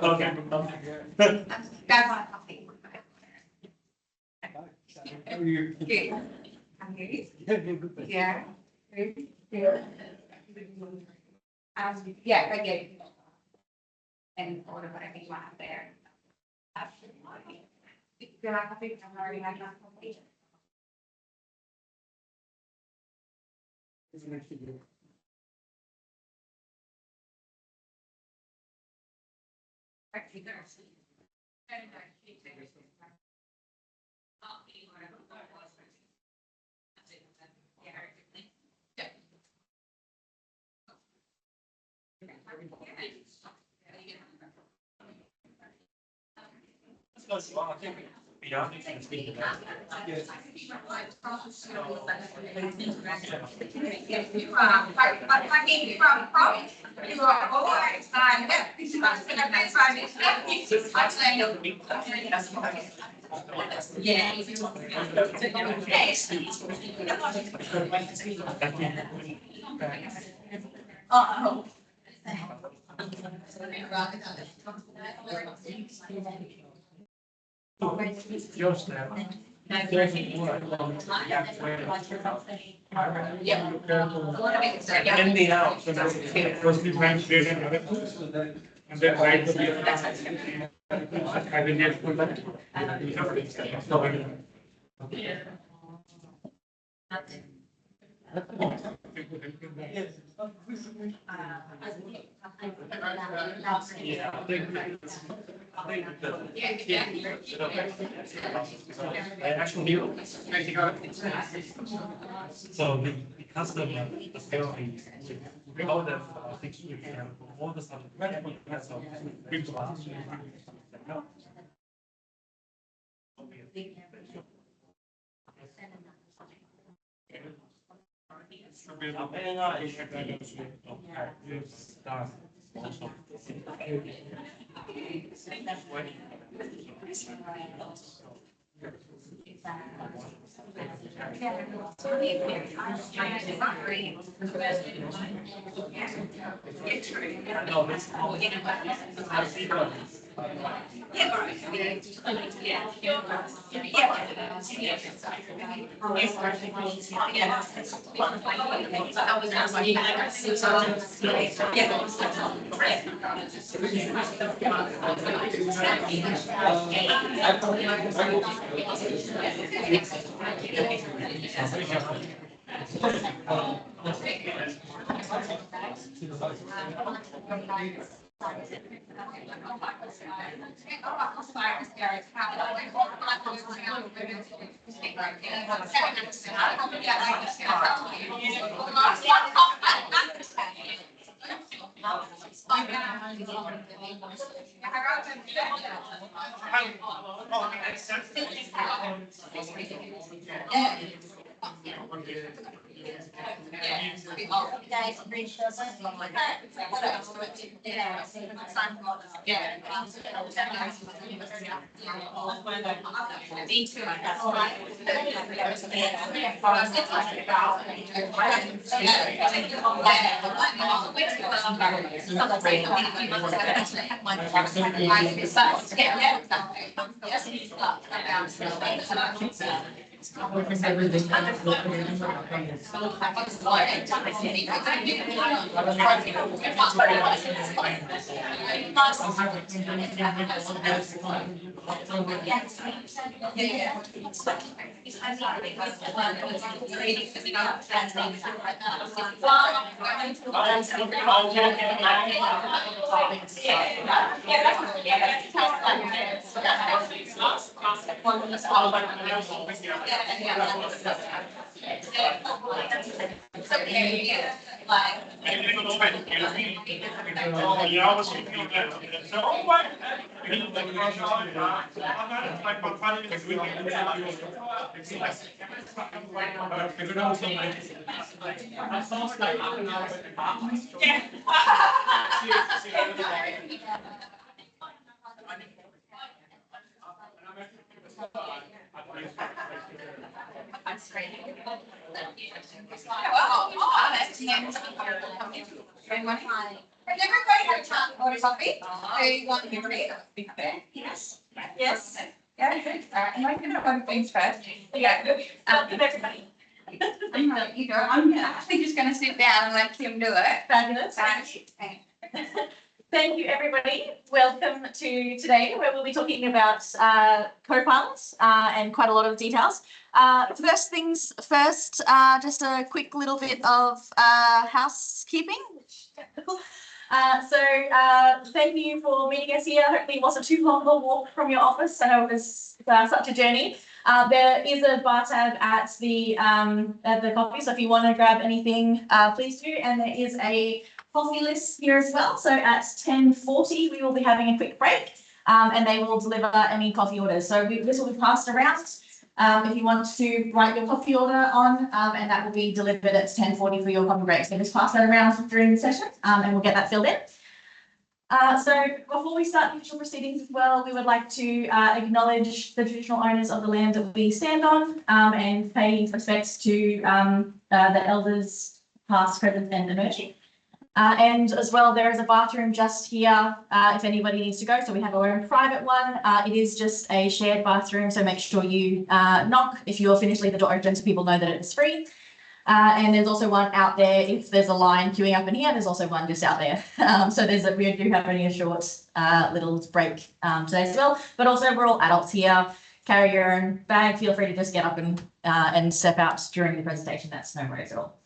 Okay. Guys want coffee? Good. I'm good. Yeah. Good. Yeah, I get it. And order whatever you want there. Absolutely. If you have coffee, I'm already having coffee. Oh. Just now. In the house, so that's first we went straight and then right to the. I will just put that. So the customer, the sales, we all the things we have, all the stuff. So we I've never quite had time. want a coffee? Do you want to read? Yes. Yes. Yeah, good. Am I gonna run things first? Yeah. Welcome everybody. You go. I'm actually just gonna sit down and let Kim do it. Fabulous. Thank you, everybody. Welcome to today, where we'll be talking about Copilot and quite a lot of details. First things first, just a quick little bit of housekeeping. Thank you for meeting us here. Hopefully it wasn't too long a walk from your office. I know it was such a journey. There is a bar tab at the coffee, so if you want to grab anything, please do. And there is a coffee list here as well. So at 10:40, we will be having a quick break, and they will deliver any coffee orders. So this will be passed around. If you want to write your coffee order on, and that will be delivered at 10:40 for your coffee break. So just pass that around during the session, and we'll get that filled in. So before we start the official proceedings as well, we would like to acknowledge the traditional owners of the land that we stand on, and pay respects to the elders past, present and emerging. And as well, there is a bathroom just here if anybody needs to go. So we have our own private one. It is just a shared bathroom, so make sure you knock if you're finished, leave the door open so people know that it's free. And there's also one out there if there's a line queuing up in here. There's also one just out there. So we do have only a short little break today as well. But also we're all adults here. Carry your own bag. Feel free to just get up and step out during the presentation. That's no worries at all.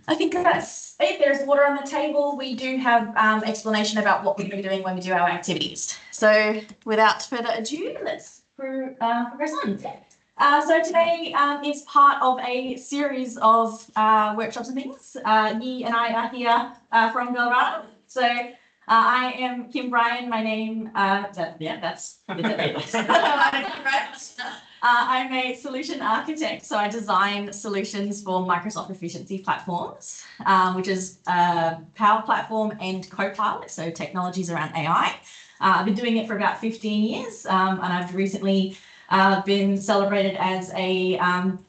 I think that's it. There's water on the table. We do have explanation about what we're doing when we do our activities. So without further ado, let's progress on. So today is part of a series of workshops and things. Yi and I are here from Colorado. So I am Kim Bryan. My name, that's I'm a solution architect, so I design solutions for Microsoft efficiency platforms, which is Power Platform and Copilot, so technologies around AI. I've been doing it for about 15 years, and I've recently been celebrated as a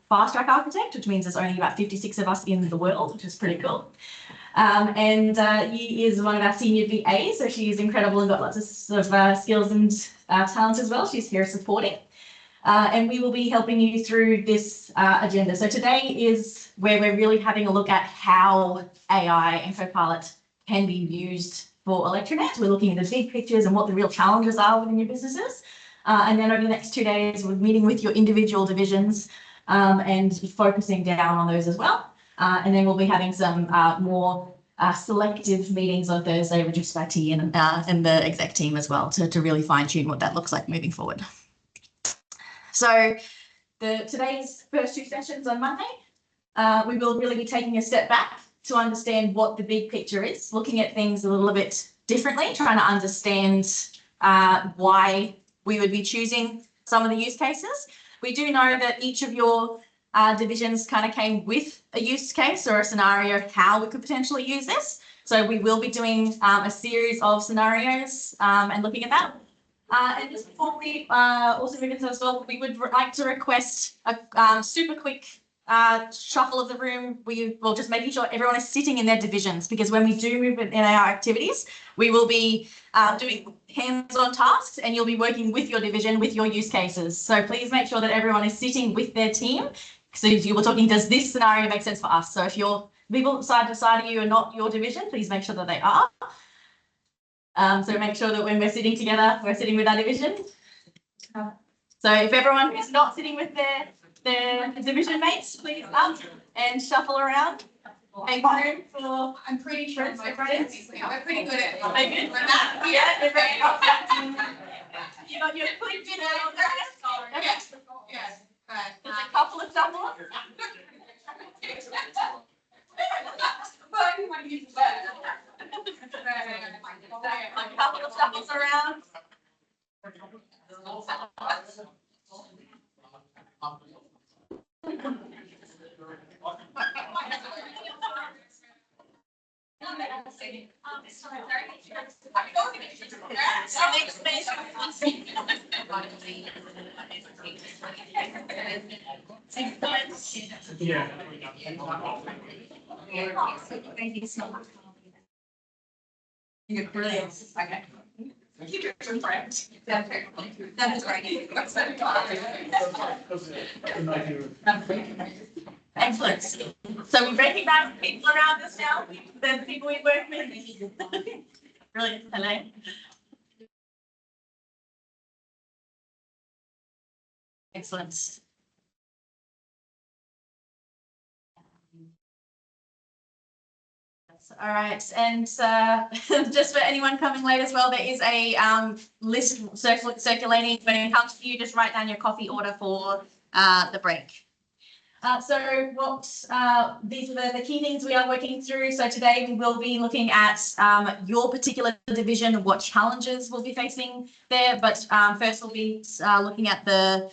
fast track architect, which means there's only about 56 of us in the world, which is pretty cool. And Yi is one of our senior VAs, so she is incredible and got lots of sort of skills and talents as well. She's here supporting. And we will be helping you through this agenda. So today is where we're really having a look at how AI and Copilot can be used for ElectraNet. We're looking at the big pictures and what the real challenges are within your businesses. And then over the next 2 days, we're meeting with your individual divisions and focusing down on those as well. And then we'll be having some more selective meetings on Thursday, reduced by T and the exec team as well to really fine tune what that looks like moving forward. So today's first two sessions on Monday, we will really be taking a step back to understand what the big picture is, looking at things a little bit differently, trying to understand why we would be choosing some of the use cases. We do know that each of your divisions kind of came with a use case or a scenario of how we could potentially use this. So we will be doing a series of scenarios and looking at that. And just before we also move into as well, we would like to request a super quick shuffle of the room. Well, just making sure everyone is sitting in their divisions, because when we do move in our activities, we will be doing hands-on tasks and you'll be working with your division, with your use cases. So please make sure that everyone is sitting with their team. So if you were talking, does this scenario make sense for us? So if your people side to side of you are not your division, please make sure that they are. So make sure that when we're sitting together, we're sitting with our division. So if everyone is not sitting with their division mates, please up and shuffle around. Make room for. I'm pretty sure it's different. We're pretty good at it. Yeah, you're very good. You got your quick bit out there. Yes. Yes. Right. There's a couple of shuffles. A couple of shuffles around. Yeah. Thank you so much. You're brilliant. Okay. Keep it correct. That's right. That is right. Excellent. So we recognize people around us now, the people we work with. Brilliant. Hello. Excellent. All right, and just for anyone coming late as well, there is a list circulating. When it comes to you, just write down your coffee order for the break. So what these are the key things we are working through. So today we will be looking at your particular division, what challenges we'll be facing there. But first we'll be looking at the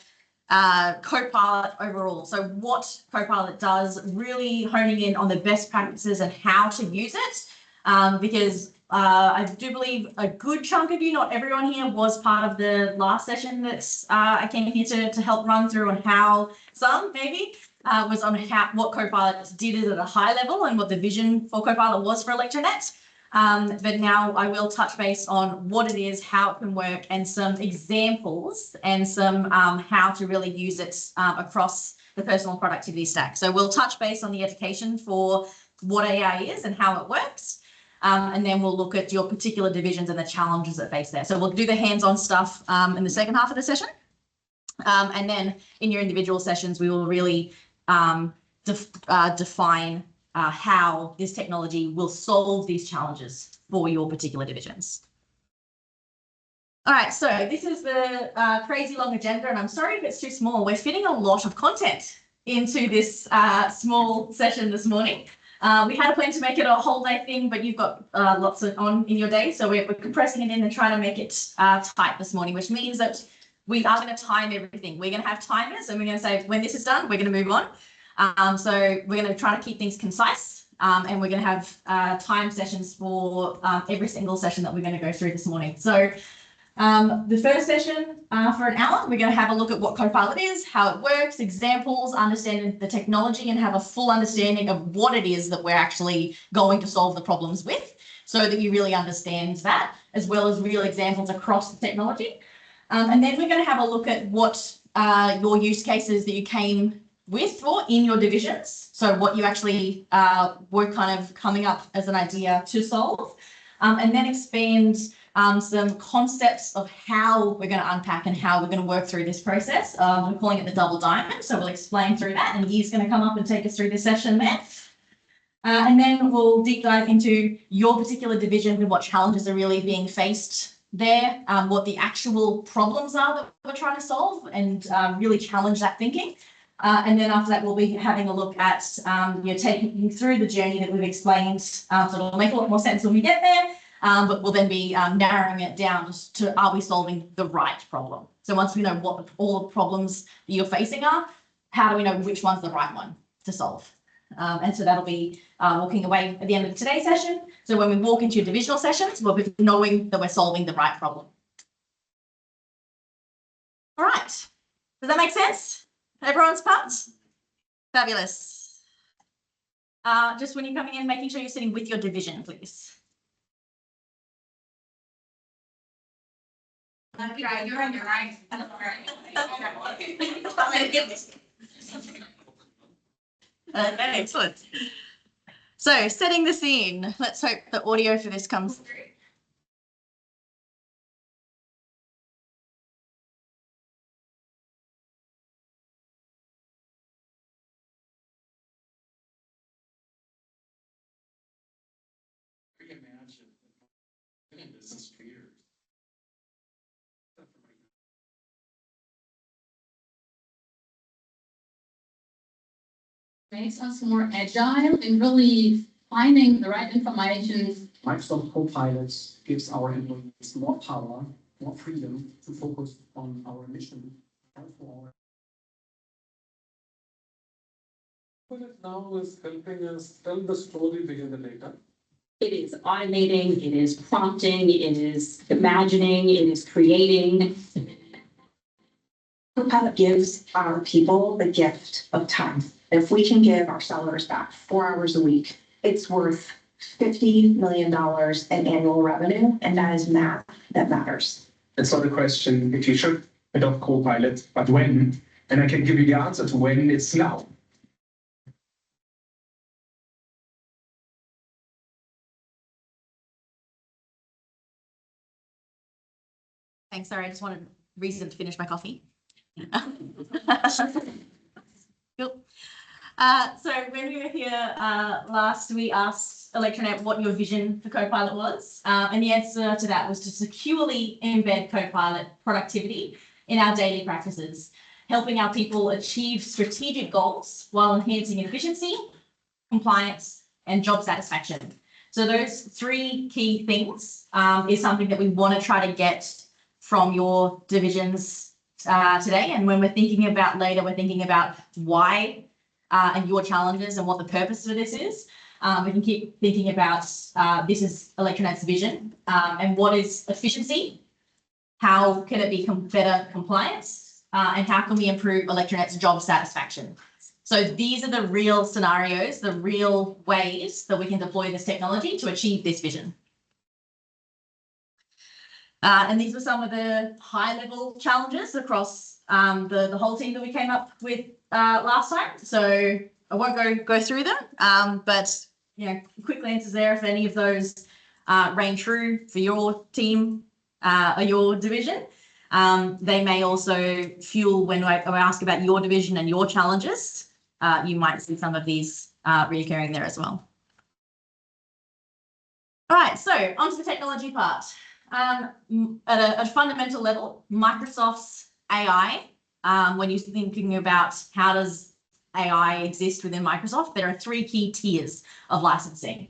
Copilot overall. So what Copilot does, really honing in on the best practices and how to use it, because I do believe a good chunk of you, not everyone here, was part of the last session that I came here to help run through on how some maybe was on what Copilot did at a high level and what the vision for Copilot was for ElectraNet. But now I will touch base on what it is, how it can work, and some examples and some how to really use it across the personal productivity stack. So we'll touch base on the education for what AI is and how it works. And then we'll look at your particular divisions and the challenges that face there. So we'll do the hands-on stuff in the second half of the session. And then in your individual sessions, we will really define how this technology will solve these challenges for your particular divisions. All right, so this is the crazy long agenda, and I'm sorry if it's too small. We're fitting a lot of content into this small session this morning. We had a plan to make it a whole day thing, but you've got lots on in your day, so we're compressing it in and trying to make it tight this morning, which means that we are going to time everything. We're going to have timers, and we're going to say when this is done, we're going to move on. So we're going to try to keep things concise, and we're going to have time sessions for every single session that we're going to go through this morning. So the first session for an hour, we're going to have a look at what Copilot is, how it works, examples, understanding the technology, and have a full understanding of what it is that we're actually going to solve the problems with, so that you really understand that, as well as real examples across the technology. And then we're going to have a look at what your use cases that you came with for in your divisions. So what you actually were kind of coming up as an idea to solve, and then expand some concepts of how we're going to unpack and how we're going to work through this process. We're calling it the double diamond. So we'll explain through that, and Yi's going to come up and take us through this session there. And then we'll deep dive into your particular division and what challenges are really being faced there, what the actual problems are that we're trying to solve, and really challenge that thinking. And then after that, we'll be having a look at taking you through the journey that we've explained. So it'll make a lot more sense when we get there, but we'll then be narrowing it down to, are we solving the right problem? So once we know what all the problems that you're facing are, how do we know which one's the right one to solve? And so that'll be walking away at the end of today's session. So when we walk into your divisional sessions, we'll be knowing that we're solving the right problem. All right. Does that make sense? Everyone's pumped? Fabulous. Just when you're coming in, making sure you're sitting with your division, please. You're on your right. Okay, excellent. So setting the scene. Let's hope the audio for this comes through. Imagine in business for years. Makes us more agile in really finding the right information. Microsoft Copilot gives our employees more power, more freedom to focus on our mission. Copilot now is helping us tell the story behind the data. It is automating, it is prompting, it is imagining, it is creating. Copilot gives our people the gift of time. If we can give our sellers back 4 hours a week, it's worth $50 million in annual revenue, and that is math that matters. It's not a question if you should adopt Copilot, but when. And I can give you the answer to when. It's now. Thanks. Sorry, I just wanted reason to finish my coffee. Cool. So when we were here last, we asked ElectraNet what your vision for Copilot was. And the answer to that was to securely embed Copilot productivity in our daily practices, helping our people achieve strategic goals while enhancing efficiency, compliance, and job satisfaction. So those three key things is something that we want to try to get from your divisions today. And when we're thinking about later, we're thinking about why and your challenges and what the purpose for this is. We can keep thinking about this is ElectraNet's vision and what is efficiency, how can it be better compliance, and how can we improve ElectraNet's job satisfaction. So these are the real scenarios, the real ways that we can deploy this technology to achieve this vision. And these were some of the high-level challenges across the whole team that we came up with last time. So I won't go through them, but quick answers there if any of those reign true for your team or your division. They may also fuel when I ask about your division and your challenges. You might see some of these reoccurring there as well. All right, so onto the technology part. At a fundamental level, Microsoft's AI, when you're thinking about how does AI exist within Microsoft, there are three key tiers of licensing.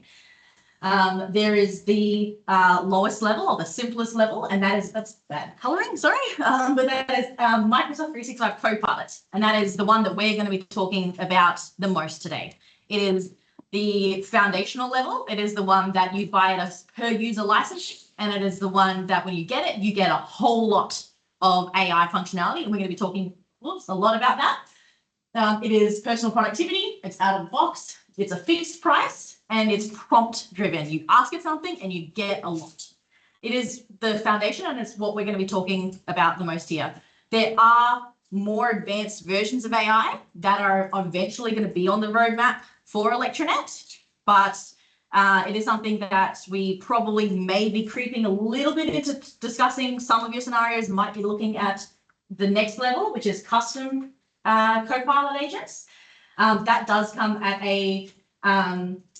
There is the lowest level or the simplest level, and that's bad coloring, sorry, but that is Microsoft 365 Copilot, and that is the one that we're going to be talking about the most today. It is the foundational level. It is the one that you buy at a per user license, and it is the one that when you get it, you get a whole lot of AI functionality, and we're going to be talking a lot about that. It is personal productivity. It's out of the box. It's a fixed price, and it's prompt driven. You ask it something and you get a lot. It is the foundation, and it's what we're going to be talking about the most here. There are more advanced versions of AI that are eventually going to be on the roadmap for ElectraNet, but it is something that we probably may be creeping a little bit into discussing. Some of your scenarios might be looking at the next level, which is custom Copilot agents. That does come at a,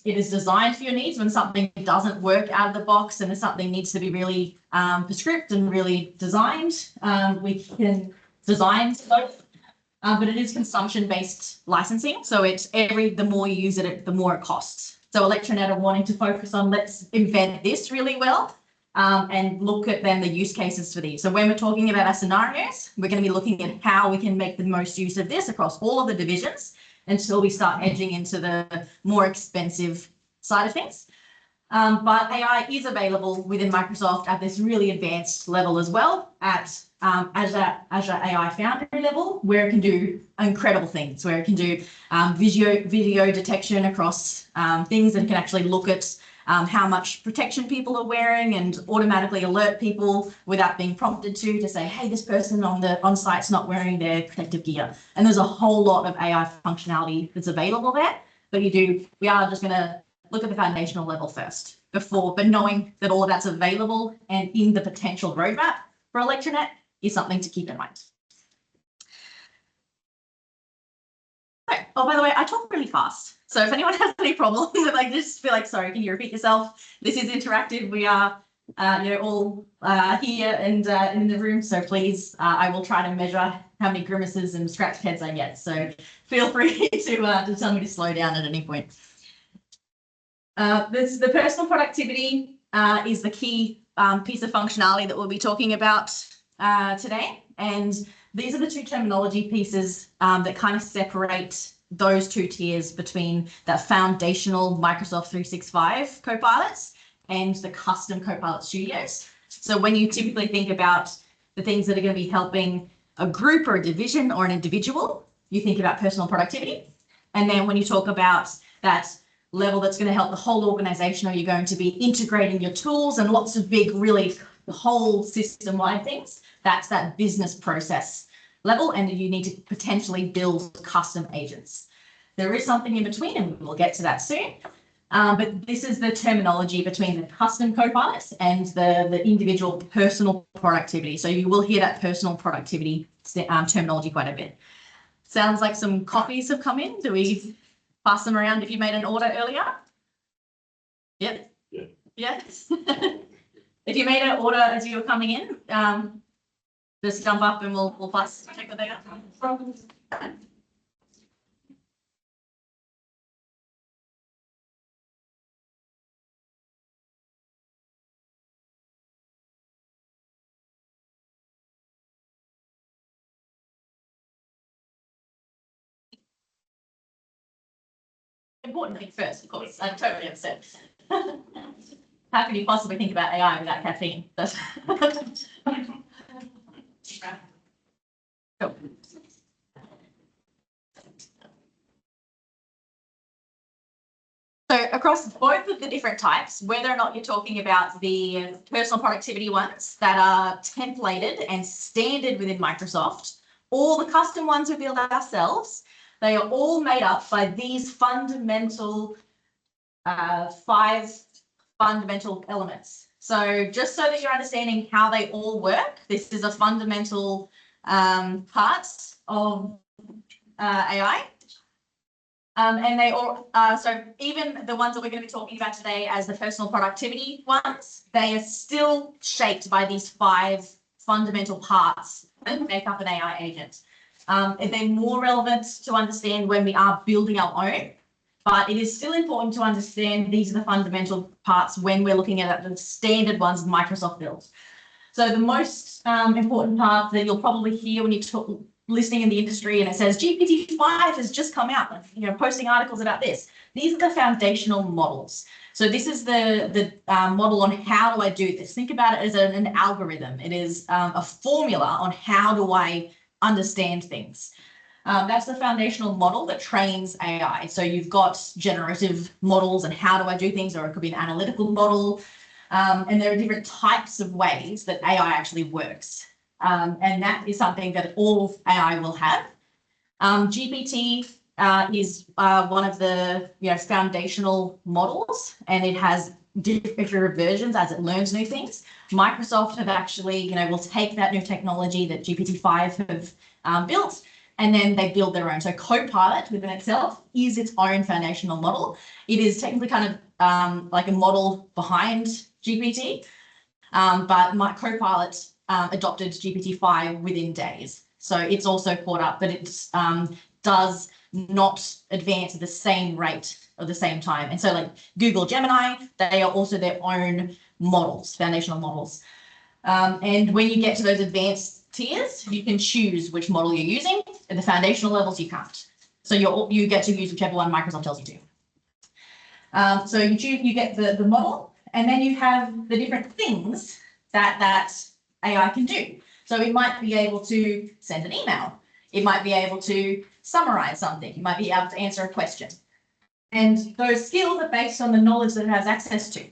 it is designed for your needs when something doesn't work out of the box and if something needs to be really prescripted and really designed. We can design both, but it is consumption-based licensing. So it's the more you use it, the more it costs. So ElectraNet are wanting to focus on let's embed this really well and look at then the use cases for these. So when we're talking about our scenarios, we're going to be looking at how we can make the most use of this across all of the divisions until we start edging into the more expensive side of things. But AI is available within Microsoft at this really advanced level as well at Azure AI Foundry level, where it can do incredible things, where it can do video detection across things and can actually look at how much protection people are wearing and automatically alert people without being prompted to say, hey, this person on site's not wearing their protective gear. And there's a whole lot of AI functionality that's available there, but we are just going to look at the foundational level first but knowing that all of that's available and in the potential roadmap for ElectraNet is something to keep in mind. Okay. Oh, by the way, I talk really fast. So if anyone has any problems, just feel like, sorry, can you repeat yourself? This is interactive. We are, all here and in the room. So please, I will try to measure how many grimaces and scratched heads I get. So feel free to tell me to slow down at any point. The personal productivity is the key piece of functionality that we'll be talking about today. And these are the two terminology pieces that kind of separate those two tiers between that foundational Microsoft 365 Copilots and the custom Copilot Studios. So when you typically think about the things that are going to be helping a group or a division or an individual, you think about personal productivity. And then when you talk about that level that's going to help the whole organization, or you're going to be integrating your tools and lots of big, really the whole system-wide things. That's that business process level, and you need to potentially build custom agents. There is something in between, and we'll get to that soon. But this is the terminology between the custom copilots and the individual personal productivity. So you will hear that personal productivity terminology quite a bit. Sounds like some coffees have come in. Do we pass them around if you made an order earlier? Yep. Yeah. Yes. If you made an order as you were coming in, just jump up and we'll pass, check what they are. Important thing first, of course. I totally understand. How can you possibly think about AI without caffeine? Cool. So across both of the different types, whether or not you're talking about the personal productivity ones that are templated and standard within Microsoft, or the custom ones we build ourselves, they are all made up by these fundamental 5 fundamental elements. So just so that you're understanding how they all work, this is a fundamental part of AI. And they all, so even the ones that we're going to be talking about today as the personal productivity ones, they are still shaped by these 5 fundamental parts that make up an AI agent. And they're more relevant to understand when we are building our own, but it is still important to understand these are the fundamental parts when we're looking at the standard ones Microsoft builds. So the most important part that you'll probably hear when you're listening in the industry and it says GPT-5 has just come out, posting articles about this. These are the foundational models. So this is the model on how do I do this. Think about it as an algorithm. It is a formula on how do I understand things. That's the foundational model that trains AI. So you've got generative models and how do I do things, or it could be an analytical model. And there are different types of ways that AI actually works. And that is something that all AI will have. GPT is one of the foundational models, and it has different versions as it learns new things. Microsoft have actually, will take that new technology that GPT-5 have built, and then they build their own. So Copilot within itself is its own foundational model. It is technically kind of like a model behind GPT, but my Copilot adopted GPT-5 within days. So it's also caught up, but it does not advance at the same rate at the same time. And so like Google Gemini, they are also their own models, foundational models. And when you get to those advanced tiers, you can choose which model you're using. At the foundational levels, you can't. So you get to use whichever one Microsoft tells you to. So you get the model, and then you have the different things that AI can do. So it might be able to send an email. It might be able to summarize something. You might be able to answer a question. And those skills are based on the knowledge that it has access to.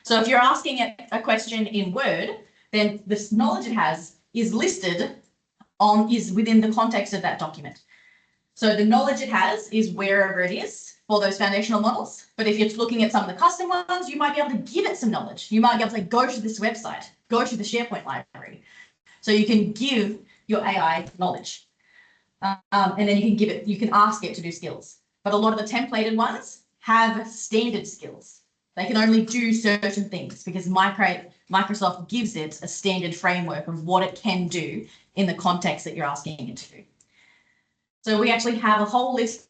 So if you're asking it a question in Word, then this knowledge it has is listed is within the context of that document. So the knowledge it has is wherever it is for those foundational models. But if you're looking at some of the custom ones, you might be able to give it some knowledge. You might be able to go to this website, go to the SharePoint library. So you can give your AI knowledge. And then you can ask it to do skills. But a lot of the templated ones have standard skills. They can only do certain things because Microsoft gives it a standard framework of what it can do in the context that you're asking it to do. So we actually have a whole list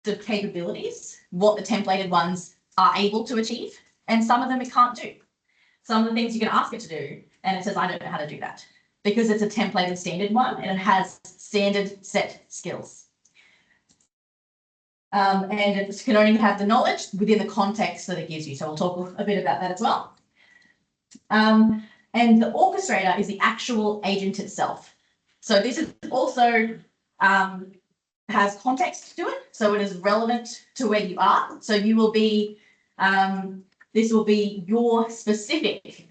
of capabilities, what the templated ones are able to achieve, and some of them it can't do. Some of the things you can ask it to do, and it says, I don't know how to do that, because it's a templated standard one and it has standard set skills. And it can only have the knowledge within the context that it gives you. So we'll talk a bit about that as well. And the orchestrator is the actual agent itself. So this is also has context to it. So it is relevant to where you are. So you will be This will be your specific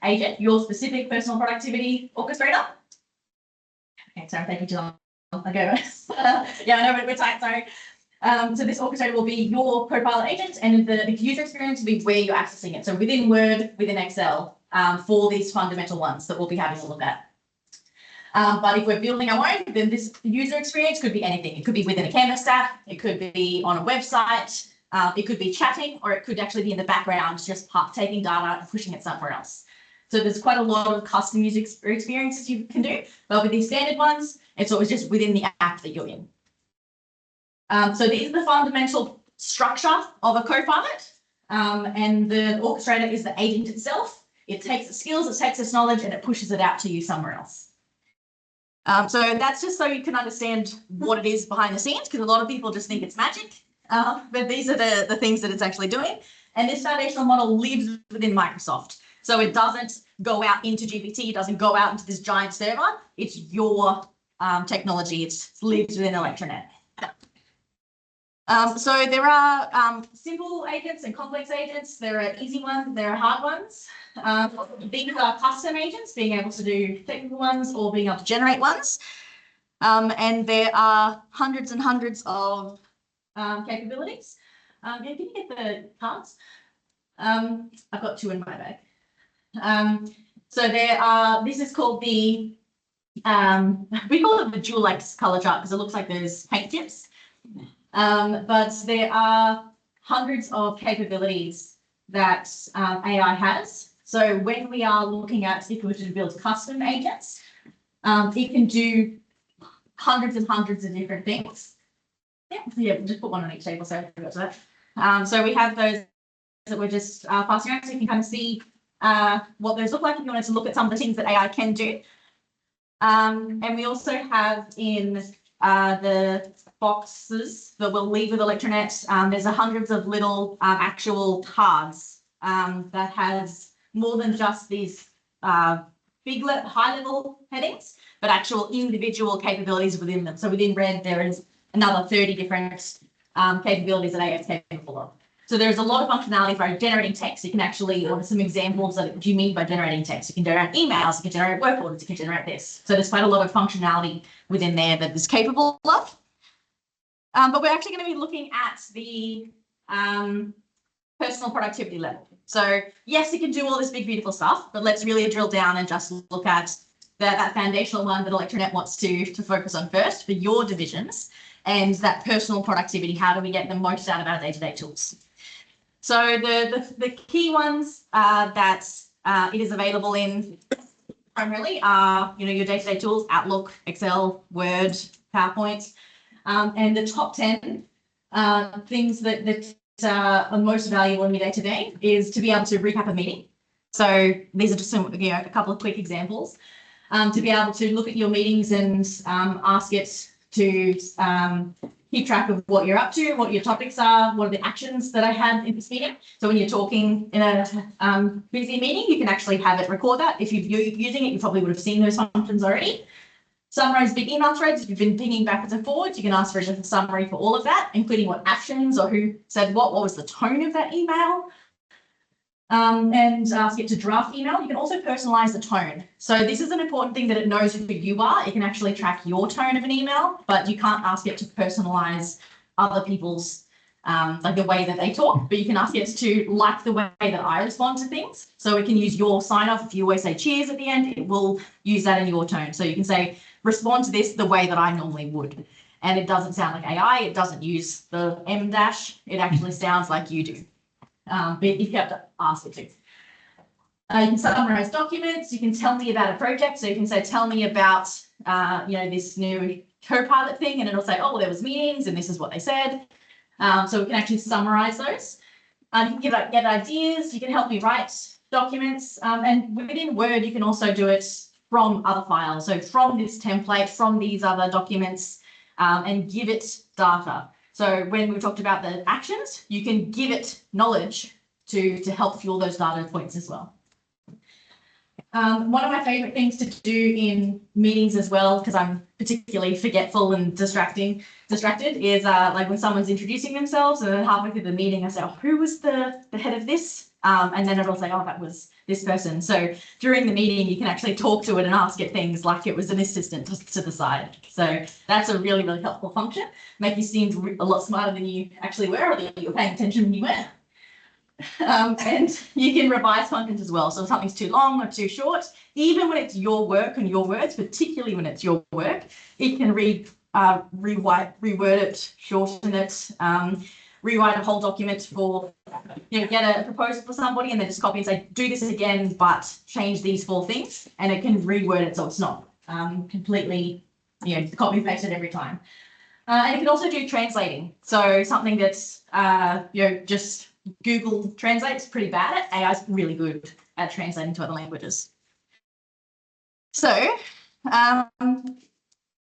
agent, your specific personal productivity orchestrator. Okay, sorry, thank you too long. Okay, yeah, I know we're tight, sorry. So this orchestrator will be your Copilot agent, and the user experience will be where you're accessing it. So within Word, within Excel, for these fundamental ones that we'll be having a look at. But if we're building our own, then this user experience could be anything. It could be within a Canvas app, it could be on a website, it could be chatting, or it could actually be in the background, just taking data and pushing it somewhere else. So there's quite a lot of custom user experiences you can do, but with these standard ones, it's always just within the app that you're in. So these are the fundamental structure of a Copilot, and the orchestrator is the agent itself. It takes its skills, it takes its knowledge, and it pushes it out to you somewhere else. So that's just so you can understand what it is behind the scenes, because a lot of people just think it's magic, but these are the things that it's actually doing. And this foundational model lives within Microsoft. So it doesn't go out into GPT, it doesn't go out into this giant server. It's your technology, it lives within ElectraNet. So there are simple agents and complex agents. There are easy ones, there are hard ones. These are custom agents, being able to do technical ones or being able to generate ones. And there are hundreds and hundreds of capabilities. Can you get the cards? I've got 2 in my bag. So there are, this is called the, we call it the dual X color chart because it looks like there's paint chips. But there are hundreds of capabilities that AI has. So when we are looking at if we were to build custom agents, it can do hundreds and hundreds of different things. Yeah, just put one on each table, so I forgot to that. So we have those that we're just passing around, so you can kind of see what those look like if you wanted to look at some of the things that AI can do. And we also have in the boxes that we'll leave with ElectraNet, there's hundreds of little actual cards that has more than just these high level headings, but actual individual capabilities within them. So within red, there is another 30 different capabilities that AI is capable of. So there's a lot of functionality for generating text. You can actually order some examples of what do you mean by generating text. You can generate emails, you can generate work orders, you can generate this. So there's quite a lot of functionality within there that is capable of. But we're actually going to be looking at the personal productivity level. So yes, it can do all this big, beautiful stuff, but let's really drill down and just look at that foundational one that ElectraNet wants to focus on first for your divisions, and that personal productivity. How do we get the most out of our day-to-day tools? So the key ones that it is available in primarily are, your day-to-day tools: Outlook, Excel, Word, PowerPoint, and the top 10 things that are most valuable in your day-to-day is to be able to recap a meeting. So these are just some, a couple of quick examples. To be able to look at your meetings and ask it to keep track of what you're up to, what your topics are, what are the actions that I had in this meeting. So when you're talking in a busy meeting, you can actually have it record that. If you're using it, you probably would have seen those functions already. Summarize big email threads. If you've been pinging backwards and forwards, you can ask for a summary for all of that, including what actions or who said what was the tone of that email. And ask it to draft email. You can also personalize the tone. So this is an important thing, that it knows who you are. It can actually track your tone of an email, but you can't ask it to personalize other people's, like the way that they talk, but you can ask it to like the way that I respond to things. So it can use your sign off. If you always say cheers at the end, it will use that in your tone. So you can say, respond to this the way that I normally would. And it doesn't sound like AI. It doesn't use the M dash. It actually sounds like you do. But if you have to ask it to. You can summarize documents. You can tell me about a project. So you can say, tell me about, this new Copilot thing, and it'll say, oh, well, there was meetings and this is what they said. So we can actually summarize those. You can get ideas. You can help me write documents. And within Word, you can also do it from other files. So from this template, from these other documents, and give it data. So when we talked about the actions, you can give it knowledge to help fuel those data points as well. One of my favorite things to do in meetings as well, because I'm particularly forgetful and distracted, is like when someone's introducing themselves and then halfway through the meeting, I say, oh, who was the head of this? And then it'll say, oh, that was this person. So during the meeting, you can actually talk to it and ask it things like it was an assistant to the side. So that's a really, really helpful function. Make you seem a lot smarter than you actually were, or that you were paying attention when you weren't. And you can revise content as well. So if something's too long or too short, even when it's your work and your words, particularly when it's your work, it can reword it, shorten it, rewrite a whole document for, get a proposal for somebody and then just copy and say, do this again, but change these 4 things. And it can reword it so it's not completely, copy and pasted every time. And it can also do translating. So something that's, just Google Translate's pretty bad at. AI is really good at translating to other languages. So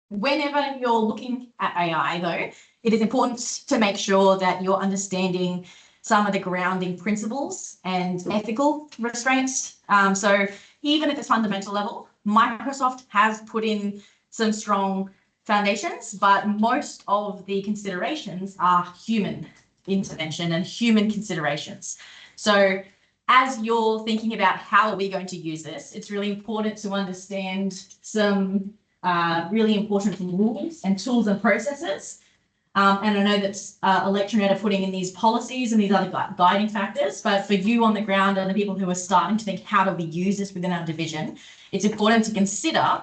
whenever you're looking at AI, though, it is important to make sure that you're understanding some of the grounding principles and ethical restraints. So even at this fundamental level, Microsoft has put in some strong foundations, but most of the considerations are human intervention and human considerations. So as you're thinking about how are we going to use this, it's really important to understand some really important rules and tools and processes. And I know that ElectraNet are putting in these policies and these other guiding factors, but for you on the ground and the people who are starting to think, how do we use this within our division, it's important to consider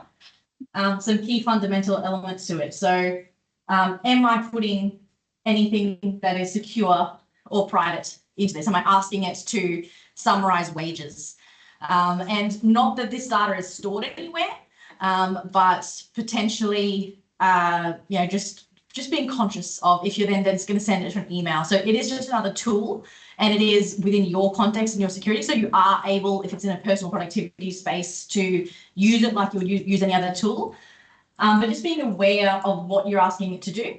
some key fundamental elements to it. So am I putting anything that is secure or private into this? Am I asking it to summarize wages? And not that this data is stored anywhere, but potentially, just being conscious of if you're then going to send it to an email. So it is just another tool and it is within your context and your security. So you are able, if it's in a personal productivity space, to use it like you would use any other tool. But just being aware of what you're asking it to do.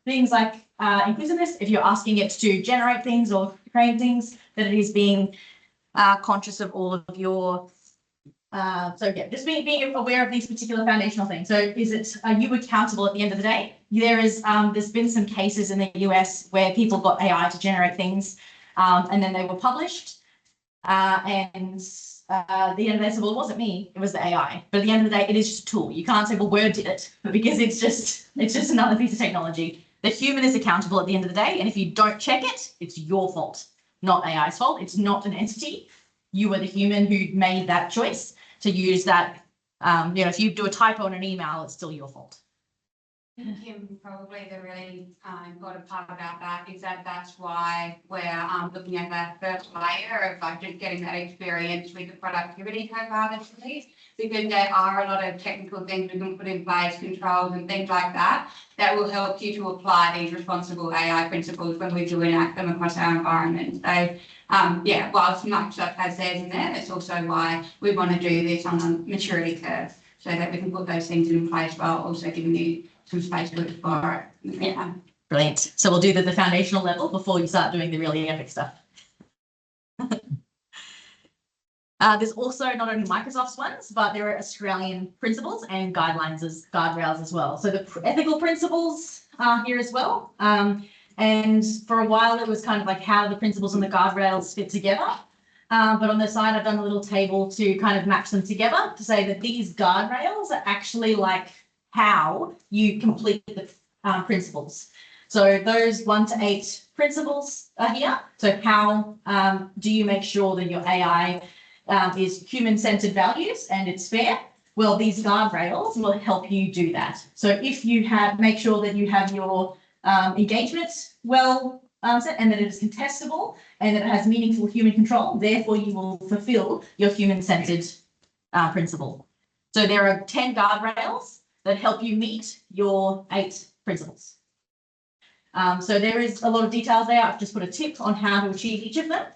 Things like inclusiveness, if you're asking it to generate things or create things, that it is being conscious of all of your, just being aware of these particular foundational things. So are you accountable at the end of the day? There's been some cases in the US where people got AI to generate things and then they were published and at the end of the day, said, well, it wasn't me, it was the AI. But at the end of the day, it is just a tool. You can't say, well, Word did it, because it's just another piece of technology. The human is accountable at the end of the day, and if you don't check it, it's your fault, not AI's fault. It's not an entity. You are the human who made that choice to use that. If you do a typo in an email, it's still your fault. Kim, probably the really important part about that is that that's why we're looking at that first layer of like just getting that experience with the productivity Copilot tools, because there are a lot of technical things we can put in place, controls and things like that, that will help you to apply these responsible AI principles when we do enact them across our environment. So whilst Microsoft has theirs in there, that's also why we want to do this on a maturity curve, so that we can put those things in place while also giving you some space to explore it. Yeah. Brilliant. So we'll do the foundational level before you start doing the really epic stuff. There's also not only Microsoft's ones, but there are Australian principles and guidelines as guardrails as well. So the ethical principles are here as well. And for a while, it was kind of like how the principles and the guardrails fit together. But on the side, I've done a little table to kind of match them together to say that these guardrails are actually like how you complete the principles. So those 1 to 8 principles are here. So how do you make sure that your AI is human-centered values and it's fair? Well, these guardrails will help you do that. So if you make sure that you have your engagement well set and that it is contestable and that it has meaningful human control, therefore you will fulfill your human-centered principle. So there are 10 guardrails that help you meet your 8 principles. So there is a lot of details there. I've just put a tip on how to achieve each of them.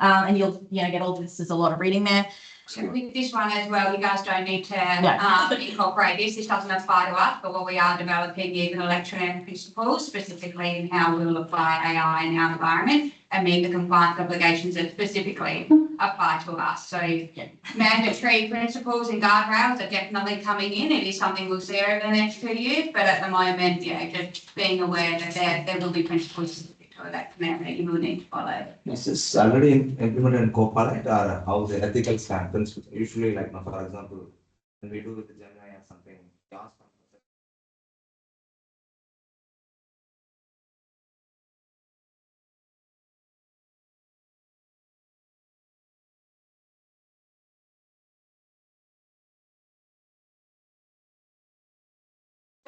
And you'll get all this, there's a lot of reading there. So with this one as well, you guys don't need to Yeah. incorporate this. This doesn't apply to us, but what we are developing is an ElectraNet principles specifically in how we will apply AI in our environment and meet the compliance obligations that specifically apply to us. So mandatory principles and guardrails are definitely coming in. It is something we'll see over the next 2 years, but at the moment, just being aware that there will be principles specific to ElectraNet that you will need to follow. Is this already implemented in Copilot or how the ethical standards usually like now, for example, when we do with the Gemini or something, we ask them.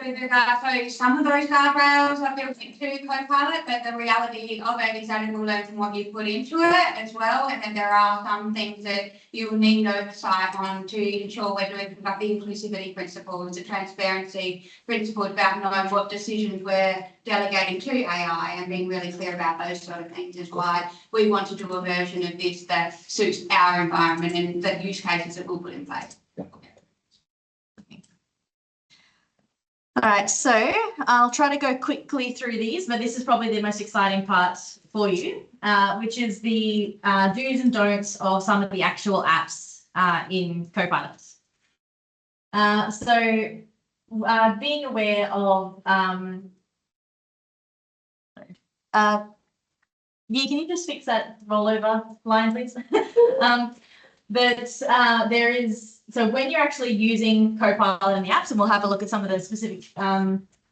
So some of those guardrails are built into Copilot, but the reality of it is that it will learn from what you put into it as well. And then there are some things that you will need oversight on to ensure we're doing like the inclusivity principles, the transparency principles about knowing what decisions we're delegating to AI and being really clear about those sort of things is why we want to do a version of this that suits our environment and the use cases that we'll put in place. All right, so I'll try to go quickly through these, but this is probably the most exciting part for you, which is the do's and don'ts of some of the actual apps in Copilot. Being aware of, yeah, can you just fix that rollover line, please? There is, so when you're actually using Copilot in the apps, and we'll have a look at some of the specific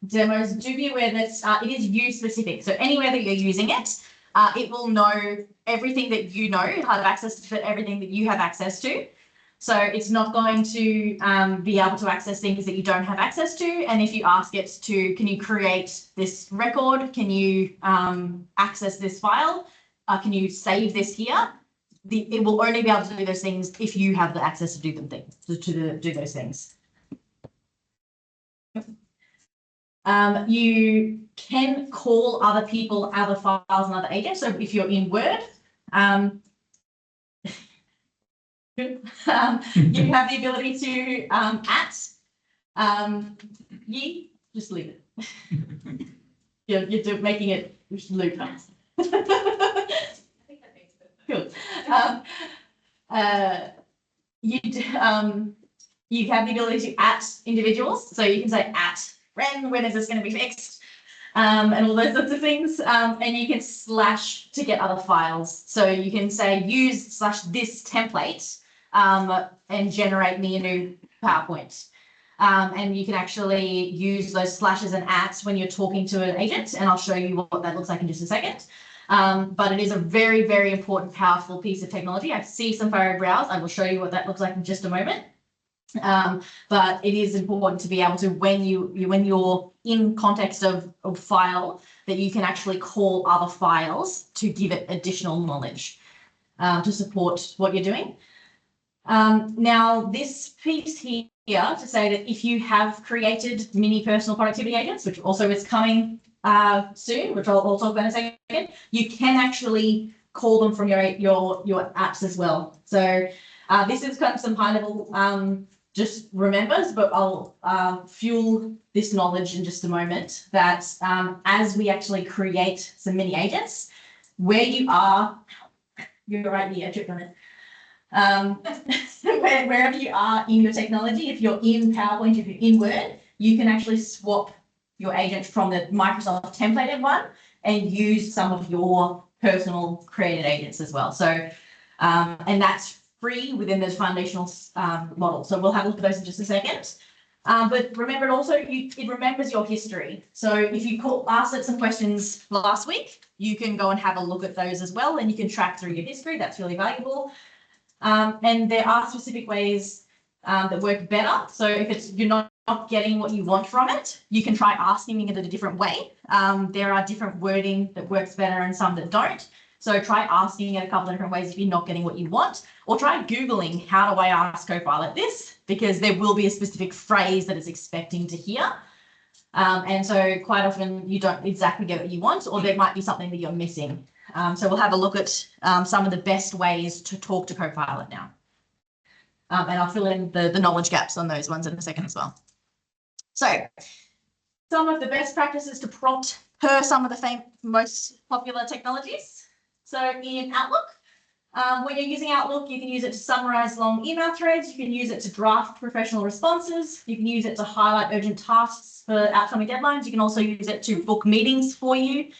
demos, do be aware that it is you specific. So anywhere that you're using it, it will know everything that you know, have access to everything that you have access to. So it's not going to be able to access things that you don't have access to. And if you ask it to, can you create this record? Can you access this file? Can you save this here? It will only be able to do those things if you have the access to do those things. You can call other people, other files, and other agents. So if you're in Word, you have the ability to just leave it. You're making it loop. Cool. You have the ability to individuals, so you can say friend, when is this going to be fixed, and all those sorts of things. And you can slash to get other files, so you can say use /this template and generate me a new PowerPoint. And you can actually use those slashes and when you're talking to an agent, and I'll show you what that looks like in just a second. But it is a very, very important, powerful piece of technology. I see some fiery brows. I will show you what that looks like in just a moment. But it is important to be able to, when you're in context of file, that you can actually call other files to give it additional knowledge to support what you're doing. Now, this piece here to say that if you have created mini personal productivity agents, which also is coming soon, which I'll talk about in a second, you can actually call them from your apps as well. So this is kind of some high level just remembers, but I'll fuel this knowledge in just a moment that as we actually create some mini agents, where you are, you're right here, I tripped on it. Wherever you are in your technology, if you're in PowerPoint, if you're in Word, you can actually swap your agent from the Microsoft templated one and use some of your personal created agents as well. So, and that's free within those foundational models. So we'll have a look at those in just a second. But remember, it remembers your history. So if you asked it some questions last week, you can go and have a look at those as well, and you can track through your history. That's really valuable. And there are specific ways that work better. So if you're not getting what you want from it, you can try asking it in a different way. There are different wording that works better and some that don't. So try asking it a couple of different ways if you're not getting what you want, or try Googling, how do I ask Copilot this? Because there will be a specific phrase that it's expecting to hear. And so quite often you don't exactly get what you want, or there might be something that you're missing. So we'll have a look at some of the best ways to talk to Copilot now. And I'll fill in the knowledge gaps on those ones in a second as well. So some of the best practices to prompt per some of the most popular technologies. So in Outlook, when you're using Outlook, you can use it to summarize long email threads. You can use it to draft professional responses. You can use it to highlight urgent tasks for upcoming deadlines. You can also use it to book meetings for you.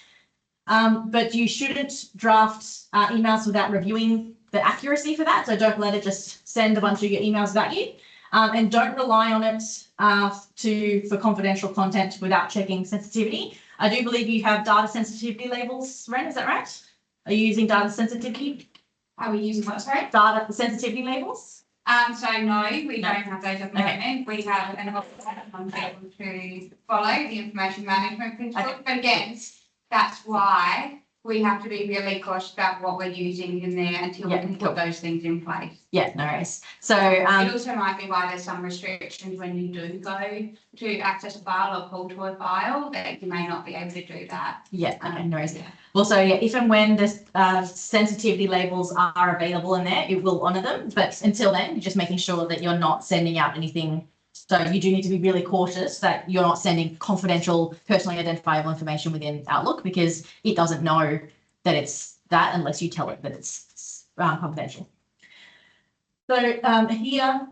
But you shouldn't draft emails without reviewing the accuracy for that. So don't let it just send a bunch of your emails without you. And don't rely on it for confidential content without checking sensitivity. I do believe you have data sensitivity labels, Ren, is that right? Are you using data sensitivity? Are we using what, sorry? Data sensitivity labels? So no, we don't have those at the moment. We have an on people to follow the information management principles. Okay. But again, that's why we have to be really cautious about what we're using in there until we can put those things in place. Yeah, no worries. So It also might be why there's some restrictions when you do go to access a file or pull to a file that you may not be able to do that. yeah, okay, no worries. Yeah. Well, so yeah, if and when the sensitivity labels are available in there, it will honour them. But until then, you're just making sure that you're not sending out anything. So you do need to be really cautious that you're not sending confidential, personally identifiable information within Outlook, because it doesn't know that it's that unless you tell it that it's confidential. So here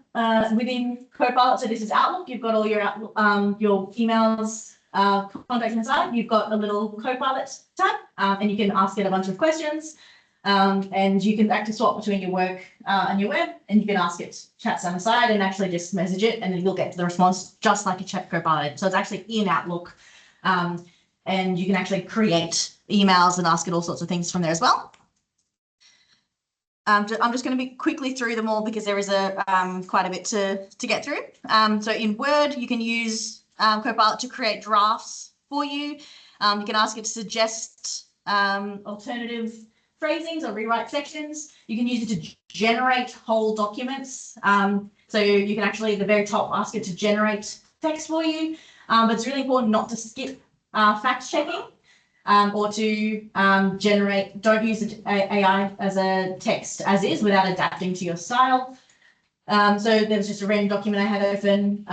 within Copilot, so this is Outlook. You've got all your emails, contacts inside. You've got a little Copilot tab, and you can ask it a bunch of questions. And you can actually swap between your work and your web, and you can ask it chats on the side and actually just message it, and then you'll get the response just like a chat Copilot. So it's actually in Outlook, and you can actually create emails and ask it all sorts of things from there as well. I'm just going to be quickly through them all because there is quite a bit to get through. So in Word, you can use Copilot to create drafts for you. You can ask it to suggest alternative phrasings or rewrite sections. You can use it to generate whole documents. So you can actually at the very top ask it to generate text for you. But it's really important not to skip fact checking. Or to don't use the AI as a text as is without adapting to your style. So there's just a random document I had open.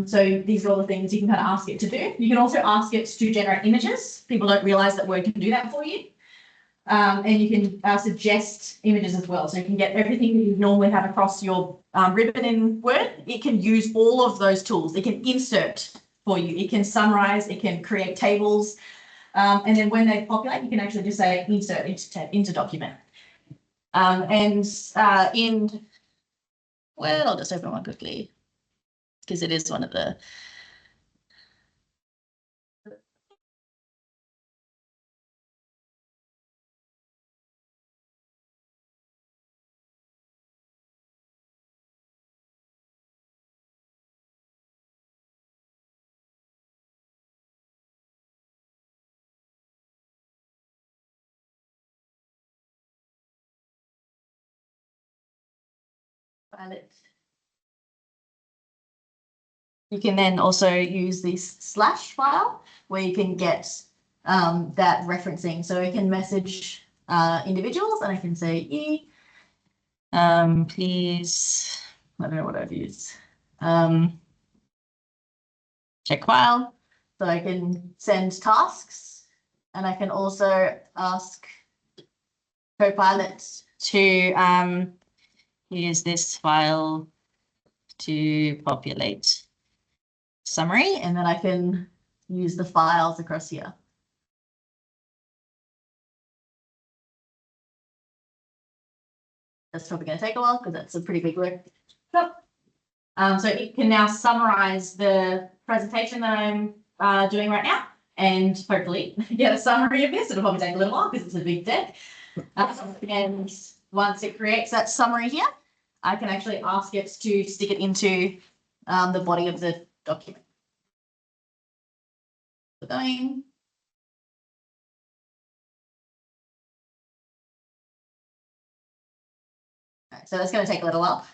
So these are all the things you can kind of ask it to do. You can also ask it to generate images. People don't realize that Word can do that for you. And you can suggest images as well. So you can get everything that you normally have across your ribbon in Word. It can use all of those tools. It can insert for you. It can summarize. It can create tables. And then when they populate, you can actually just say insert into document. Well, I'll just open one quickly because it is one of the. You can then also use this slash file where you can get that referencing. So you can message individuals and I can say, please, I don't know what I've used. Check file. So I can send tasks and I can also ask Copilot to use this file to populate summary, and then I can use the files across here. That's probably going to take a while because that's a pretty big work. So it can now summarize the presentation that I'm doing right now and hopefully get a summary of this. It'll probably take a little while because it's a big deck. And once it creates that summary here, I can actually ask it to stick it into the body of the document. Going. Right, so that's going to take a little while.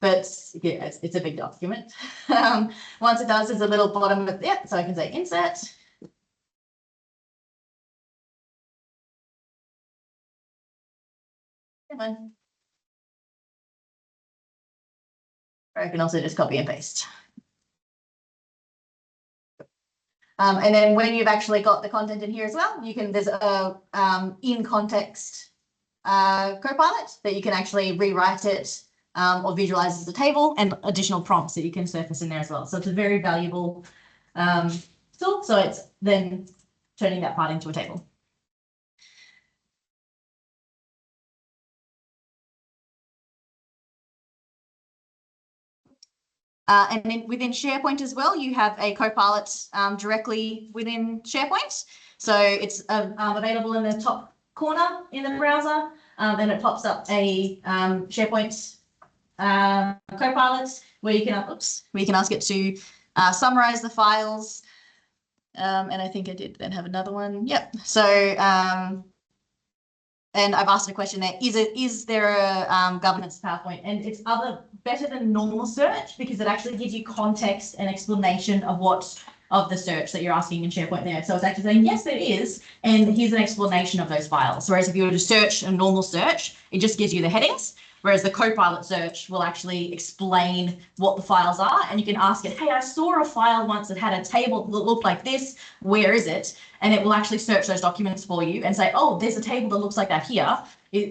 But yeah, it's a big document. Once it does, there's a little bottom of it. So I can say insert. Come on. Or I can also just copy and paste. And then when you've actually got the content in here as well, there's a in context Copilot that you can actually rewrite it or visualize as a table, and additional prompts that you can surface in there as well. So it's a very valuable tool. So it's then turning that part into a table. And then within SharePoint as well, you have a Copilot directly within SharePoint. So it's available in the top corner in the browser, and it pops up a SharePoint Copilot where you can ask it to summarize the files. And I think I did then have another one. Yep. So and I've asked a question there, is there a governance PowerPoint? And it's better than normal search because it actually gives you context and explanation of the search that you're asking in SharePoint there. So it's actually saying, yes, there is, and here's an explanation of those files. Whereas if you were to search a normal search, it just gives you the headings. Whereas the Copilot search will actually explain what the files are, and you can ask it, hey, I saw a file once that had a table that looked like this, where is it? And it will actually search those documents for you and say, oh, there's a table that looks like that here.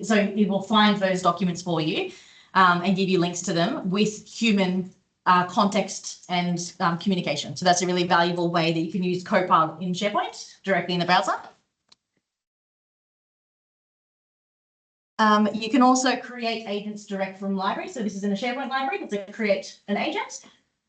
So it will find those documents for you and give you links to them with human context and communication. So that's a really valuable way that you can use Copilot in SharePoint directly in the browser. You can also create agents direct from library. So this is in a SharePoint library. It's a create an agent.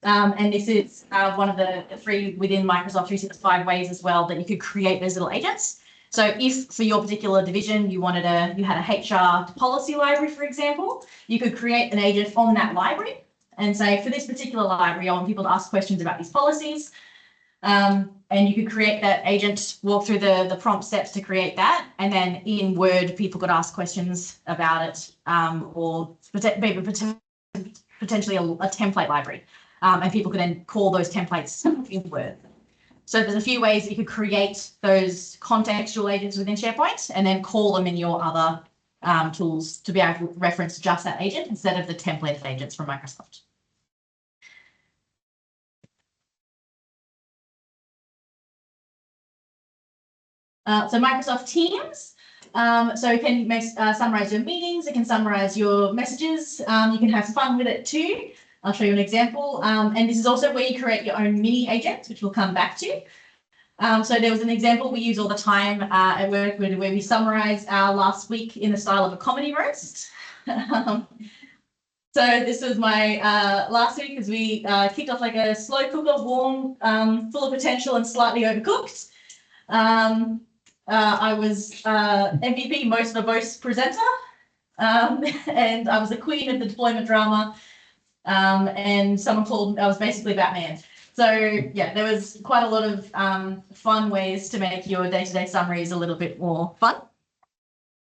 And this is one of the 3 within Microsoft 365 ways as well that you could create those little agents. So if for your particular division you had a HR policy library, for example, you could create an agent on that library and say, for this particular library, I want people to ask questions about these policies. And you could create that agent, walk through the prompt steps to create that. And then in Word, people could ask questions about it, or maybe potentially a template library. And people could then call those templates in Word. So there's a few ways that you could create those contextual agents within SharePoint and then call them in your other tools to be able to reference just that agent instead of the templated agents from Microsoft. So Microsoft Teams, so it can summarize your meetings, it can summarize your messages, you can have fun with it too. I'll show you an example. And this is also where you create your own mini agents, which we'll come back to. So there was an example we use all the time at work where we summarize our last week in the style of a comedy roast. So this was my last week as we kicked off like a slow cooker, warm, full of potential and slightly overcooked. I was MVP most verbose presenter, and I was the queen of the deployment drama, and someone called, I was basically Batman. So yeah, there was quite a lot of fun ways to make your day-to-day summaries a little bit more fun,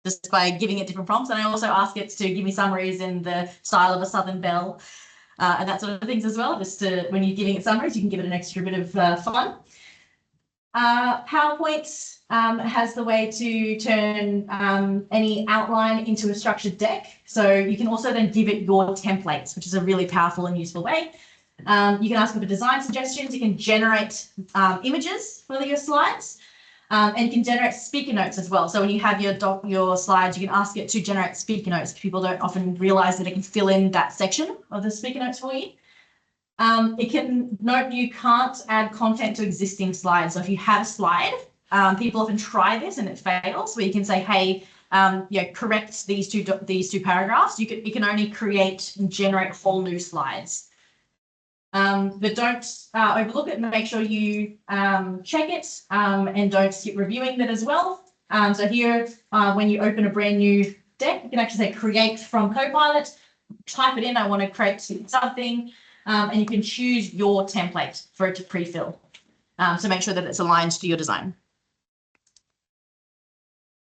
just by giving it different prompts. And I also ask it to give me summaries in the style of a Southern Belle and that sort of things as well. Just to, when you're giving it summaries, you can give it an extra bit of fun. PowerPoint has the way to turn any outline into a structured deck. So you can also then give it your templates, which is a really powerful and useful way. You can ask it for design suggestions. You can generate images for your slides, and you can generate speaker notes as well. So when you have your slides, you can ask it to generate speaker notes. People don't often realize that it can fill in that section of the speaker notes for you. It can note you can't add content to existing slides. So if you have a slide, people often try this and it fails, where you can say, hey, correct these two paragraphs. You can only create and generate whole new slides. But don't overlook it and make sure you check it and don't skip reviewing that as well. So here, when you open a brand new deck, you can actually say create from Copilot, type it in, I want to create something. And you can choose your template for it to pre-fill. So make sure that it's aligned to your design.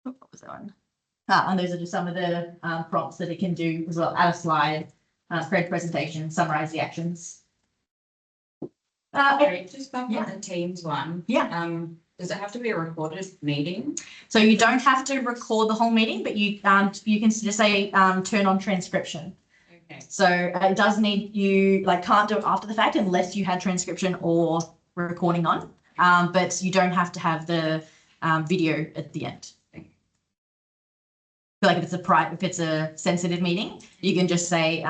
What was that one? And those are just some of the prompts that it can do as well. Add a slide, create a presentation, summarize the actions. Just back on the Teams one. Yeah. Does it have to be a recorded meeting? So you don't have to record the whole meeting, but you can just say turn on transcription. Okay. So it does need you can't do it after the fact unless you had transcription or recording on. But you don't have to have the video at the end. Like if it's a sensitive meeting, you can just say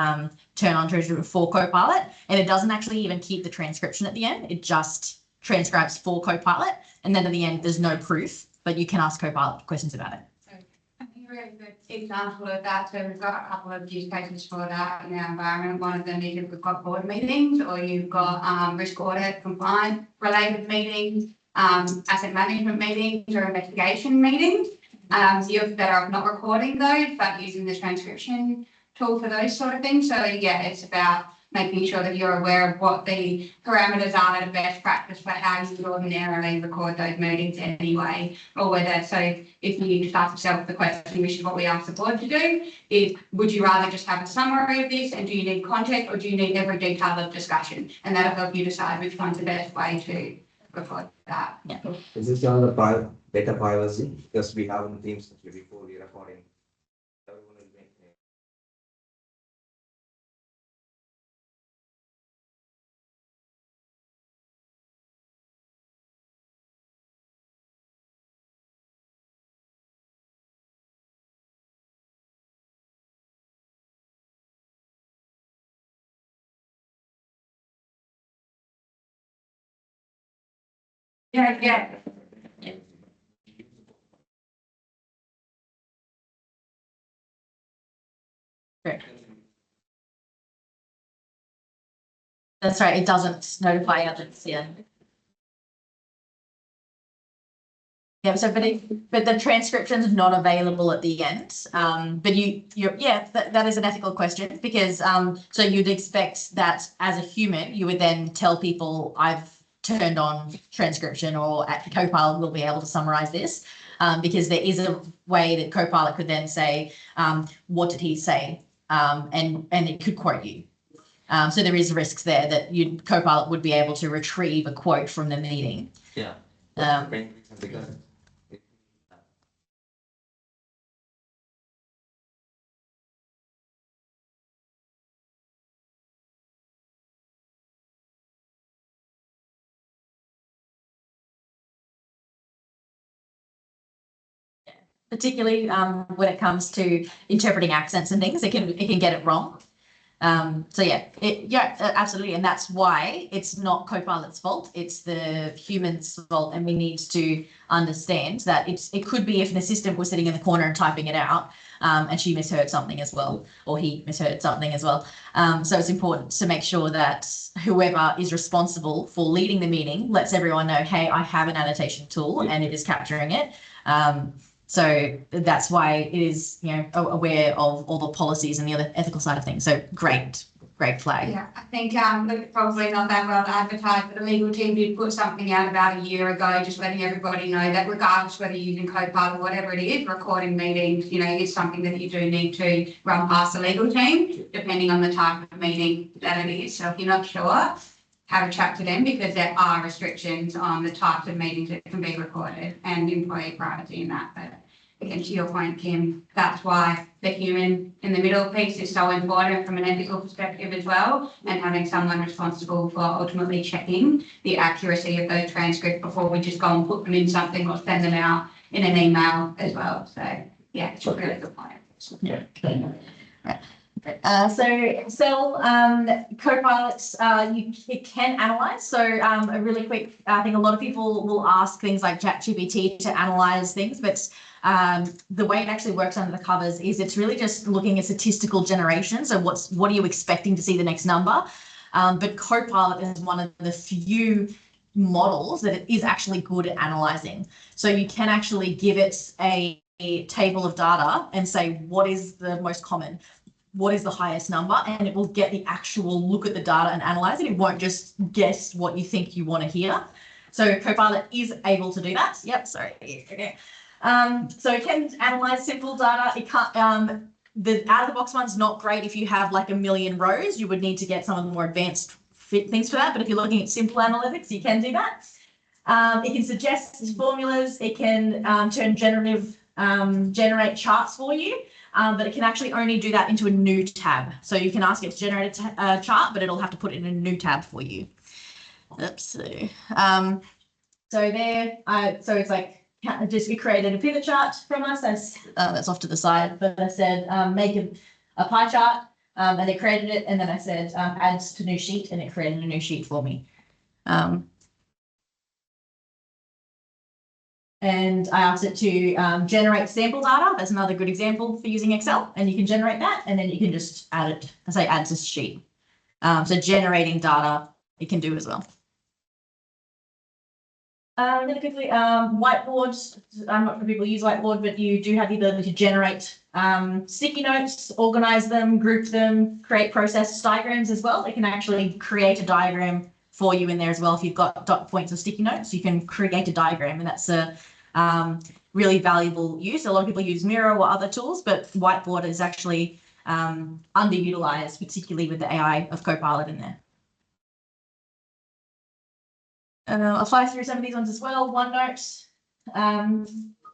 turn on transcription for Copilot, and it doesn't actually even keep the transcription at the end. It just transcribes for Copilot, and then at the end there's no proof, but you can ask Copilot questions about it. I think a really good example of that, so we've got a couple of use cases for that in our environment. One of them is if we've got board meetings or you've got risk audit, compliance related meetings, asset management meetings or investigation meetings. You're better off not recording those, but using the transcription tool for those sort of things. So yeah, it's about making sure that you're aware of what the parameters are that are best practice for how you would ordinarily record those meetings anyway, or whether, so if you just ask yourself the question, which is what we ask the board to do, is would you rather just have a summary of this and do you need context or do you need every detail of discussion? And that'll help you decide which one's the best way to record that. Yeah. Is this on the data privacy? Because we have in Teams before we recording. Everyone will make Yeah. That's right. It doesn't notify others. Yeah. Yeah. So, but the transcription's not available at the end. But that is an ethical question because so you'd expect that as a human, you would then tell people I've turned on transcription or Copilot will be able to summarize this. Because there is a way that Copilot could then say, what did he say? And it could quote you. So there is risks there that Copilot would be able to retrieve a quote from the meeting. Yeah. Particularly when it comes to interpreting accents and things, it can get it wrong. So absolutely, and that's why it's not Copilot's fault; it's the human's fault, and we need to understand that it could be if an assistant was sitting in the corner and typing it out, and she misheard something as well, or he misheard something as well. So it's important to make sure that whoever is responsible for leading the meeting lets everyone know, hey, I have an annotation tool and it is capturing it. So that's why it is, aware of all the policies and the other ethical side of things. So great flag. Yeah, I think look, probably not that well advertised, but the legal team did put something out about a year ago, just letting everybody know that regardless whether you're using Copilot or whatever it is, recording meetings, is something that you do need to run past the legal team, depending on the type of meeting that it is. So if you're not sure, have a chat to them because there are restrictions on the types of meetings that can be recorded and employee privacy in that. But again, to your point, Kim, that's why the human in the middle piece is so important from an ethical perspective as well, and having someone responsible for ultimately checking the accuracy of those transcripts before we just go and put them in something or send them out in an email as well. So yeah, it's a really good point. Yeah. Right. Copilot, it can analyze. So a really quick, I think a lot of people will ask things like ChatGPT to analyze things, but the way it actually works under the covers is it's really just looking at statistical generation. So what are you expecting to see the next number? But Copilot is one of the few models that it is actually good at analyzing. So you can actually give it a table of data and say, what is the most common? What is the highest number? And it will get the actual look at the data and analyze it. It won't just guess what you think you want to hear. So Copilot is able to do that. Yep, sorry. Okay. So it can analyze simple data. It can't, the out of the box one's not great if you have like a million rows. You would need to get some of the more advanced things for that. But if you're looking at simple analytics, you can do that. It can suggest formulas. It can generate charts for you. but it can actually only do that into a new tab. So you can ask it to generate a chart, but it'll have to put it in a new tab for you. Oops. So there, so it's like, just we created a pivot chart from us. That's off to the side, but I said make a pie chart, and it created it. And then I said add to new sheet, and it created a new sheet for me. And I asked it to generate sample data. That's another good example for using Excel. And you can generate that, and then you can just add it. I say add to sheet. So generating data, it can do as well. Really quickly, whiteboard. I'm not sure people use whiteboard, but you do have the ability to generate sticky notes, organize them, group them, create process diagrams as well. It can actually create a diagram for you in there as well. If you've got dot points or sticky notes, you can create a diagram, and that's a really valuable use. A lot of people use Miro or other tools, but whiteboard is actually underutilized, particularly with the AI of Copilot in there. I'll fly through some of these ones as well. OneNote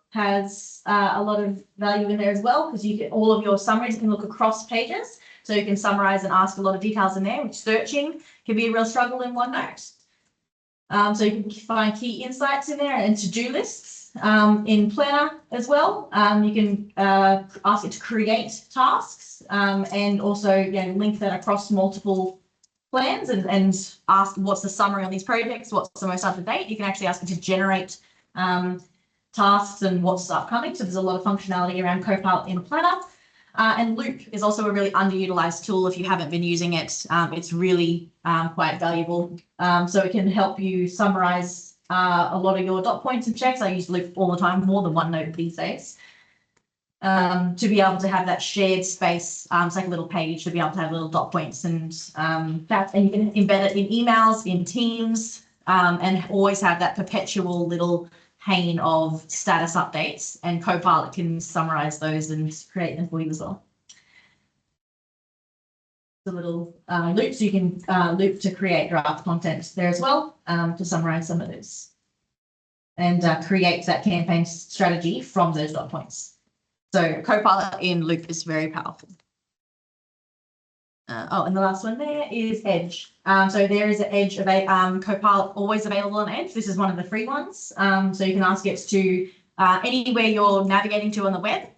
has a lot of value in there as well, because you get all of your summaries can look across pages. So you can summarize and ask a lot of details in there, which searching can be a real struggle in OneNote. So you can find key insights in there and to-do lists in Planner as well. You can ask it to create tasks and also link that across multiple plans and ask what's the summary on these projects, what's the most up to date. You can actually ask it to generate tasks and what's upcoming. So there's a lot of functionality around Copilot in Planner. And Loop is also a really underutilized tool. If you haven't been using it, it's really quite valuable. So it can help you summarize a lot of your dot points and checks. I use Loop all the time, more than OneNote these days. To be able to have that shared space, it's like a little page to be able to have little dot points and that, and you can embed it in emails, in Teams, and always have that perpetual little pane of status updates, and Copilot can summarize those and create them for you as well. The little loop, so you can loop to create draft content there as well, to summarize some of those and create that campaign strategy from those dot points. So Copilot in Loop is very powerful. And the last one there is Edge. So there is an Edge of a Copilot always available on Edge. This is one of the free ones. So you can ask it to anywhere you're navigating to on the web.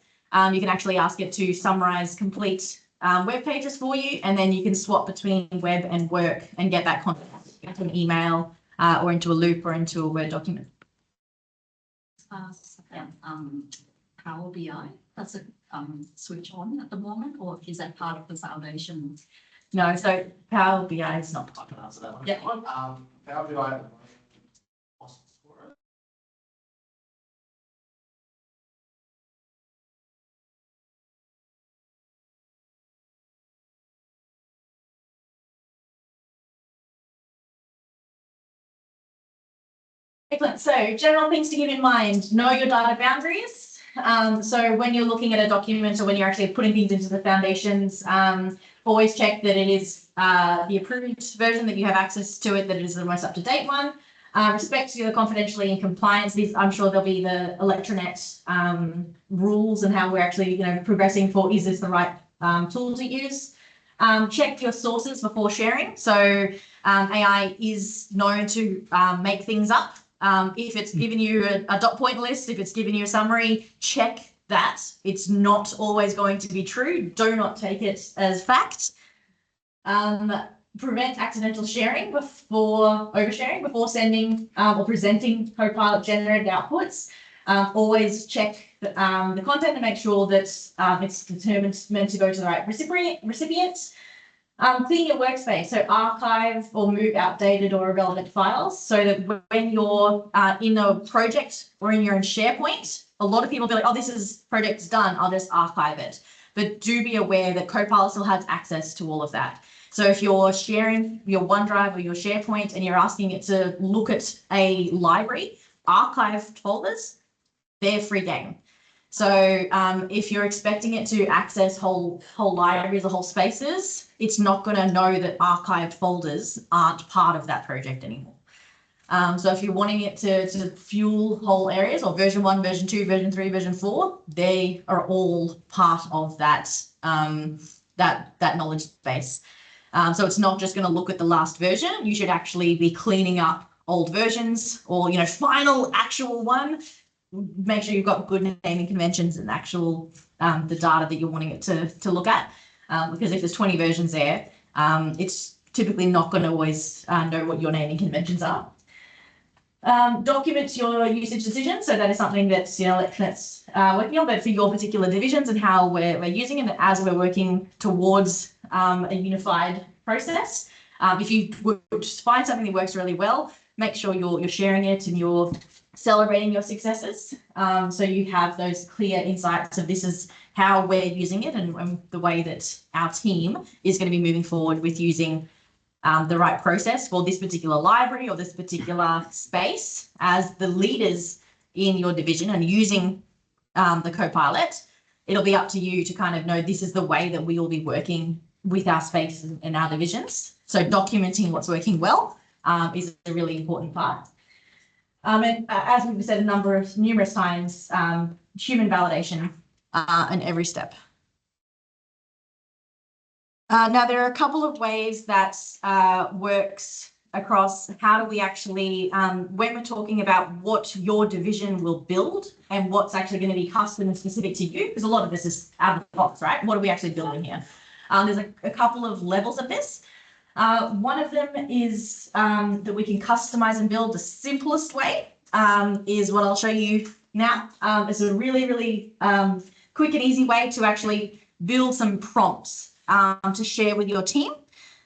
You can actually ask it to summarize complete web pages for you, and then you can swap between web and work and get that content into an email or into a Loop or into a Word document. Power BI, does it switch on at the moment, or is that part of the foundation? No, so Power BI is not part of that. Yeah. Power BI. Excellent. So general things to keep in mind: know your data boundaries. So when you're looking at a document or when you're actually putting things into the foundations, always check that it is the approved version, that you have access to it, that it is the most up-to-date one. Respect to the confidentiality and compliance. These, I'm sure there'll be the ElectraNet rules and how we're actually progressing for, is this the right tool to use. Check your sources before sharing. So AI is known to make things up. If it's given you a dot point list, if it's given you a summary, check that. It's not always going to be true. Do not take it as fact. Prevent accidental sharing before oversharing, before sending or presenting Copilot generated outputs. Always check the content and make sure that it's meant to go to the right recipient. Clean your workspace, so archive or move outdated or irrelevant files, so that when you're in a project or in your own SharePoint, a lot of people be like, oh, this is project's done, I'll just archive it. But do be aware that Copilot still has access to all of that. So if you're sharing your OneDrive or your SharePoint and you're asking it to look at a library, archived folders, they're free game. So if you're expecting it to access whole libraries or whole spaces, it's not going to know that archived folders aren't part of that project anymore. So if you're wanting it to fuel whole areas or version 1, version 2, version 3, version 4, they are all part of that, that knowledge base. So it's not just going to look at the last version. You should actually be cleaning up old versions or, final actual one. Make sure you've got good naming conventions and actual, the data that you're wanting it to look at. Because if there's 20 versions there, it's typically not going to always know what your naming conventions are. Document your usage decisions. So that is something that ElectraNet's working on, but for your particular divisions and how we're using it as we're working towards a unified process. If you would find something that works really well, make sure you're sharing it and you're celebrating your successes. So you have those clear insights of this is how we're using it and the way that our team is going to be moving forward with using the right process for this particular library or this particular space as the leaders in your division and using the Copilot. It'll be up to you to kind of know this is the way that we will be working with our space and our divisions. So documenting what's working well is a really important part. And as we've said numerous times, human validation in every step. Now, there are a couple of ways that works across how do we actually, when we're talking about what your division will build and what's actually going to be custom and specific to you, because a lot of this is out of the box, right? What are we actually building here? There's a couple of levels of this. One of them is that we can customize and build. The simplest way is what I'll show you now. It's a really, really quick and easy way to actually build some prompts to share with your team.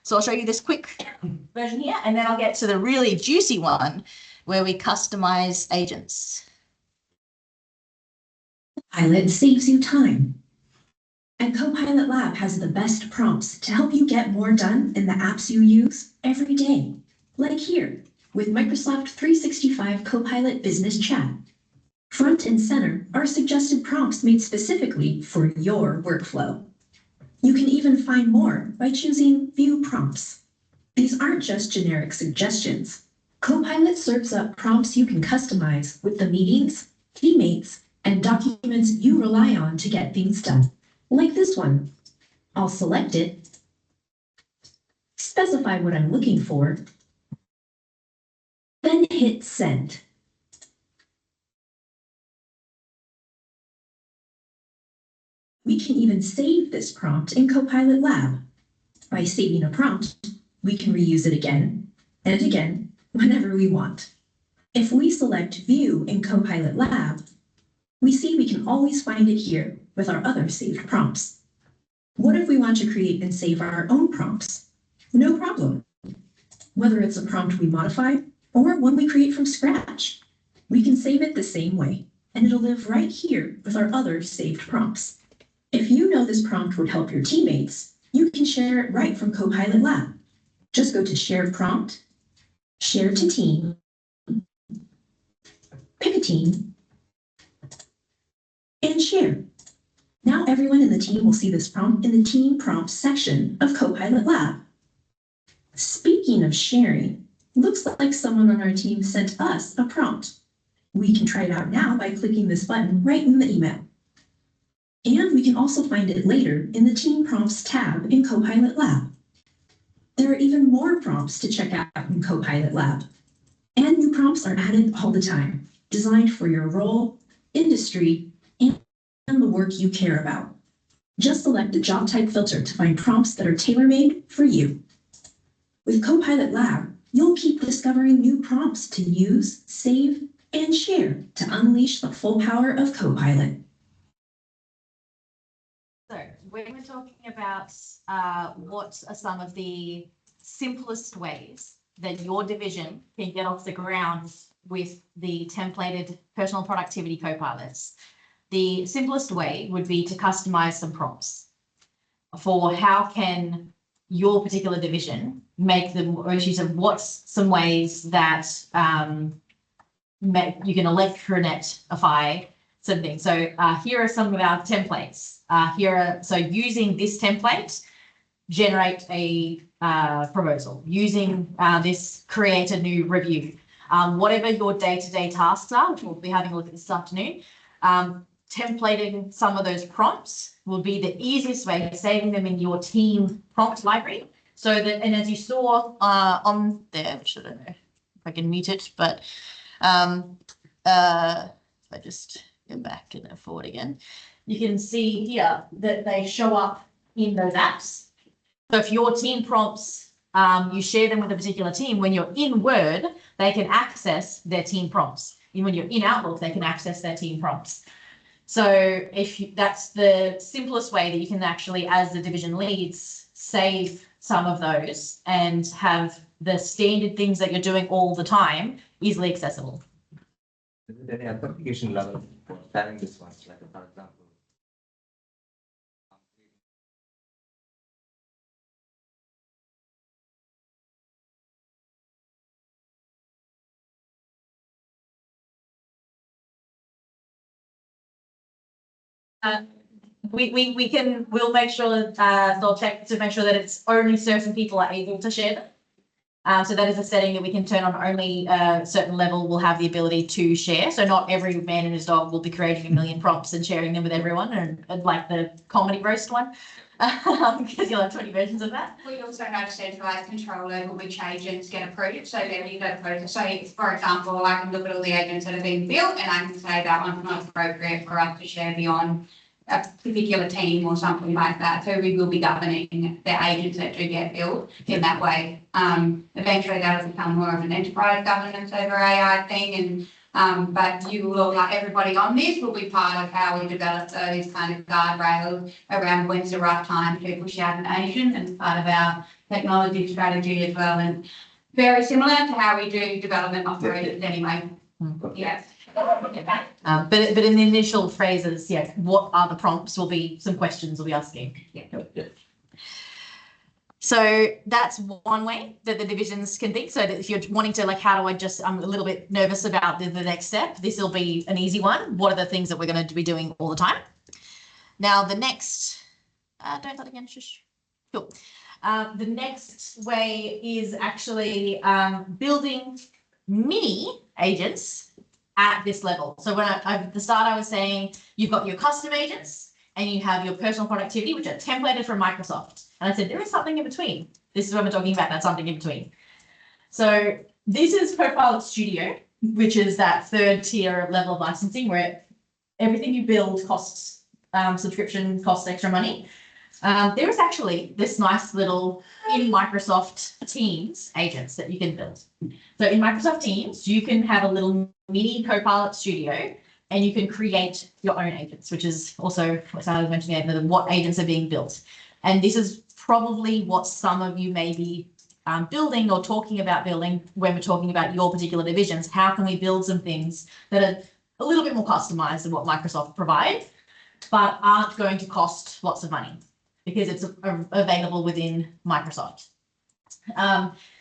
So I'll show you this quick version here, and then I'll get to the really juicy one where we customize agents. Copilot saves you time. And Copilot Lab has the best prompts to help you get more done in the apps you use every day. Like here, with Microsoft 365 Copilot Business Chat. Front and center are suggested prompts made specifically for your workflow. You can even find more by choosing View Prompts. These aren't just generic suggestions. Copilot serves up prompts you can customize with the meetings, teammates, and documents you rely on to get things done. Like this one. I'll select it, specify what I'm looking for, then hit send. We can even save this prompt in Copilot Lab. By saving a prompt, we can reuse it again and again whenever we want. If we select View in Copilot Lab, we see we can always find it here with our other saved prompts. What if we want to create and save our own prompts? No problem. Whether it's a prompt we modify or one we create from scratch, we can save it the same way, and it'll live right here with our other saved prompts. If you know this prompt would help your teammates, you can share it right from Copilot Lab. Just go to Share Prompt, Share to Team, pick a team, and share. Now everyone in the team will see this prompt in the Team Prompts section of Copilot Lab. Speaking of sharing, looks like someone on our team sent us a prompt. We can try it out now by clicking this button right in the email. And we can also find it later in the Team Prompts tab in Copilot Lab. There are even more prompts to check out in Copilot Lab. And new prompts are added all the time, designed for your role, industry, and the work you care about. Just select the job type filter to find prompts that are tailor-made for you. With Copilot Lab, you'll keep discovering new prompts to use, save, and share to unleash the full power of Copilot. So when we're talking about what are some of the simplest ways that your division can get off the ground with the templated personal productivity copilots, the simplest way would be to customize some prompts for how can your particular division make the most use of what's some ways that you can ElectraNetify something. So here are some of our templates. So using this template, generate a proposal. Using this, create a new review. Whatever your day-to-day tasks are, which we'll be having a look at this afternoon, templating some of those prompts will be the easiest way, saving them in your team prompt library. So that, and as you saw on there, which I don't know if I can mute it, but if I just go back and forward again, you can see here that they show up in those apps. So if your team prompts, you share them with a particular team, when you're in Word, they can access their team prompts. And when you're in Outlook, they can access their team prompts. So if you, that's the simplest way that you can actually, as the division leads, save some of those and have the standard things that you're doing all the time easily accessible. Is there any authentication level for sharing this one? Like for example, We'll make sure that they'll check to make sure that it's only certain people are able to share them. So that is a setting that we can turn on. Only a certain level will have the ability to share. So not every man and his dog will be creating a million prompts and sharing them with everyone, and like the comedy roast one, because you'll have 20 versions of that. We also have centralised control over which agents get approved. So then you go process. So for example, I can look at all the agents that have been built and I can say that one's not appropriate for us to share beyond a particular team or something like that. So we will be governing the agents that do get built in that way. Eventually that'll become more of an enterprise governance over AI thing, and but you will, like everybody on this, will be part of how we develop those kind of guardrails around when's the right time to push out an agent, and part of our technology strategy as well, and very similar to how we do development operations anyway. Yeah. But in the initial phrases, yeah, what are the prompts will be some questions we'll be asking. Yeah. So that's one way that the divisions can think. So that if you're wanting to, like, how do I just, I'm a little bit nervous about the next step. This will be an easy one. What are the things that we're going to be doing all the time? Now the next, don't that again, shush. Cool. The next way is actually building mini agents at this level. So when at the start, I was saying you've got your custom agents and you have your personal productivity, which are templated from Microsoft. And I said, there is something in between. This is what we're talking about, that's something in between. So this is Copilot Studio, which is that third tier level of licensing where everything you build costs subscription, costs extra money. There is actually this nice little in Microsoft Teams agents that you can build. So in Microsoft Teams, you can have a little mini Copilot Studio and you can create your own agents, which is also what I was mentioning, what agents are being built. And this is probably what some of you may be building or talking about building when we're talking about your particular divisions. How can we build some things that are a little bit more customized than what Microsoft provides, but aren't going to cost lots of money because it's available within Microsoft.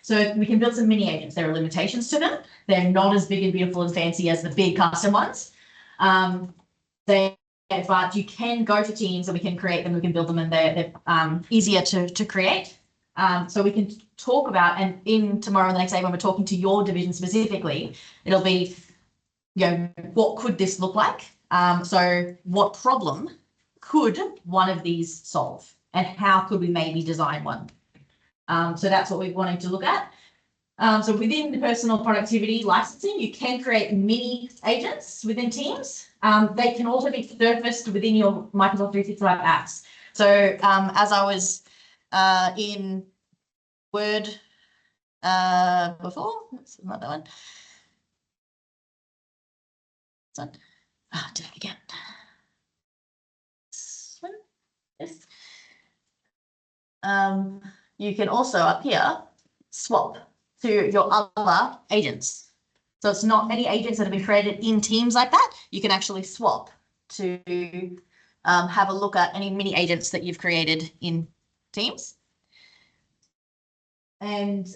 So we can build some mini agents. There are limitations to them. They're not as big and beautiful and fancy as the big custom ones. But you can go to Teams and we can create them, we can build them, and they're easier to create. So we can talk about, and in tomorrow and the next day when we're talking to your division specifically, it'll be, you know, what could this look like? So what problem could one of these solve? And how could we maybe design one? So that's what we're wanting to look at. So within the personal productivity licensing, you can create mini agents within Teams. They can also be surfaced within your Microsoft 365 apps. So as I was in Word before, that's not that one. Did it again. This one. Yes. You can also up here swap to your other agents. So it's not any agents that have been created in Teams like that. You can actually swap to have a look at any mini agents that you've created in Teams. And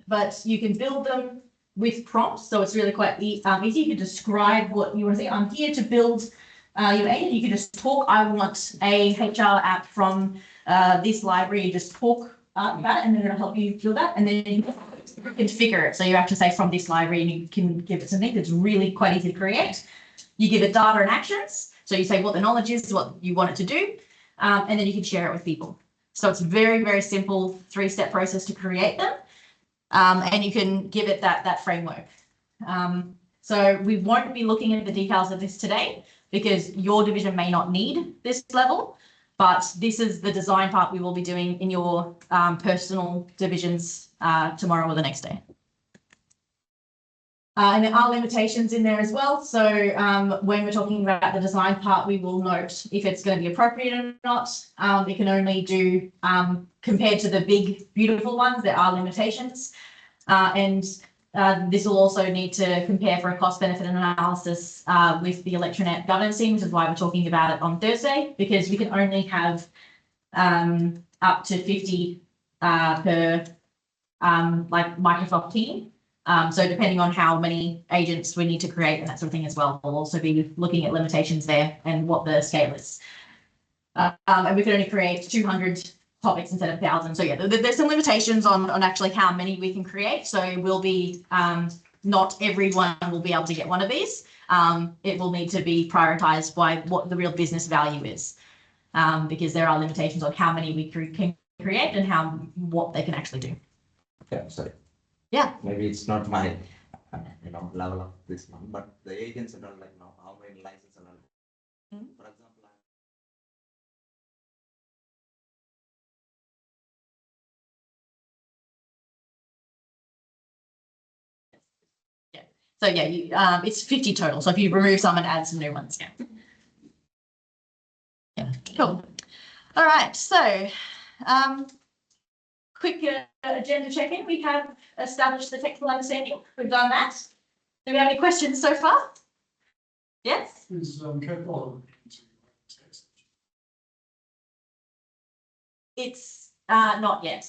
but you can build them with prompts, so it's really quite easy. You can describe what you want to say. I'm here to build your agent. You can just talk. I want a HR app from this library. You just talk that, and they're going to help you do that, and then you configure it. So you actually say from this library, and you can give it something that's really quite easy to create. You give it data and actions. So you say what the knowledge is, what you want it to do, and then you can share it with people. So it's very, very simple 3-step process to create them, and you can give it that framework. So we won't be looking at the details of this today because your division may not need this level, but this is the design part we will be doing in your personal divisions tomorrow or the next day. And there are limitations in there as well. So when we're talking about the design part, we will note if it's going to be appropriate or not. We can only do, compared to the big, beautiful ones, there are limitations. And this will also need to compare for a cost benefit analysis with the ElectraNet governance team, which is why we're talking about it on Thursday, because we can only have up to 50 per like Microsoft team. So depending on how many agents we need to create and that sort of thing as well, we'll also be looking at limitations there and what the scale is. And we can only create 200 topics instead of 1,000. So yeah, there's some limitations on actually how many we can create. So we'll be, not everyone will be able to get one of these. It will need to be prioritized by what the real business value is, because there are limitations on how many we can create and what they can actually do. Okay, sorry. Yeah. Maybe it's not my, level of this one, but the agents and all, like, how many licenses and all. For example, So yeah, it's 50 total. So if you remove some and add some new ones, yeah. Yeah, cool. All right, so quick agenda check-in. We have established the technical understanding. We've done that. Do we have any questions so far? Yes? Is Copilot. It's not yet,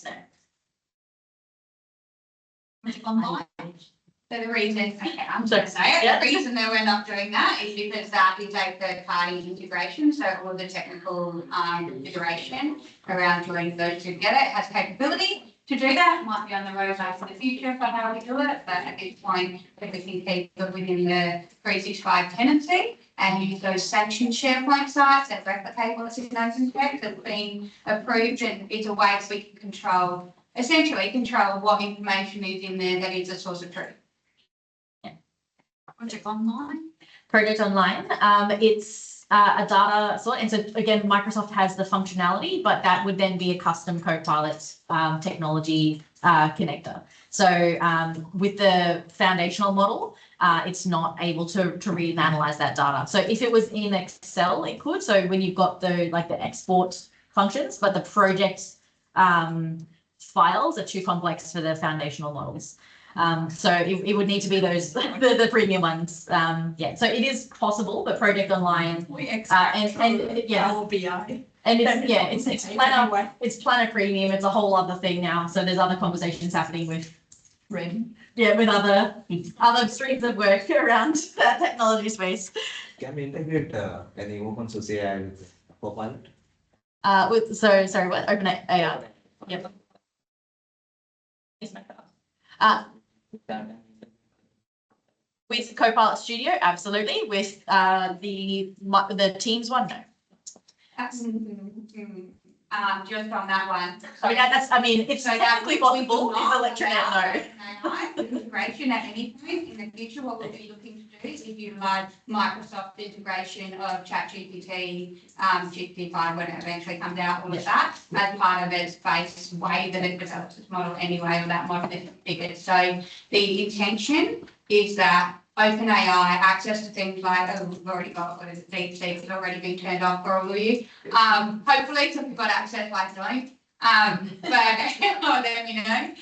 no. Online. So the reason, I'm Sorry. so sorry, Yeah. the reason that we're not doing that is because that is a third-party integration. So all the technical iteration around joining those two together, it has capability to do that. It might be on the roadmap in the future for how we do it, but at this point, if we can keep it within the 365 tenancy and use those sanctioned SharePoint sites that replicate what's in OpenText that's been approved, and it's a way so we can essentially control what information is in there that is a source of truth. Project Online. Project Online, it's a data sort, and so again, Microsoft has the functionality, but that would then be a custom Copilot technology connector. So with the foundational model, it's not able to read and analyze that data. So if it was in Excel, it could. So when you've got the export functions, but the project files are too complex for the foundational models. So it would need to be those the premium ones. Yeah, so it is possible, but Project Online We extract and yeah, Power BI. and it's Planner Premium. It's a whole other thing now. So there's other conversations happening with with other streams of work around that technology space. can we integrate any open source AI with Copilot? Sorry, what? Open AI. Yep. With Copilot Studio, absolutely. With the Teams one, no. Just on that one. It's technically possible. Is ElectraNet no? Integration at any point in the future, what we'll be looking to do is utilize Microsoft integration of ChatGPT, GPT-5 when it eventually comes out, all of that as part of its base way that it develops its model anyway, or that model is configured. So the intention is that OpenAI access to things like, we've already got what is it, DeepSeek has already been turned off for all of you. Hopefully some people got access like don't. But let me know.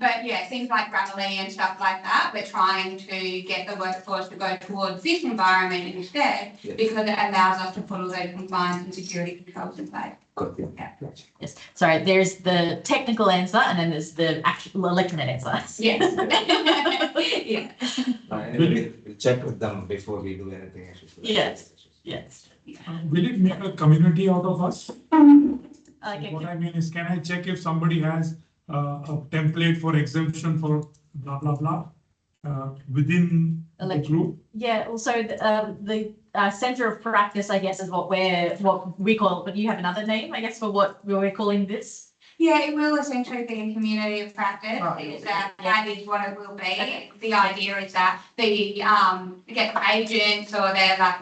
But yeah, things like Grammarly and stuff like that, we're trying to get the workforce to go towards this environment instead, because it allows us to put all those compliance and security controls in place. Yeah. Yes. Sorry, there's the technical answer and then there's the actual ElectraNet answer. Yes. Yeah. Anyway, we'll check with them before we do anything. Yes. Yes. Will it make a community out of us? Like What I mean is, can I check if somebody has a template for exemption for blah, blah, blah? Within the group? yeah, also the center of practice, I guess, is what we call it, but you have another name, I guess, for what we're calling this. Yeah, it will essentially be a community of practice, is that is what it will be. Okay. The idea is that the get agents or they're like,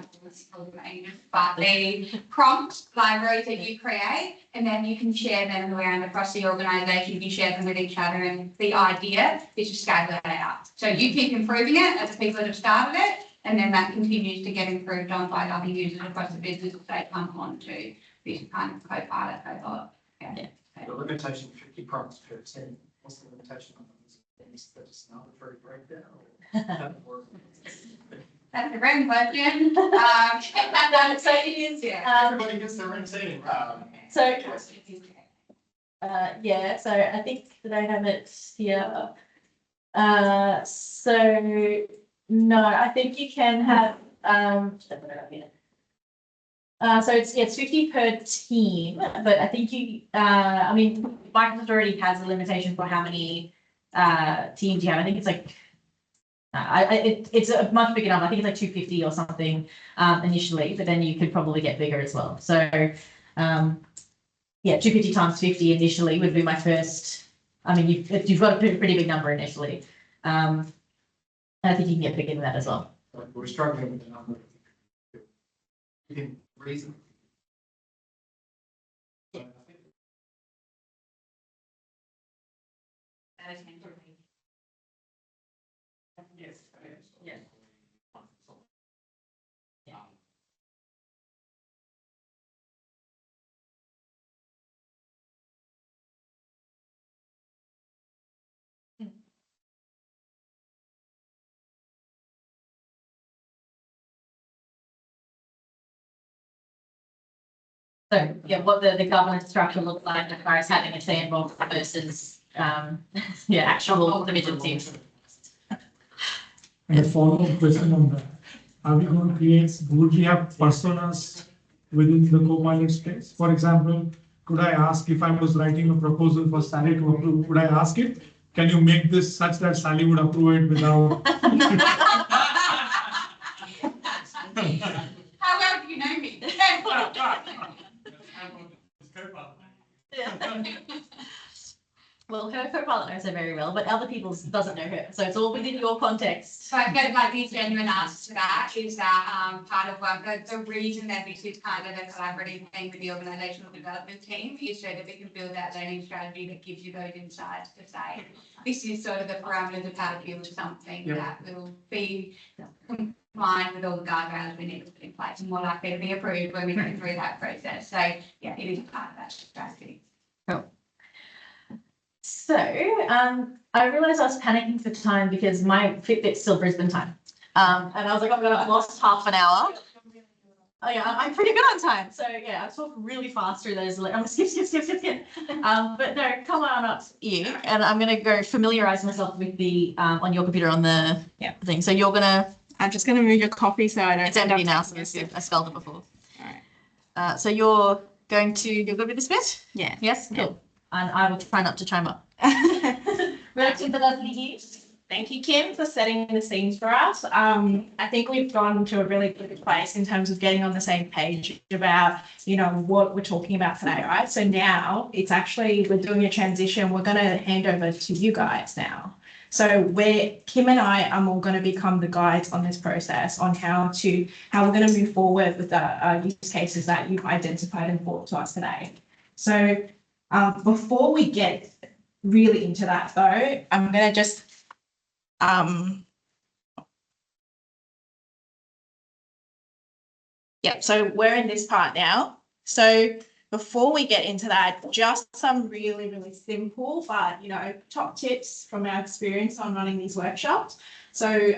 but the prompt libraries that you create, and then you can share them around across the organisation, you share them with each other, and the idea is to scale that out. So you keep improving it as the people that have started it, and then that continues to get improved on by other users across the business as they come on to this kind of co-pilot cohort. Yeah. The limitation, 50 prompts per 10, what's the limitation on those? That is an arbitrary breakdown? Or- That's a great question. So it is, Everybody gets their own setting. so, yeah, so I think that I have it here. So, no, I think you can have, so it's 50 per team, but I think I mean, Microsoft already has a limitation for how many teams you have. I think it's like, it's a much bigger number. I think it's like 250 or something initially, but then you could probably get bigger as well. So, yeah, 250 times 50 initially would be my first. I mean, you've got a pretty big number initially. I think you can get bigger than that as well. We're struggling with the number. Within reason. Yes. Yeah. So, yeah, what the governance structure looks like as far as having a sandbox versus, yeah, actual individual teams. And a follow-up question on that. Are we going to create, would we have personas within the Copilot space? For example, could I ask if I was writing a proposal for Sally to approve, could I ask it, can you make this such that Sally would approve it without? How well do you know me? Well, her co-pilot knows her very well, but other people's doesn't know her, so it's all within your context. So I get like these genuine asks to that is that part of what the reason that this is kind of a collaborative thing with the organisational development team is so that we can build that learning strategy that gives you those insights to say, this is sort of the parameters of how to build something that will be compliant with all the guardrails we need to put in place and more likely to be approved when we go through that process. So yeah, it is part of that strategy. Cool. So, I realized I was panicking for time because my Fitbit's still Brisbane time. And I was like, oh my God, I've lost half an hour. Oh yeah, I'm pretty good on time. So yeah, I talk really fast through those. I'm skip. But no, come on up you. And I'm going to go familiarize myself with the, on your computer on the thing. So you're going to. I'm just going to move your copy so I don't. It's empty now, so I spelled it before. All right. So you're good with this bit? Yeah. Yes? Cool. And I will try not to chime up. Reaction to that, please. Thank you, Kim, for setting the scenes for us. I think we've gone to a really good place in terms of getting on the same page about, what we're talking about today, right? So now it's actually, we're doing a transition. We're going to hand over to you guys now. So Kim and I are all going to become the guides on this process on how we're going to move forward with the use cases that you've identified and brought to us today. So before we get really into that though, I'm going to just so we're in this part now. So before we get into that, just some really, really simple, but, top tips from our experience on running these workshops. So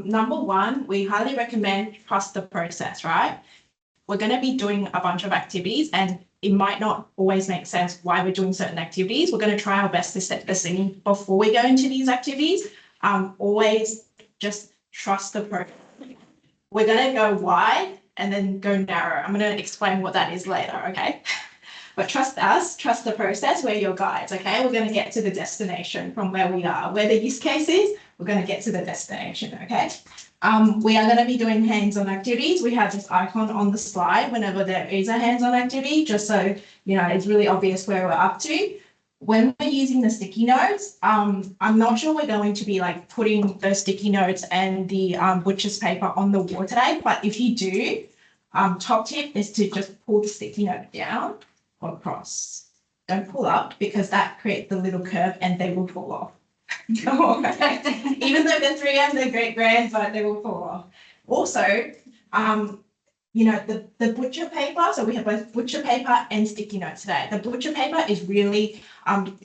number one, we highly recommend trust the process, right? We're going to be doing a bunch of activities and it might not always make sense why we're doing certain activities. We're going to try our best to set the scene before we go into these activities. Always just trust the process. We're going to go wide and then go narrow. I'm going to explain what that is later, okay? But trust us, trust the process. We're your guides, okay? We're going to get to the destination from where we are. Where the use case is, we're going to get to the destination, okay? We are going to be doing hands-on activities. We have this icon on the slide whenever there is a hands-on activity, just so, you know, it's really obvious where we're up to. When we're using the sticky notes, I'm not sure we're going to be like putting those sticky notes and the butcher's paper on the wall today, but if you do, top tip is to just pull the sticky note down or across. Don't pull up because that creates the little curve and they will fall off. Even though they're 3M, they're great brands, but they will fall off. Also, you know, the butcher paper, so we have both butcher paper and sticky notes today. The butcher paper is really,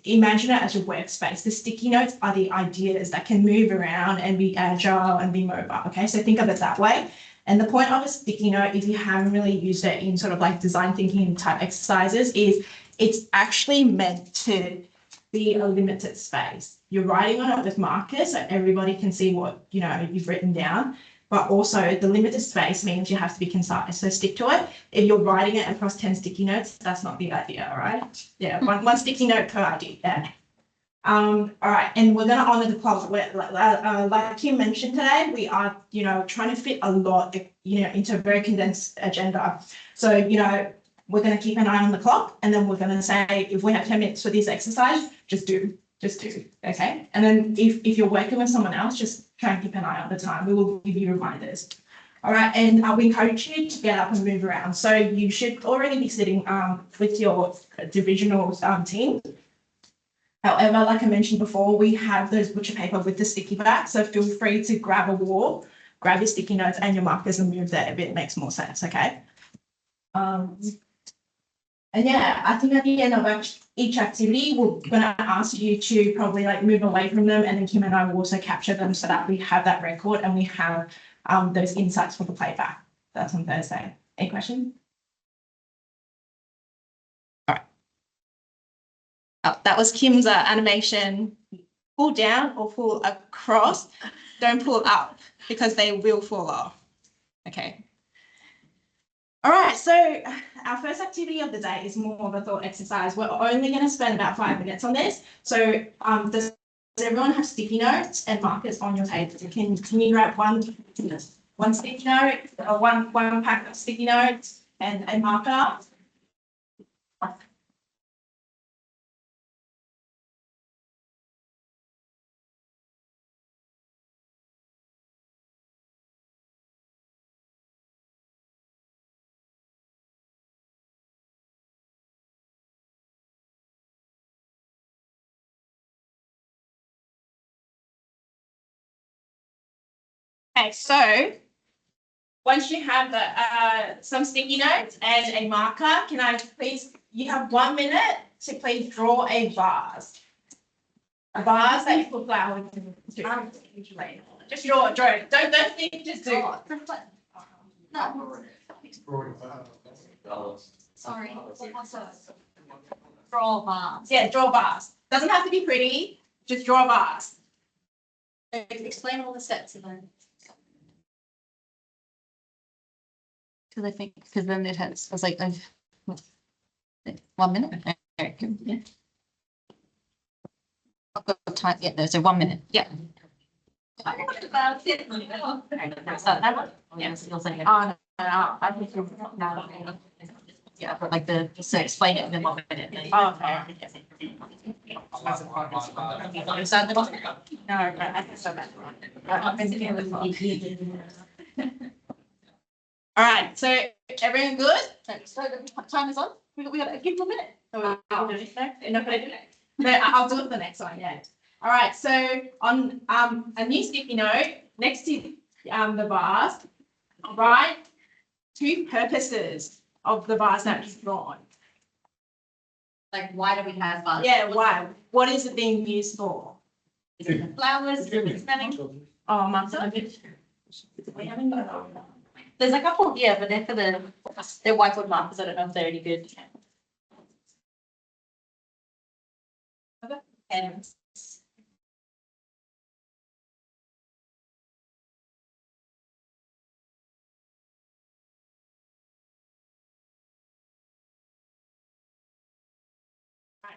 imagine it as your workspace. The sticky notes are the ideas that can move around and be agile and be mobile, okay? So think of it that way. And the point of a sticky note, if you haven't really used it in sort of like design thinking type exercises, is it's actually meant to be a limited space. You're writing on it with markers so everybody can see what, you know, you've written down. But also the limited space means you have to be concise. So stick to it. If you're writing it across 10 sticky notes, that's not the idea, all right? Yeah, one sticky note per idea. Yeah. All right, and we're going to honour the clock. Like Kim mentioned today, we are, you know, trying to fit a lot, you know, into a very condensed agenda. So, you know, we're going to keep an eye on the clock, and then we're going to say if we have 10 minutes for this exercise, just do, okay? And then if you're working with someone else, just try and keep an eye on the time. We will give you reminders. All right, and we encourage you to get up and move around. So you should already be sitting with your divisional team. However, like I mentioned before, we have those butcher paper with the sticky back. So feel free to grab a wall, grab your sticky notes and your markers and move there if it makes more sense, okay? And yeah, I think at the end of each activity, we're going to ask you to probably like move away from them, and then Kim and I will also capture them so that we have that record and we have those insights for the playback. That's on Thursday. Any questions? All right. Oh, that was Kim's animation. Pull down or pull across. Don't pull up because they will fall off. Okay. All right, so our first activity of the day is more of a thought exercise. We're only going to spend about 5 minutes on this. So does everyone have sticky notes and markers on your table? Can you grab one sticky note, or one pack of sticky notes and a marker? Okay, so once you have some sticky notes and a marker, can I please, you have 1 minute to please draw a vase. A vase that you put flowers into. Just draw it. Don't think, just do it. Sorry. Draw a vase. Yeah, draw a vase. Doesn't have to be pretty, just draw a vase. Explain all the steps again. Because I think, because then it has, I was like, 1 minute. Okay, yeah. I've got time. Yeah, no, so 1 minute. Yeah. About it. That one? Yes, you'll say. Oh, no, I think you're now. Yeah, but like so explain it in 1 minute. Oh, okay. Is that the one? No, I think so. I've been thinking of the All right, so everyone good? So the time is on. We got to give them a minute. No, I'll do it. No, I'll do it for the next one. Yeah. All right. So on a new sticky note next to the vase, write 2 purposes of the vase that you've drawn. Like, why do we have vases? Yeah. Why? What is it being used for? Flowers, smelling. Oh, Martha. There's a couple here, but they're for they're whiteboard markers. I don't know if they're any good. And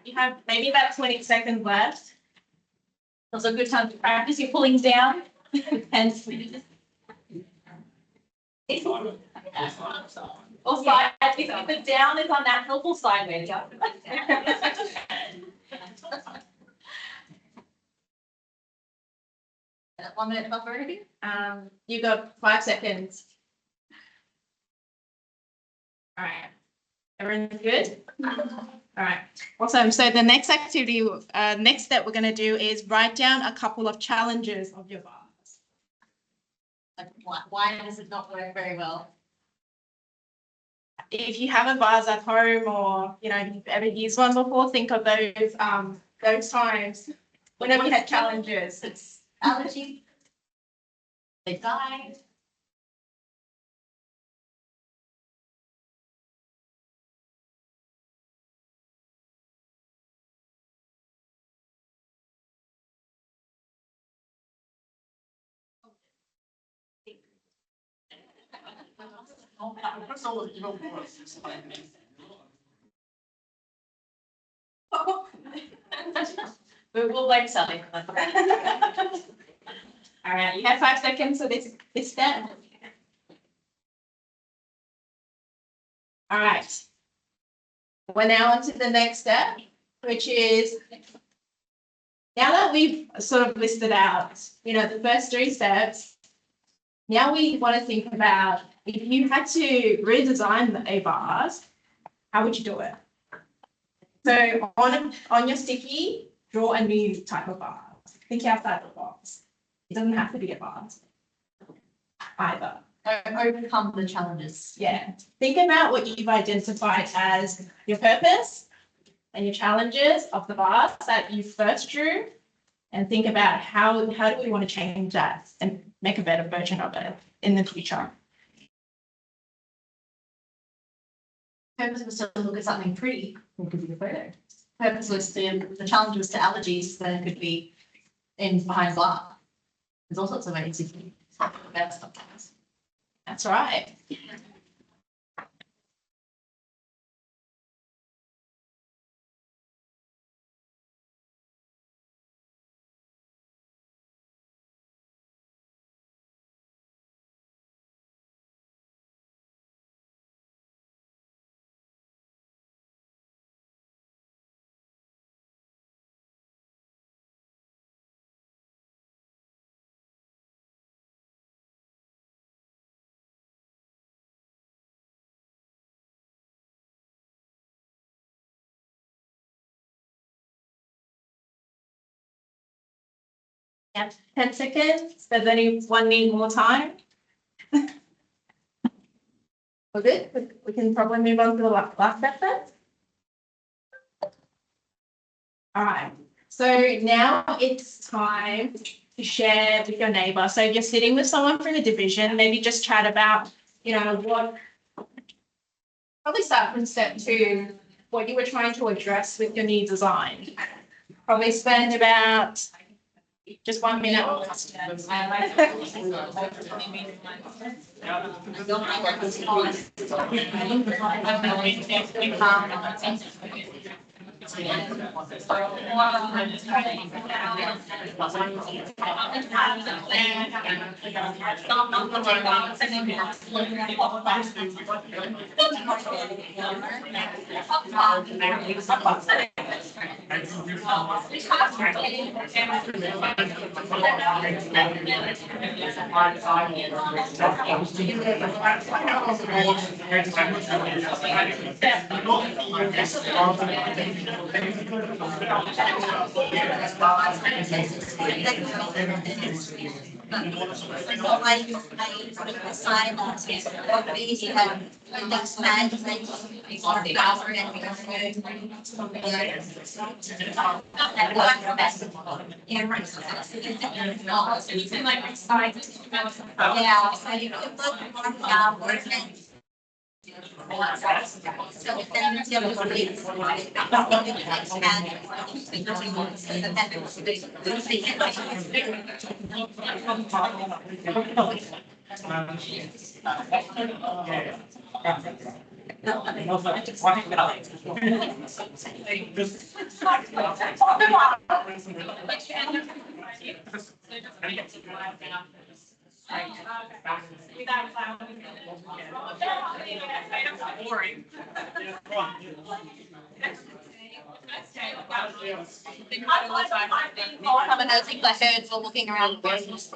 you have maybe about 20 seconds left. That's a good time to practice your pulling down and or side, if the down is unnatural, pull sideways, yeah. 1 minute buffer already? You got 5 seconds. All right. Everyone's good? All right. Awesome. So the next activity, next step we're going to do is write down a couple of challenges of your bars. Like, why does it not work very well? If you have a vase at home or, you know, if you've ever used one before, think of those times whenever you had challenges. It's allergy. They died. We'll blame Sally. All right, you have 5 seconds for this step. All right. We're now on to the next step, which is now that we've sort of listed out, you know, the first 3 steps, now we want to think about if you had to redesign a vase, how would you do it? So on your sticky, draw a new type of vase. Think outside the box. It doesn't have to be a vase either. Overcome the challenges. Yeah. Think about what you've identified as your purpose and your challenges of the vase that you first drew, and think about how do we want to change that and make a better version of it in the future. Purpose was to look at something pretty, it could be a photo. Purpose was the challenge was to allergies, then it could be in behind glass. There's all sorts of ways you can talk about sometimes. That's right. Yeah, 10 seconds. Does anyone need more time? We're good. We can probably move on to the last step then. All right. So now it's time to share with your neighbor. So if you're sitting with someone from the division, maybe just chat about, you know, probably start from step 2, what you were trying to address with your new design. Probably spend about just 1 minute. Some of those things I heard while walking around the business,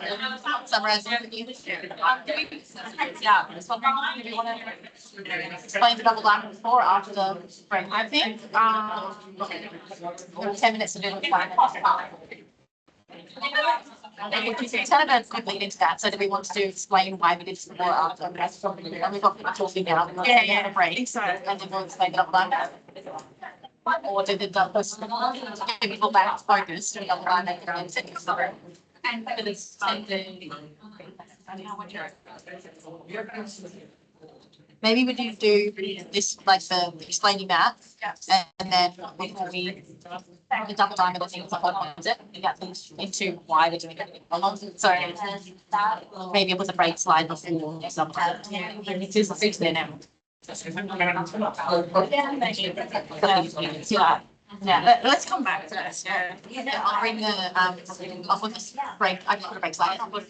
some residents. Yeah, this one, if you want to explain the double diamond before or after the break, I think, 10 minutes to do the plan. It's kind of a good lead into that, so do we want to explain why we did this before or after? And we've got people talking now, we'll take a break, and then we'll explain the double diamond. Or did it double, give people back focus to double diamond and take us through? And for this, maybe we do this, like the explaining that, and then before we the double diamond and things like that, we get into why we're doing it. So maybe with a break slide before sometime. It's there now. Yeah, let's come back to this. Yeah, I'll bring the I'll put this break. I just put a break slide. I'll put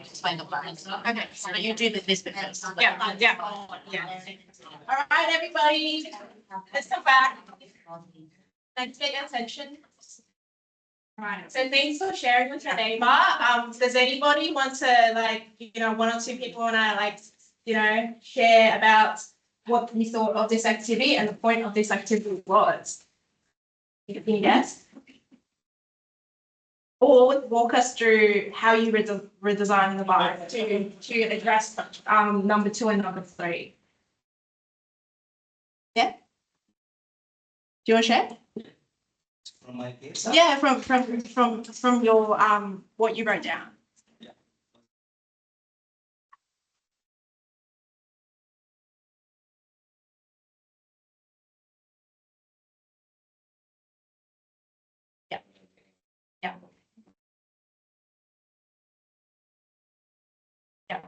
explain the plan. Okay, so you do this bit first. Yeah. All right, everybody, let's come back. Thanks for your attention. All right, so thanks for sharing with your neighbor. Does anybody want to one or two people want to share about what you thought of this activity and the point of this activity was? Can you guess? Or walk us through how you redesigned the vibe to address number 2 and number 3. Yeah. Do you want to share? From my case? Yeah, from your what you wrote down. Yeah. Yeah. Yeah.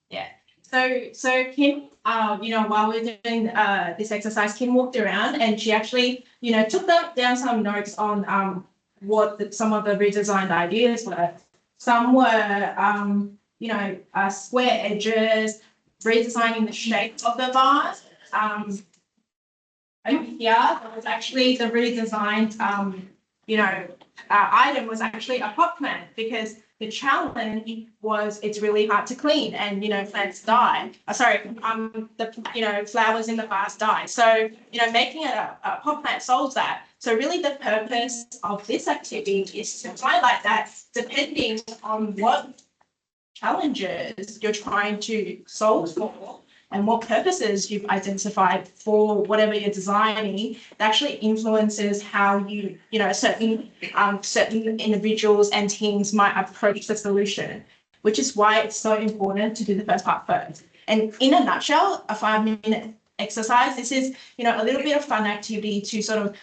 Yeah. So Kim, while we're doing this exercise, Kim walked around and she actually, took down some notes on what some of the redesigned ideas were. Some were, square edges, redesigning the shape of the vase. Over here, there was actually the redesigned, item was actually a pot plant because the challenge was it's really hard to clean and, plants die. Flowers in the vase die. So, making it a pot plant solves that. So really the purpose of this activity is to highlight that depending on what challenges you're trying to solve for, and what purposes you've identified for whatever you're designing, that actually influences how certain individuals and teams might approach the solution, which is why it's so important to do the first part first. And in a nutshell, a 5-minute exercise, this is, a little bit of fun activity to sort of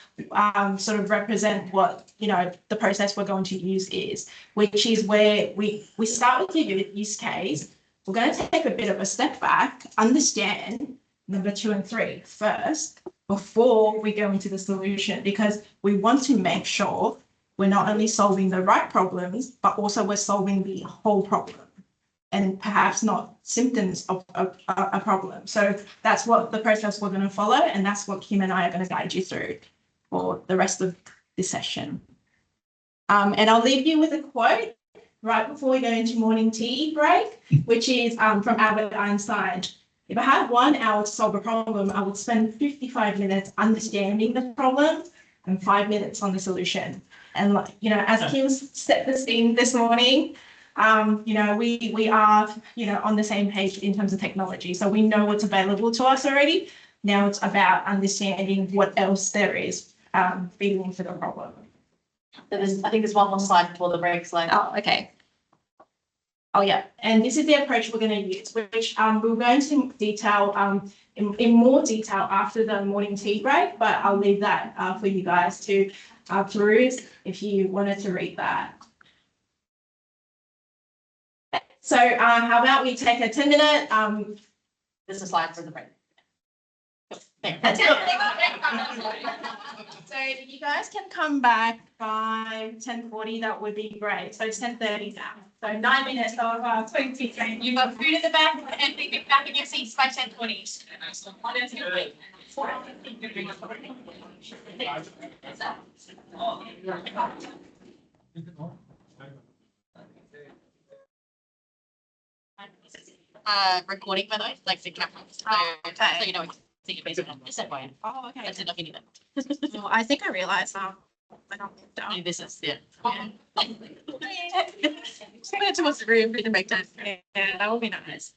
represent what, the process we're going to use is, which is where we start with the use case. We're going to take a bit of a step back, understand number 2 and 3 first, before we go into the solution, because we want to make sure we're not only solving the right problems, but also we're solving the whole problem and perhaps not symptoms of a problem. So that's what the process we're going to follow, and that's what Kim and I are going to guide you through for the rest of this session. And I'll leave you with a quote right before we go into morning tea break, which is from Albert Einstein. If I had 1 hour to solve a problem, I would spend 55 minutes understanding the problem and 5 minutes on the solution. And like, you know, as Kim set the scene this morning, you know, we are, you know, on the same page in terms of technology. So we know what's available to us already. Now it's about understanding what else there is feeding into the problem. So I think there's one more slide before the break slide. Oh, okay. Oh, yeah. And this is the approach we're going to use, which we'll go into detail in more detail after the morning tea break, but I'll leave that for you guys to peruse if you wanted to read that. So how about we take a 10-minute. There's a slide for the break. So if you guys can come back by 10:40, that would be great. So it's 10:30 now. So 9 minutes of 20. You've got food in the back and be back in your seats by 10:20. Recording by the way, like the camera. So you know, see your face on just FYI. Oh, okay. That's enough, you need that. Well, I think I realized I don't. This is, yeah. Bring it towards the room, we can make time. Yeah, that would be nice.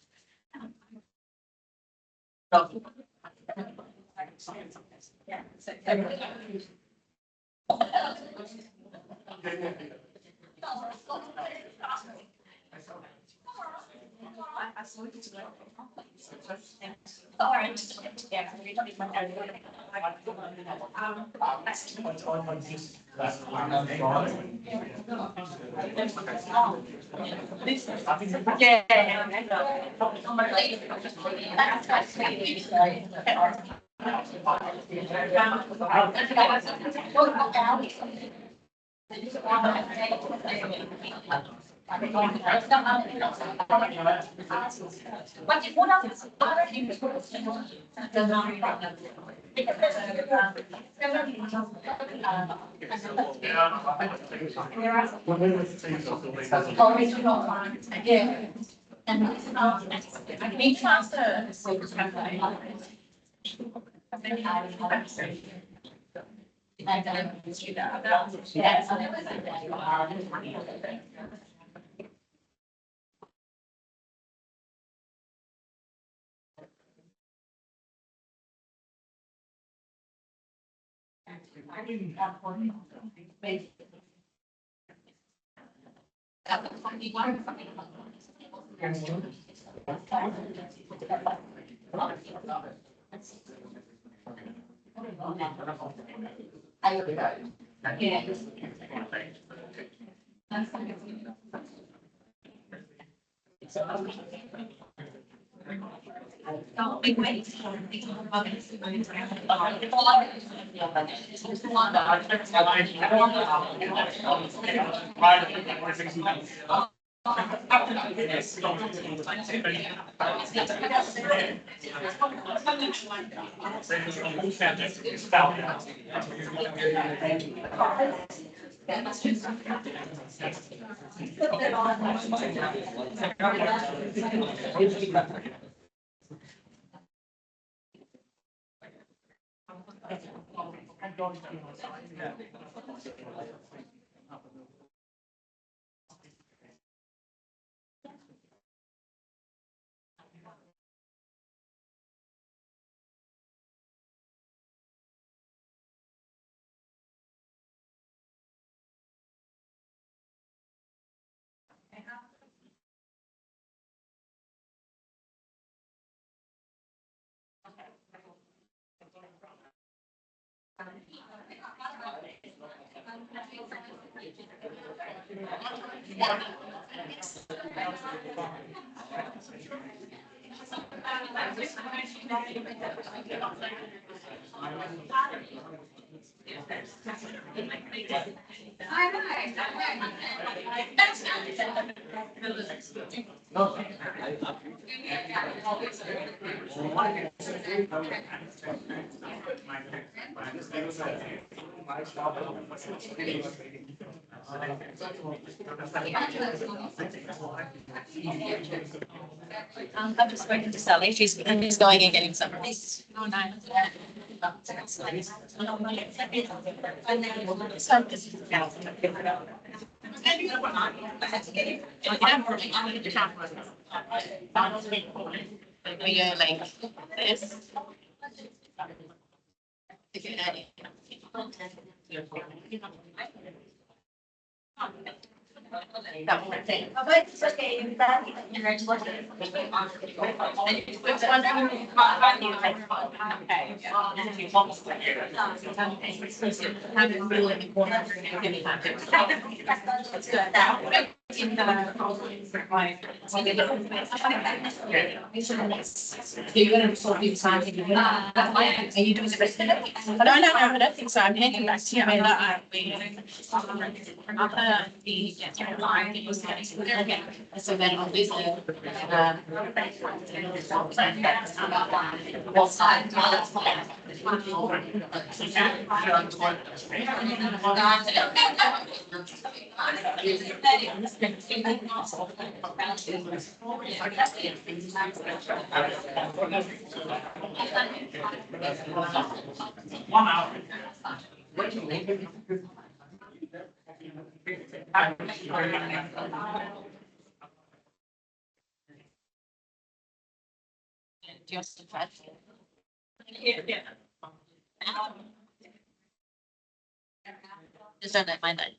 I've just spoken to Sally. She's going and getting some of these. Oh, nice. We go like this. That one thing. It's okay. Congratulations. That's good. In the. You're gonna solve the time. Are you doing the rest of it? No, I don't think so. I'm handing back to you. Okay, so then I'll do the. Just touch. Yeah. Just don't let mine die.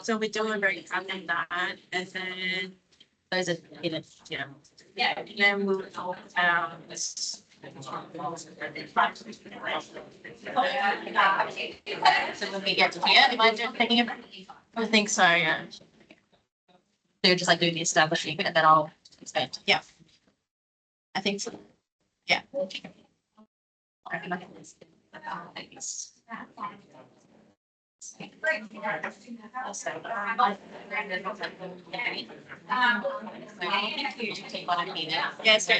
So we do a very crafting that, and then those are in it, yeah. Yeah, and then we'll talk about this. So when we get to here, am I just thinking of? I think so, yeah. They're just like doing the establishing, and then I'll expand. Yeah. I think so. Yeah. Yes, what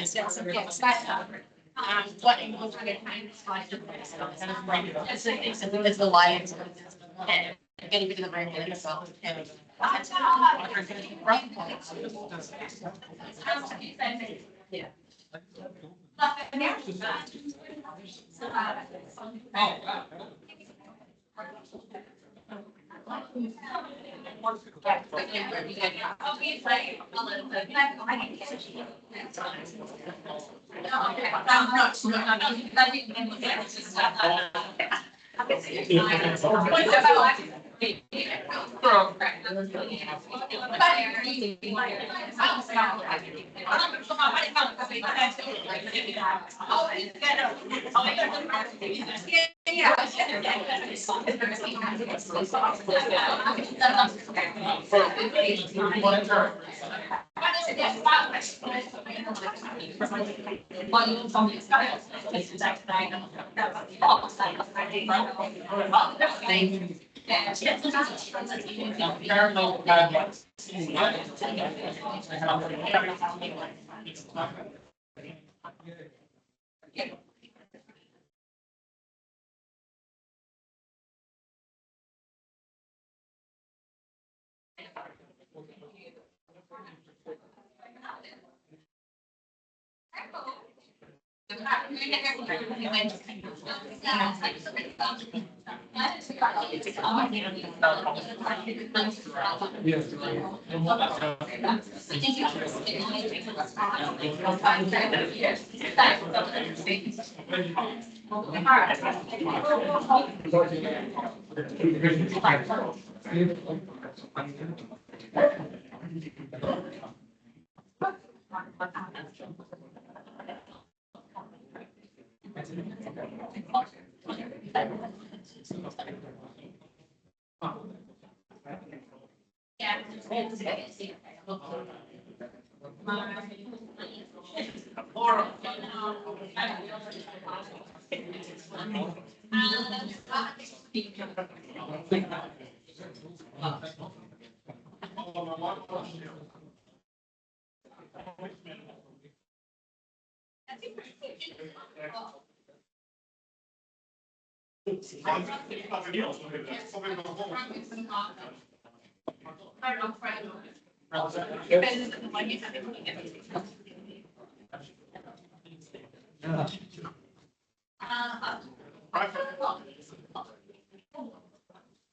it's the lions. Getting rid of the brain itself. Yeah. Depends on the one you have.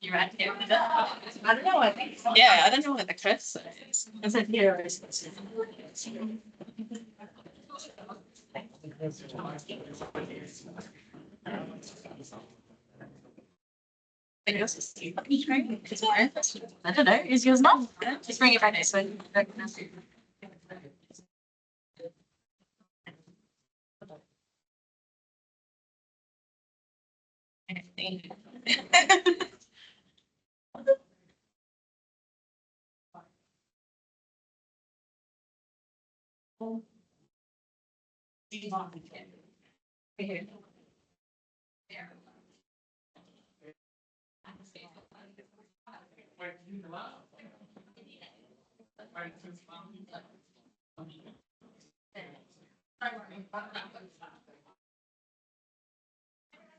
You're right here. I don't know what, yeah, I don't know what the cursor is. Is it here or is it? I don't know, is yours not? Just bring it back this way.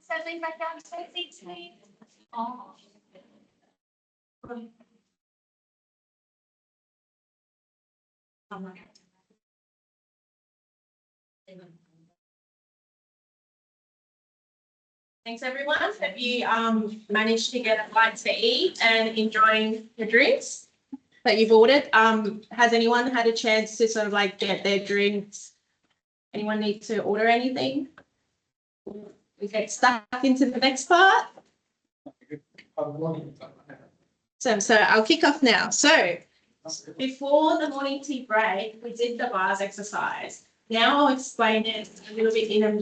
Settling back down to seats, please. Oh. Thanks, everyone. Have you managed to get a bite to eat and enjoying your drinks that you've ordered? Has anyone had a chance to sort of like get their drinks? Anyone need to order anything? We get stuck into the next part. So I'll kick off now. So before the morning tea break, we did the bars exercise. Now I'll explain it a little bit in a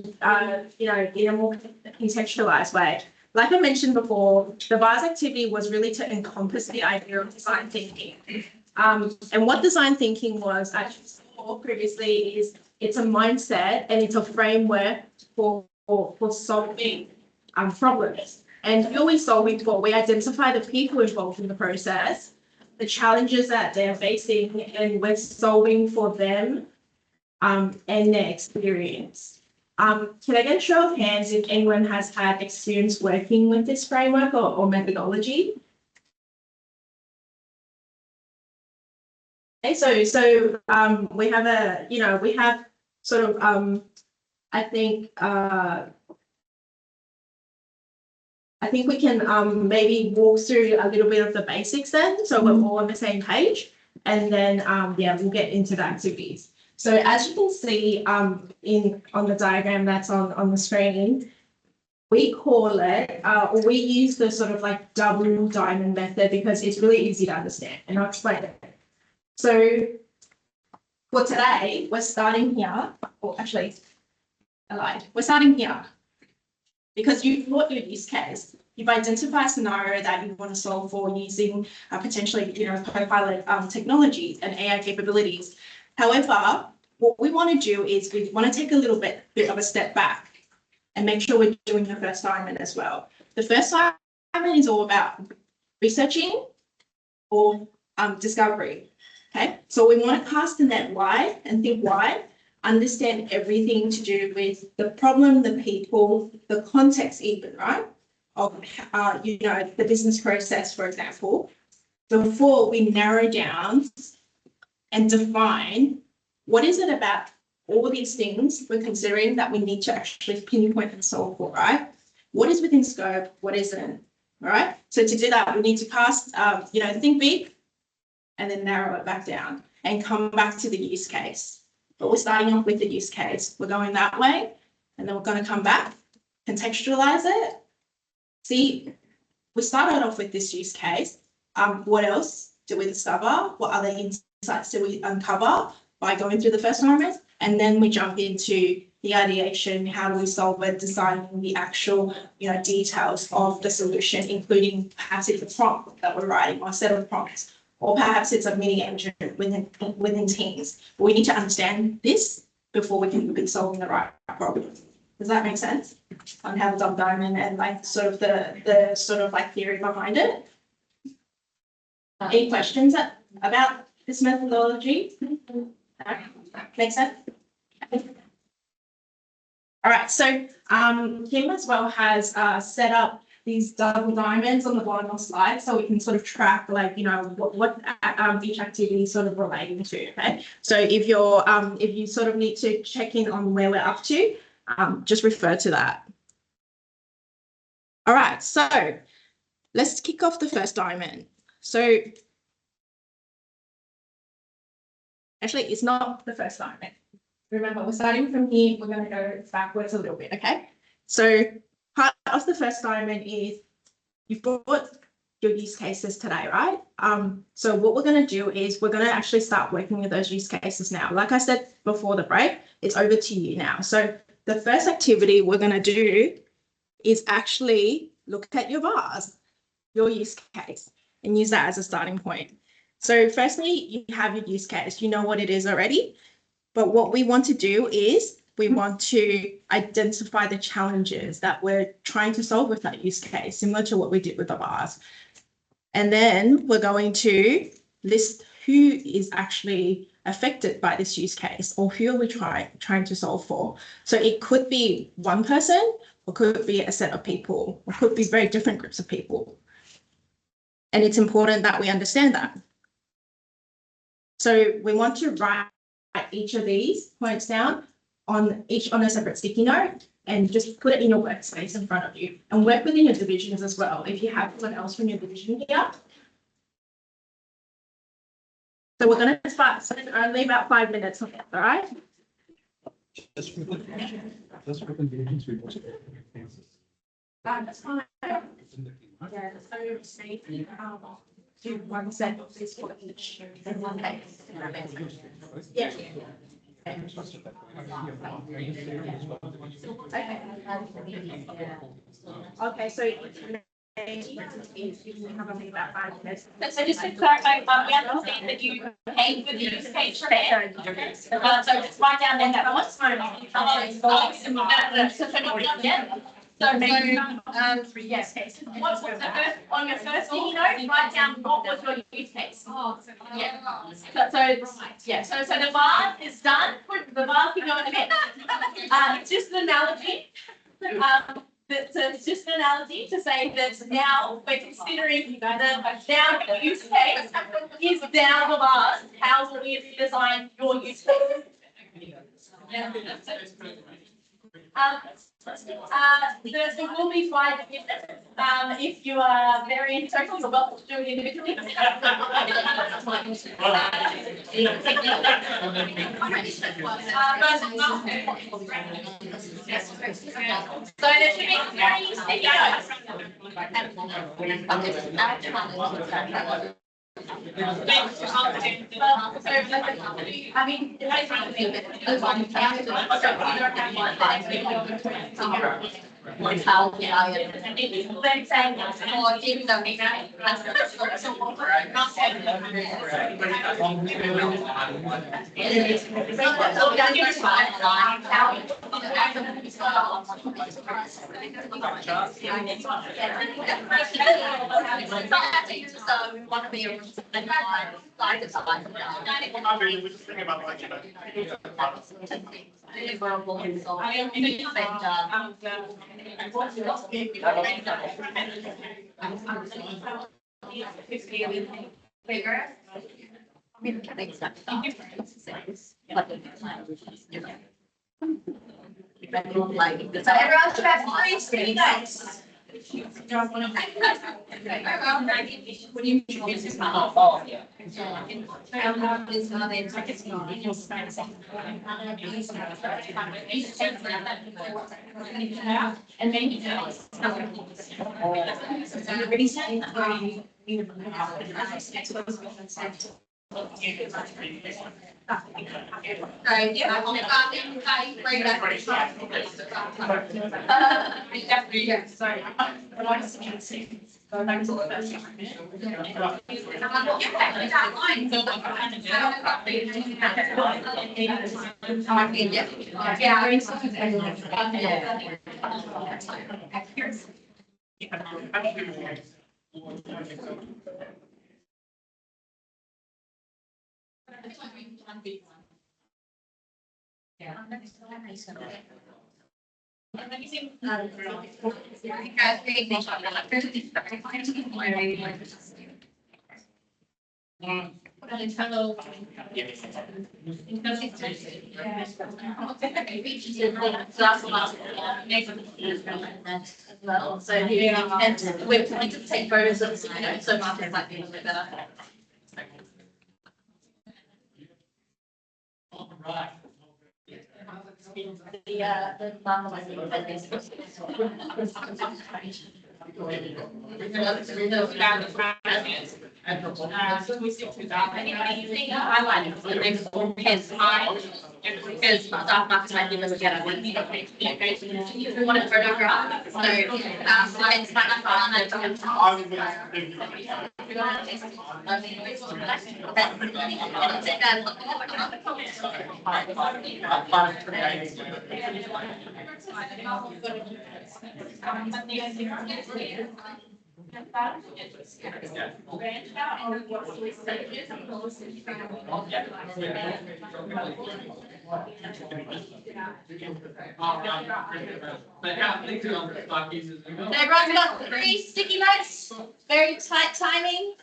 more contextualized way. Like I mentioned before, the bars activity was really to encompass the idea of design thinking. And what design thinking was actually saw previously is it's a mindset and it's a framework for solving problems. And who are we solving for? We identify the people involved in the process, the challenges that they're facing, and we're solving for them and their experience. Can I get a show of hands if anyone has had experience working with this framework or methodology? Okay, so we have sort of I think we can maybe walk through a little bit of the basics then, so we're all on the same page, and then we'll get into the activities. So as you can see on the diagram that's on the screen, we call it, or we use the sort of like double diamond method because it's really easy to understand, and I'll explain it. So for today, we're starting here, or actually, I lied, we're starting here. Because you've thought your use case, you've identified a scenario that you want to solve for using potentially, Copilot technologies and AI capabilities. However, what we want to do is we want to take a little bit of a step back and make sure we're doing the first assignment as well. The first assignment is all about researching or discovery. Okay, so we want to cast the net wide and think wide. Understand everything to do with the problem, the people, the context even, right? Of, the business process, for example, before we narrow down and define what is it about all these things we're considering that we need to actually pinpoint and solve for, right? What is within scope, what isn't, all right? So to do that, we need to cast, think big and then narrow it back down and come back to the use case. But we're starting off with the use case. We're going that way, and then we're going to come back, contextualize it. See, we started off with this use case. What else do we discover? What other insights do we uncover by going through the first assignment? And then we jump into the ideation. How do we solve it? Designing the actual, details of the solution, including perhaps it's a prompt that we're writing or a set of prompts. Or perhaps it's a mini engine within teams. But we need to understand this before we can be solving the right problem. Does that make sense? On how the double diamond and like sort of the sort of like theory behind it. Any questions about this methodology? Make sense? All right, so Kim as well has set up these double diamonds on the bottom of slides so we can sort of track like, what each activity is sort of relating to, okay? So if you sort of need to check in on where we're up to, just refer to that. All right, so let's kick off the first diamond. So actually, it's not the first diamond. Remember, we're starting from here. We're going to go backwards a little bit, okay? So part of the first diamond is you've brought your use cases today, right? So what we're going to do is we're going to actually start working with those use cases now. Like I said before the break, it's over to you now. So the first activity we're going to do is actually look at your bars, your use case, and use that as a starting point. So firstly, you have your use case. You know what it is already. But what we want to do is we want to identify the challenges that we're trying to solve with that use case, similar to what we did with the bars. And then we're going to list who is actually affected by this use case or who are we trying to solve for. So it could be one person or could be a set of people or could be very different groups of people. And it's important that we understand that. So we want to write each of these points down on a separate sticky note and just put it in your workspace in front of you and work within your divisions as well. If you have someone else from your division here. So we're going to start only about 5 minutes on it, all right? That's fine. Yeah, so safety, do one set of this for each in one case. Yeah. Okay, so you have only about 5 minutes. So just to clarify, we understand that you paid with the use case share. So just write down then that was. So not done yet. So maybe three use cases. What was the first on your first sticky note? Write down what was your use case. Yeah. So the bar is done. The bar can go in a bit. It's just an analogy. It's just an analogy to say that now we're considering the down use case is down the bars. How will we design your use case? There will be 5 minutes. If you are very interested, you're welcome to do it individually. So there should be very sticky notes. I mean, So everyone should have 3 sticky notes. And maybe As well, so and we're trying to take photos of the note, so markers might be a little bit better. The marker might be a little bit We stick to that. Anybody using highlighting for the next pens, because dark markers might be a little better. If we want to photograph, so it's kind of Everyone's got 3 sticky notes, very tight timing.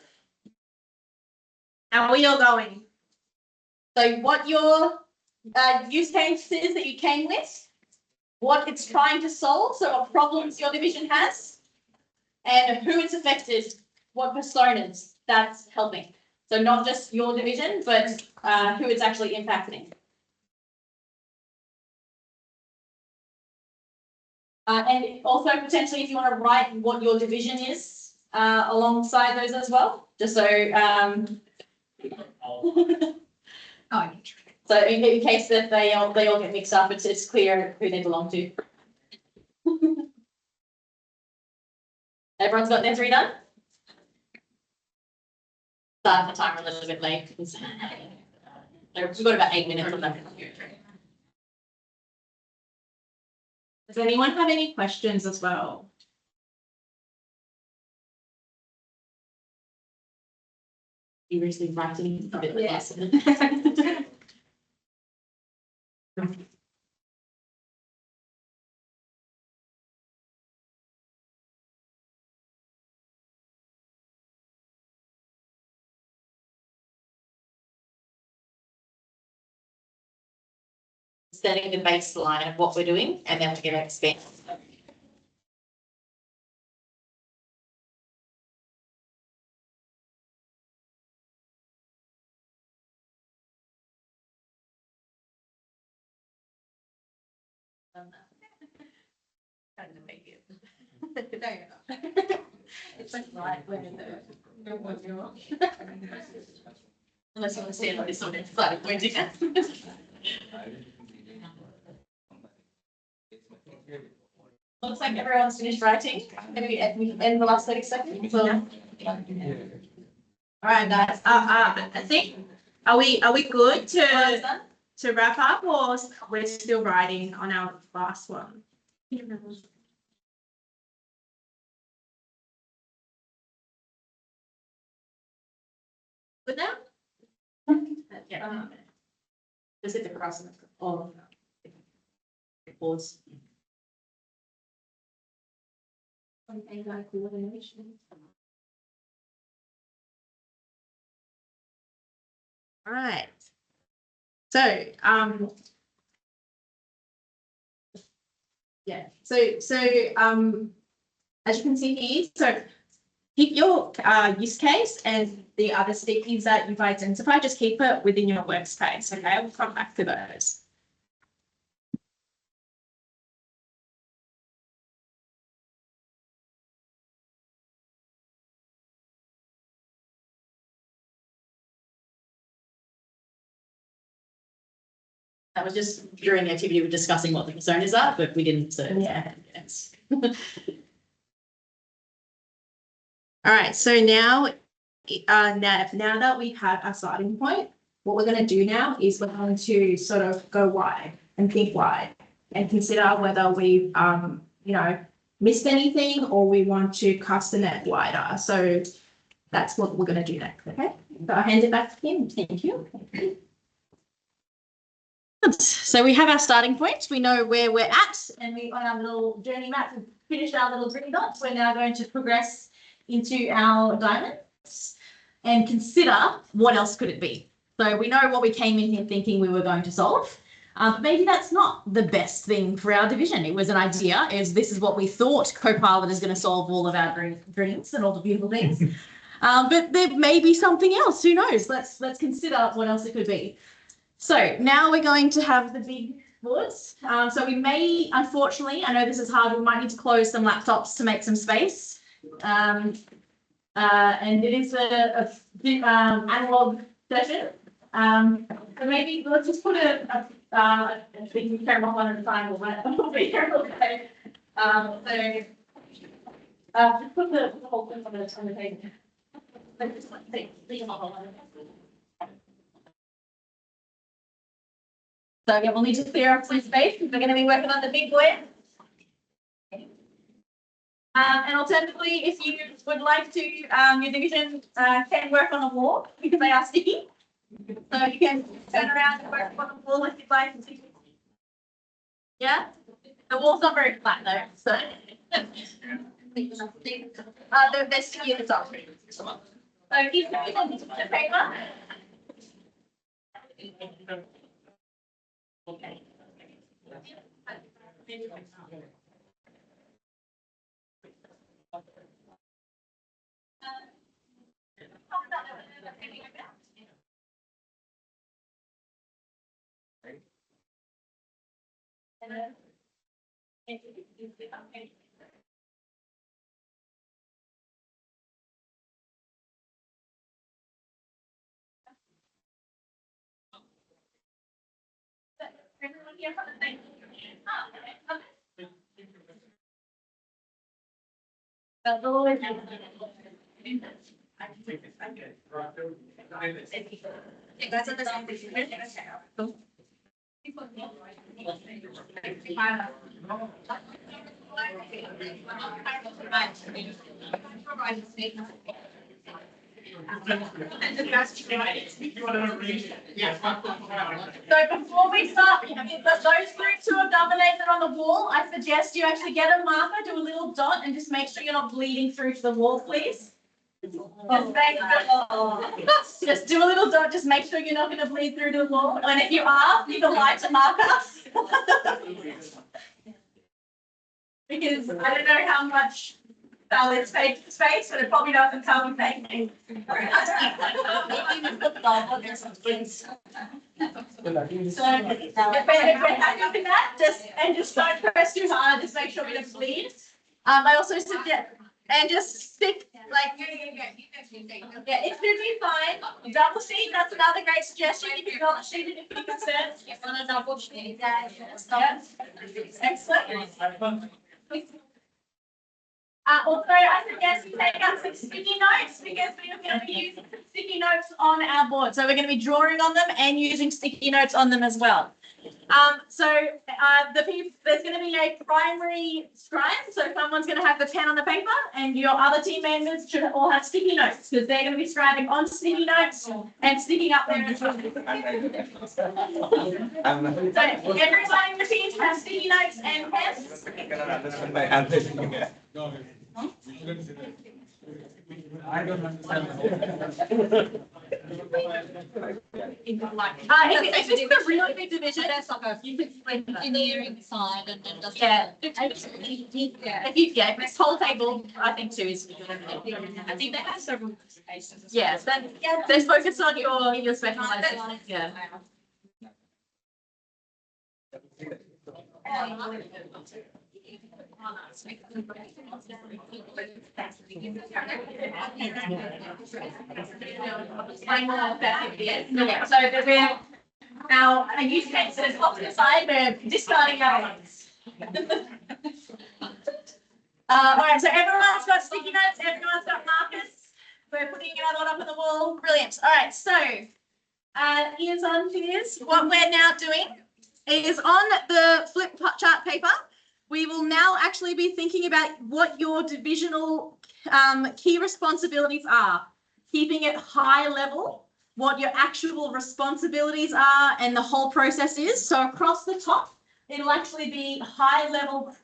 And we are going. So what your use case is that you came with, what it's trying to solve, so what problems your division has, and who it's affected, what personas that's helping. So not just your division, but who it's actually impacting. And also potentially if you want to write what your division is alongside those as well, just so so in case that they all get mixed up, it's clear who they belong to. Everyone's got their 3 done? Start the timer a little bit late because we've got about 8 minutes on that. Does anyone have any questions as well? Seriously writing a bit less. Setting the baseline of what we're doing and then we're going to expand. It's like right where unless you want to stand on this sort of side pointing. Looks like everyone's finished writing. Maybe end the last 30 seconds. So. All right, guys. I think are we good to wrap up, or we're still writing on our last one? Good now? Yeah. Just hit the cross. Oh. Pause. All right. So, yeah. So, as you can see here, so keep your use case and the other stickies that you've identified, just keep it within your workspace. Okay, we'll come back to those. That was just during the activity, we're discussing what the personas are, but we didn't. So Yeah. Yes. All right, so now that we have our starting point, what we're going to do now is we're going to sort of go wide and think wide and consider whether we've missed anything or we want to cast the net wider. So that's what we're going to do next. Okay, so I'll hand it back to Kim. Thank you. So we have our starting point. We know where we're at, and we on our little journey map, we've finished our little green dots. We're now going to progress into our diamonds and consider what else could it be. So we know what we came in here thinking we were going to solve. But maybe that's not the best thing for our division. It was an idea, this is what we thought Copilot is going to solve all of our dreams and all the beautiful things. But there may be something else. Who knows? Let's consider what else it could be. So now we're going to have the big boards. So we may, unfortunately, I know this is hard, we might need to close some laptops to make some space. And it is a analog session. So maybe let's just put a camera on at a time. We'll be here all day. Just put the whole thing on the table. So again, we'll need to clear up some space because we're going to be working on the big board. And alternatively, if you would like to, your division can work on a wall because they are sticky. So you can turn around and work on the wall if you'd like. Yeah? The wall's not very flat though, so. They're sticky at the top. So if you want to put the paper. Okay. So before we start, those groups who have dominated on the wall, I suggest you actually get a marker, do a little dot, and just make sure you're not bleeding through to the wall, please. Just do a little dot, just make sure you're not going to bleed through to the wall. And if you are, you can light a marker. Because I don't know how much it's paid for space, but it probably doesn't tell me anything. So if we're happy with that, just don't press too hard, just make sure we don't bleed. I also suggest, and just stick like, yeah, it should be fine. Double sheet, that's another great suggestion. You can double sheet it if you're concerned. You want to double sheet that. Excellent. Also, I suggest you take out some sticky notes because we are going to be using some sticky notes on our board. So we're going to be drawing on them and using sticky notes on them as well. There's going to be a primary scribe. So someone's going to have the pen on the paper and your other team members should all have sticky notes because they're going to be scribing on sticky notes and sticking up there as well. So everybody in the team should have sticky notes and pens. I cannot understand my handwriting. I don't understand. If it's a really big division, That's like a engineering side and then just. yeah. If it's whole table, I think two is good. I think they have several spaces. Yes, they focus on your specialization. Yeah. So our use case is off to the side, we're discarding our ones. All right, so everyone's got sticky notes, everyone's got markers. We're putting our lot up on the wall. Brilliant. All right, so ears on, ears. What we're now doing is on the flip chart paper, we will now actually be thinking about what your divisional key responsibilities are, keeping it high level what your actual responsibilities are and the whole process is. So across the top, it'll actually be high level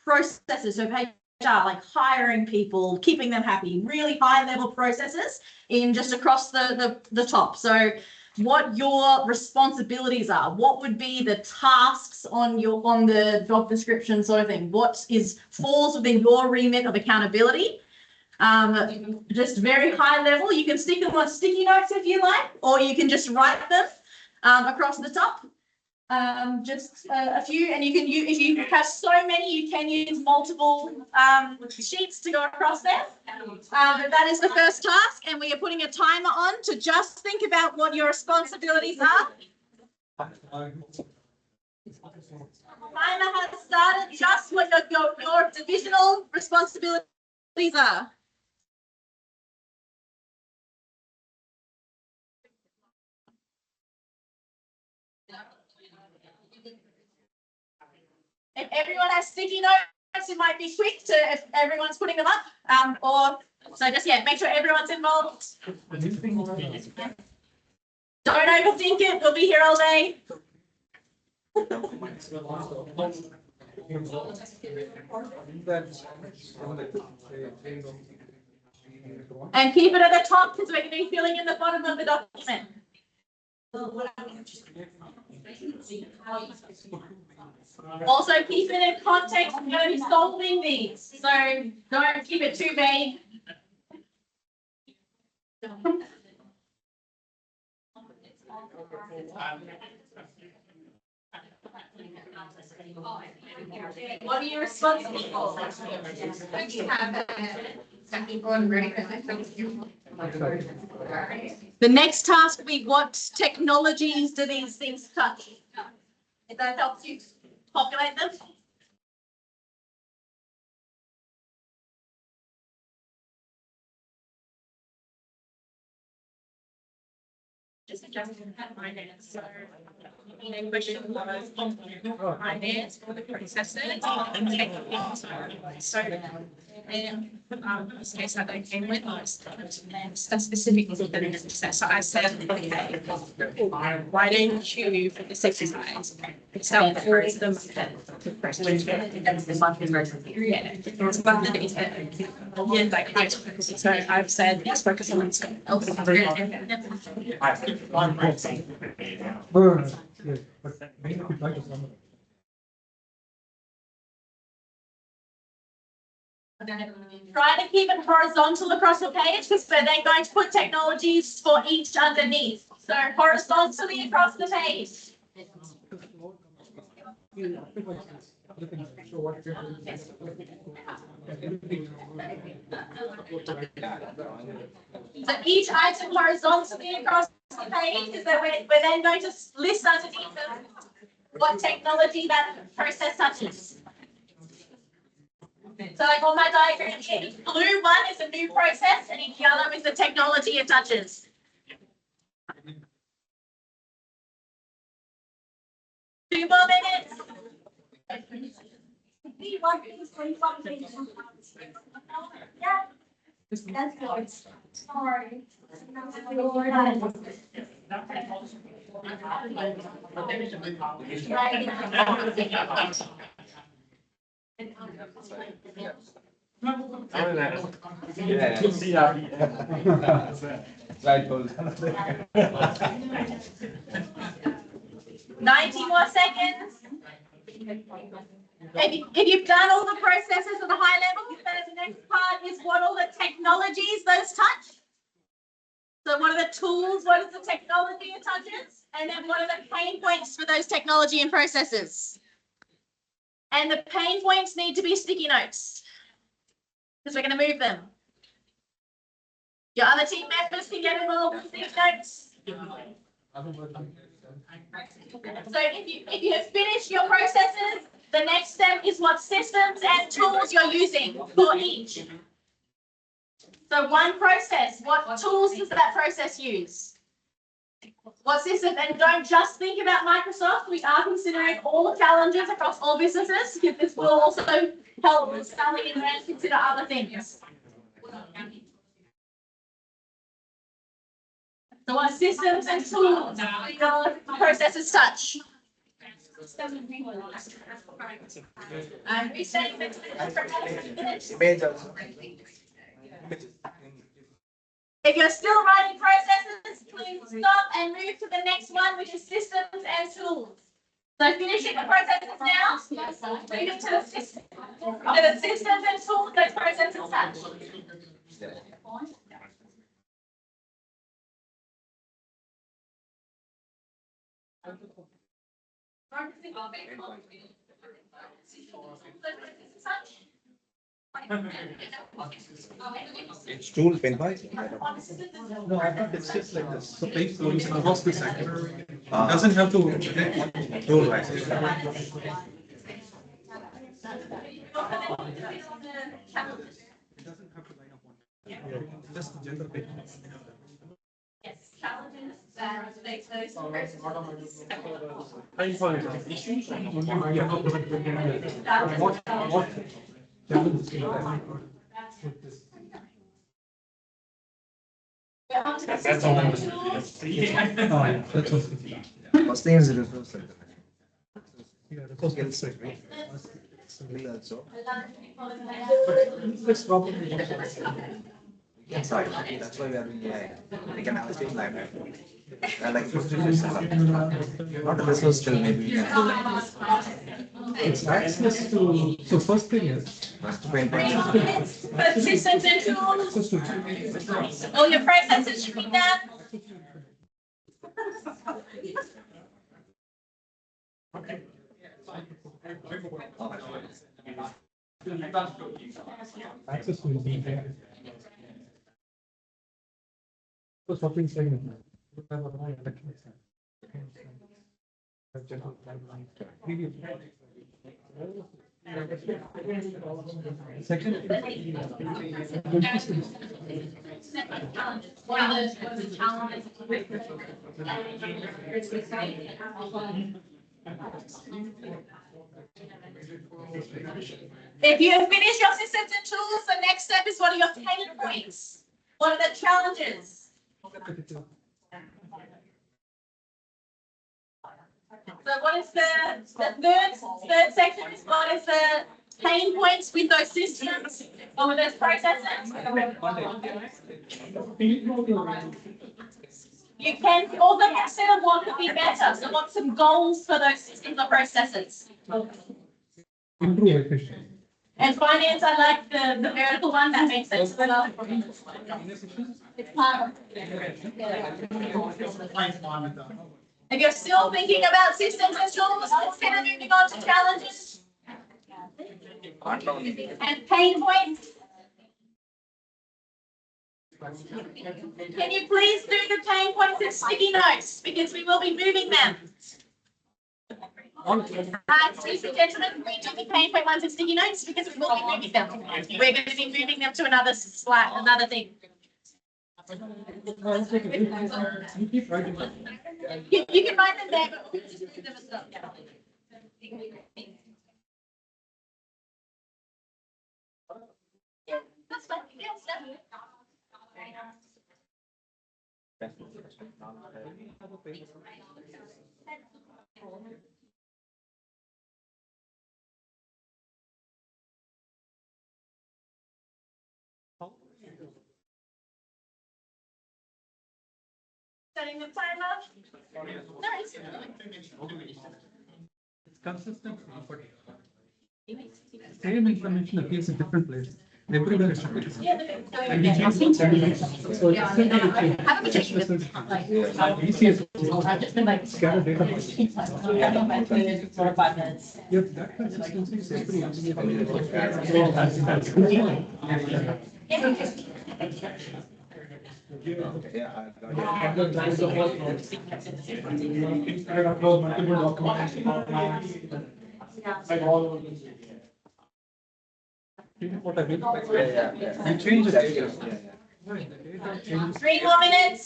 processes. So HR, like hiring people, keeping them happy, really high level processes in just across the top. So what your responsibilities are, what would be the tasks on the job description sort of thing, what falls within your remit of accountability. Just very high level. You can stick them on sticky notes if you like, or you can just write them across the top. Just a few, and if you have so many, you can use multiple sheets to go across there. But that is the first task, and we are putting a timer on to just think about what your responsibilities are. Timer has started. Just what your divisional responsibilities are. If everyone has sticky notes, it might be quick if everyone's putting them up. Make sure everyone's involved. Don't overthink it. We'll be here all day. And keep it at the top because we're going to be filling in the bottom of the document. Also, keep it in context. We're going to be solving these, so don't keep it too vague. What are you responsible for? The next task will be what technologies do these things touch? If that helps you populate them. Just adjusting finance. So, question was finance for the processes and techniques. So, this case that they came with was specifically for the process. So I said, okay, why don't you, for this exercise, tell all of them the questions that's the month emergency period. So I've said, let's focus on what's going Try to keep it horizontal across the page because we're then going to put technologies for each underneath. So horizontally across the page. So each item horizontally across the page is that we're then going to list underneath them what technology that process touches. So like on my diagram here, each blue one is a new process and each yellow is the technology it touches. 2 more minutes. Yeah. That's good. Sorry. Right. 90 more seconds. If you've done all the processes at the high level, then the next part is what all the technologies those touch. So what are the tools, what is the technology it touches? And then what are the pain points for those technology and processes? And the pain points need to be sticky notes because we're going to move them. Your other team members can get involved with sticky notes. So if you have finished your processes, the next step is what systems and tools you're using for each. So one process, what tools does that process use? What system? And don't just think about Microsoft. We are considering all challenges across all businesses because this will also help with selling and consider other things. So what systems and tools your processes touch? And resetting the Image also. If you're still writing processes, please stop and move to the next one, which is systems and tools. So finishing the processes now, moving to the systems and tools that processes touch. It's tool pen by. No, I thought it's just like this. So page solution across the sector. Doesn't have to. Tool wise. It doesn't have to line up one. Just general page. Yes, challenges that relate to those processes. Time for issues. That's all. First thing is resource center. Skill set, right? Skill also. Yes, sorry, that's why we are doing AI. We can have a same library. Like 50 not a resource skill, maybe we can. It's access to, so first thing is. First pain But point. systems and tools, all your processes should be done. Access to the. So something saying. Second. What are the challenges? If you have finished your systems and tools, the next step is what are your pain points? What are the challenges? So what is the third section is what is the pain points with those systems or with those processes? You can also consider what could be better. So what's some goals for those systems or processes? Improve efficiency. And finance, I like the vertical one, that makes sense. It's part of. If you're still thinking about systems and tools, consider moving on to challenges and pain points. Can you please do the pain points and sticky notes, because we will be moving them. Ladies and gentlemen, we do the pain point ones and sticky notes because we will be moving them. We're going to be moving them to another slide, another thing. You can write them there, but we'll just move them as well. Yeah, that's fine. Yes, definitely. Setting the timer. No, it's It's consistent. Same information appears in different places. Everywhere it's different. And we change it. So it's simple to change. Easiest. Scatter data. Yep, that consistency is pretty easy. Yeah, I got it. What I mean? Yeah. You change the data. 3 more minutes.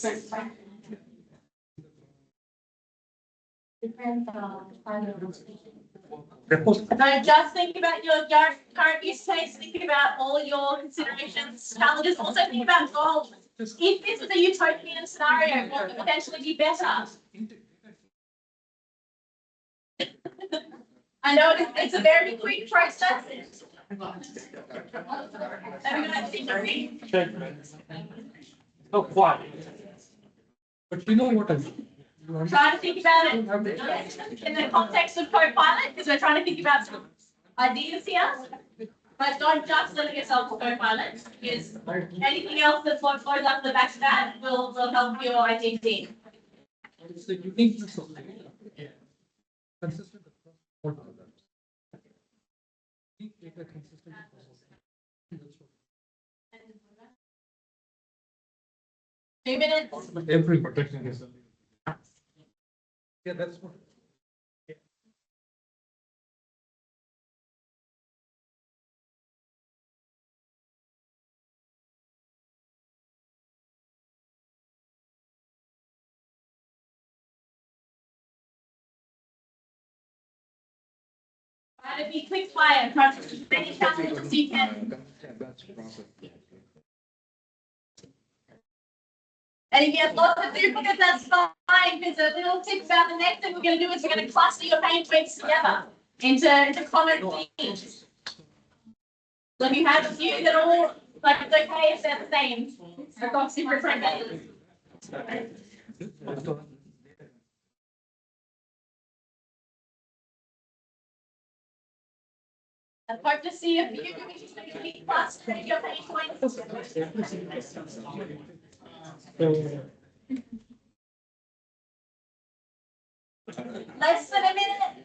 No, just think about your current use case, think about all your considerations, challenges, also think about goals. If this is a utopian scenario, what could potentially be better? I know it's a very quick process. So quiet. But you know what I mean. Try to think about it in the context of Copilot, because we're trying to think about some ideas here. But don't just limit yourself to Copilot, because anything else that flows up the back of that will help your IT team. It's the uniqueness of the data. Consistent across all programs. Unique data consistent across all programs. 2 minutes. Every protection is. Yeah, that's what. Try to be quick fire, try to keep many challenges as you can. And if you have lots of duplicates, that's fine, because a little tip about the next thing we're going to do is we're going to cluster your pain points together into common themes. So if you have a few that are all, like, it's okay if they're the same across different programs. I hope to see a few clustering your pain points. Less than a minute.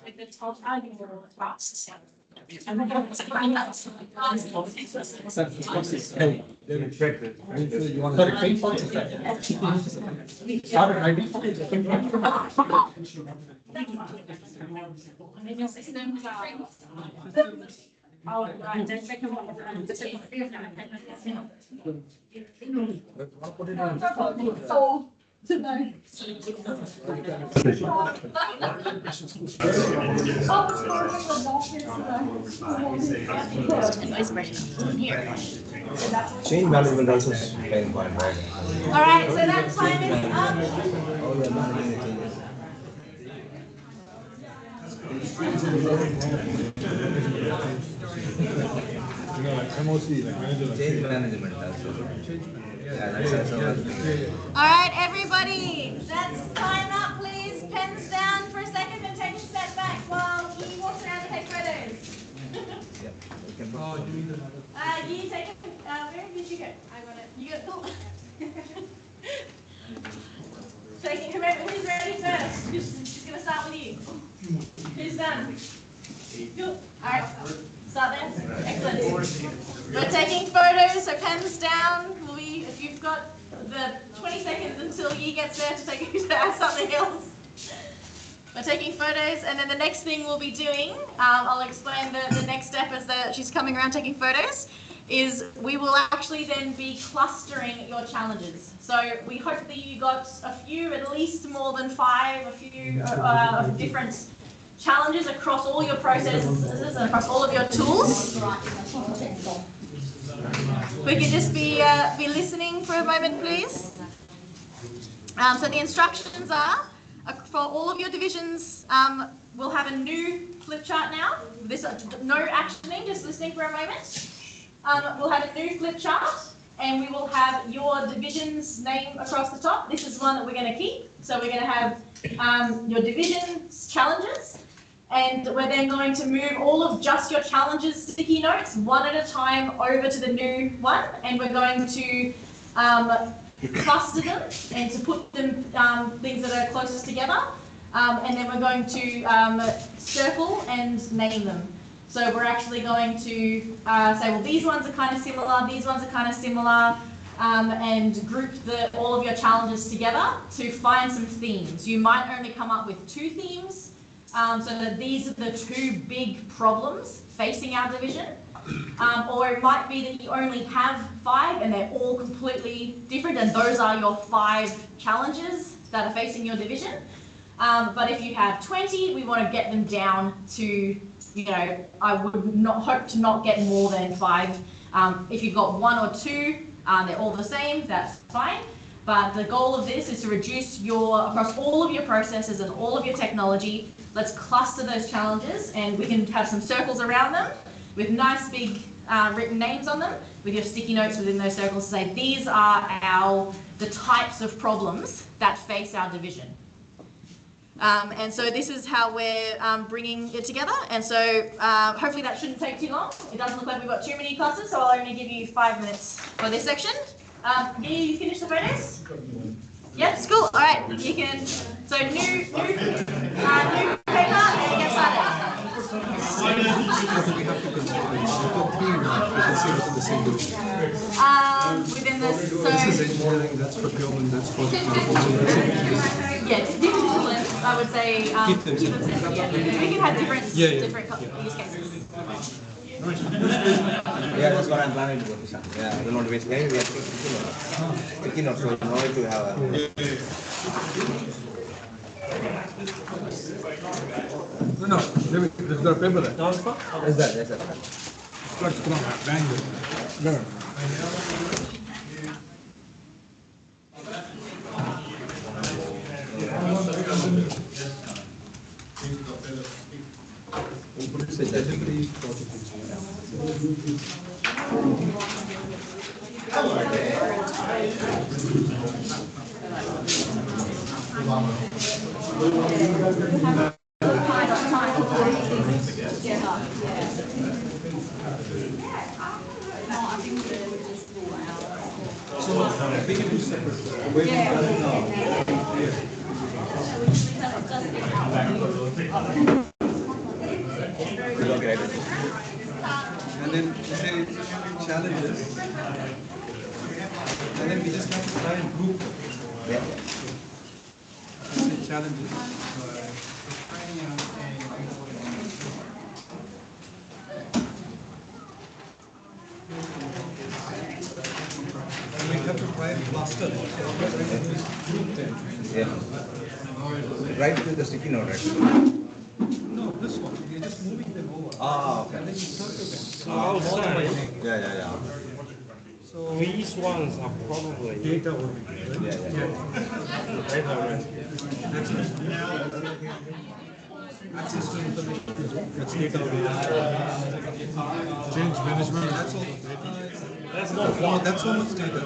With the top argument tasks. And then You want to pain points? Start at 90. Oh, right, then second one. To know. Change management also is pain point, right? All right, so that time is up. How you are managing the changes. Change management also. Yeah, that's another thing. All right, everybody, that's time up, please. Pens down for a second and take a step back while he walks around and takes photos. Yeah, we can put You take it. Where did you go? I got it. You got it. Taking who's ready first? She's gonna start with you. Who's done? Good. All right. Start there. Excellent. We're taking photos, so pens down. If you've got the 20 seconds until Yi gets there to add something else. We're taking photos, and then the next thing we'll be doing, I'll explain the next step as she's coming around taking photos, is we will actually then be clustering your challenges. So we hope that you got a few, at least more than 5, a few different challenges across all your processes and across all of your tools. We can just be listening for a moment, please. So the instructions are, for all of your divisions, we'll have a new flip chart now. No actioning, just listening for a moment. We'll have a new flip chart, and we will have your division's name across the top. This is one that we're going to keep. So we're going to have your division's challenges. And we're then going to move all of just your challenges sticky notes one at a time over to the new one, and we're going to cluster them and to put them things that are closest together, and then we're going to circle and name them. So we're actually going to say, well, these ones are kind of similar, these ones are kind of similar, and group all of your challenges together to find some themes. You might only come up with 2 themes, so that these are the 2 big problems facing our division. Or it might be that you only have 5 and they're all completely different, and those are your 5 challenges that are facing your division. But if you have 20, we want to get them down to, I would not hope to not get more than 5. If you've got 1 or 2, they're all the same, that's fine. But the goal of this is to reduce across all of your processes and all of your technology. Let's cluster those challenges, and we can have some circles around them with nice big written names on them, with your sticky notes within those circles to say, these are the types of problems that face our division. And so this is how we're bringing it together. And so hopefully that shouldn't take too long. It doesn't look like we've got too many clusters, so I'll only give you 5 minutes for this section. You finish the photos? Yes, cool. All right, you can. So new paper and get started. Within this, so this is engineering, that's procurement, that's project management. yeah, different disciplines. I would say keep them simple. Yeah, we can have different use cases. Yeah, that's what I'm planning to do. Yeah, I don't want to waste time. We have sticky notes, so no need to have No, there's got a paper there. Yes, sir. Yes, sir. Let's put on bang it. No. And then say challenges, and then we just have to try and group them. Yeah. Say challenges. And we have to try and cluster them. Group them. Yeah. Right with the sticky note, right? No, this one. We're just moving them over. Ah, okay. And then you circle them. So outside, Yeah. So these ones are probably data oriented. Yeah. data oriented. Access to information. That's data oriented. Change management. That's all data. That's not Oh, that's so much data.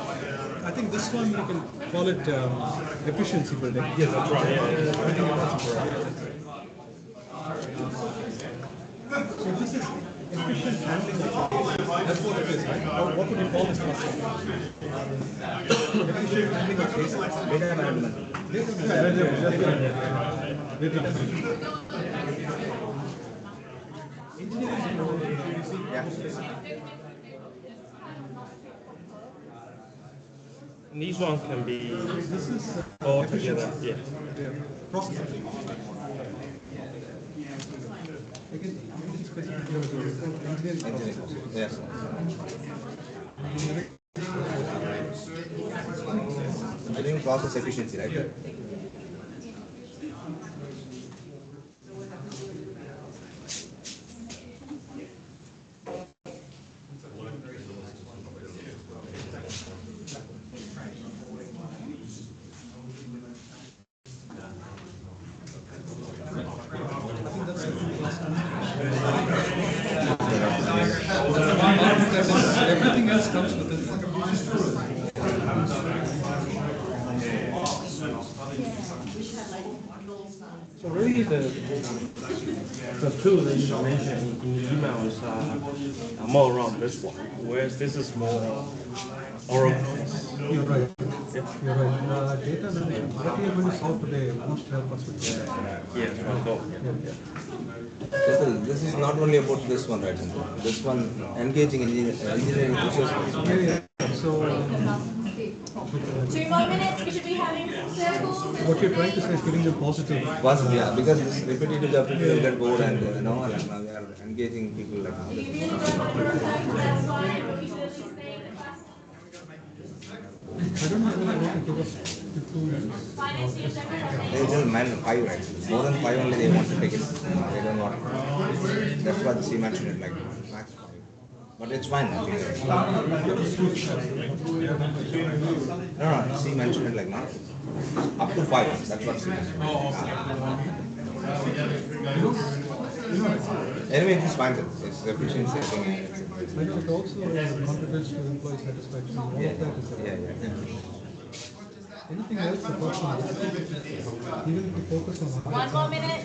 I think this one you can call it efficiency building. Yes, that's right. Yeah. So this is efficient handling of data. That's what it is, right? What would you call this cluster? Efficient handling of data. Data management. Data management. And these ones can be This is all together. Yeah. processing. Again, specifically engineering. Yes. I think process efficiency, right? Everything else comes with it. So really the two that you mentioned in the emails are more around this one, whereas this is more Oracle. You're right. You're right. Data management, what we are going to solve today wants to help us with that. Yes, I thought. This is not only about this one, right? This one engaging engineering issues. Yeah. So 2 more minutes, we should be having circles. What you're trying to say is giving them positive. Positive, yeah, because this repetitive job people will get bored and like now we are engaging people like now. You really don't want to protect outside or you really stay in the class. I don't know whether I want to give us 2 minutes. Finance team, secretary. They just man 5 right? More than 5 only they want to take it. They don't want. That's what she mentioned it like max 5. But it's fine. I think. No, she mentioned it like now up to 5. That's what she mentioned. Anyway, it's fine. It's efficiency. I think. And it also contributes to employee satisfaction. All of that is anything else apart from this? Even if you focus on 1 more minute.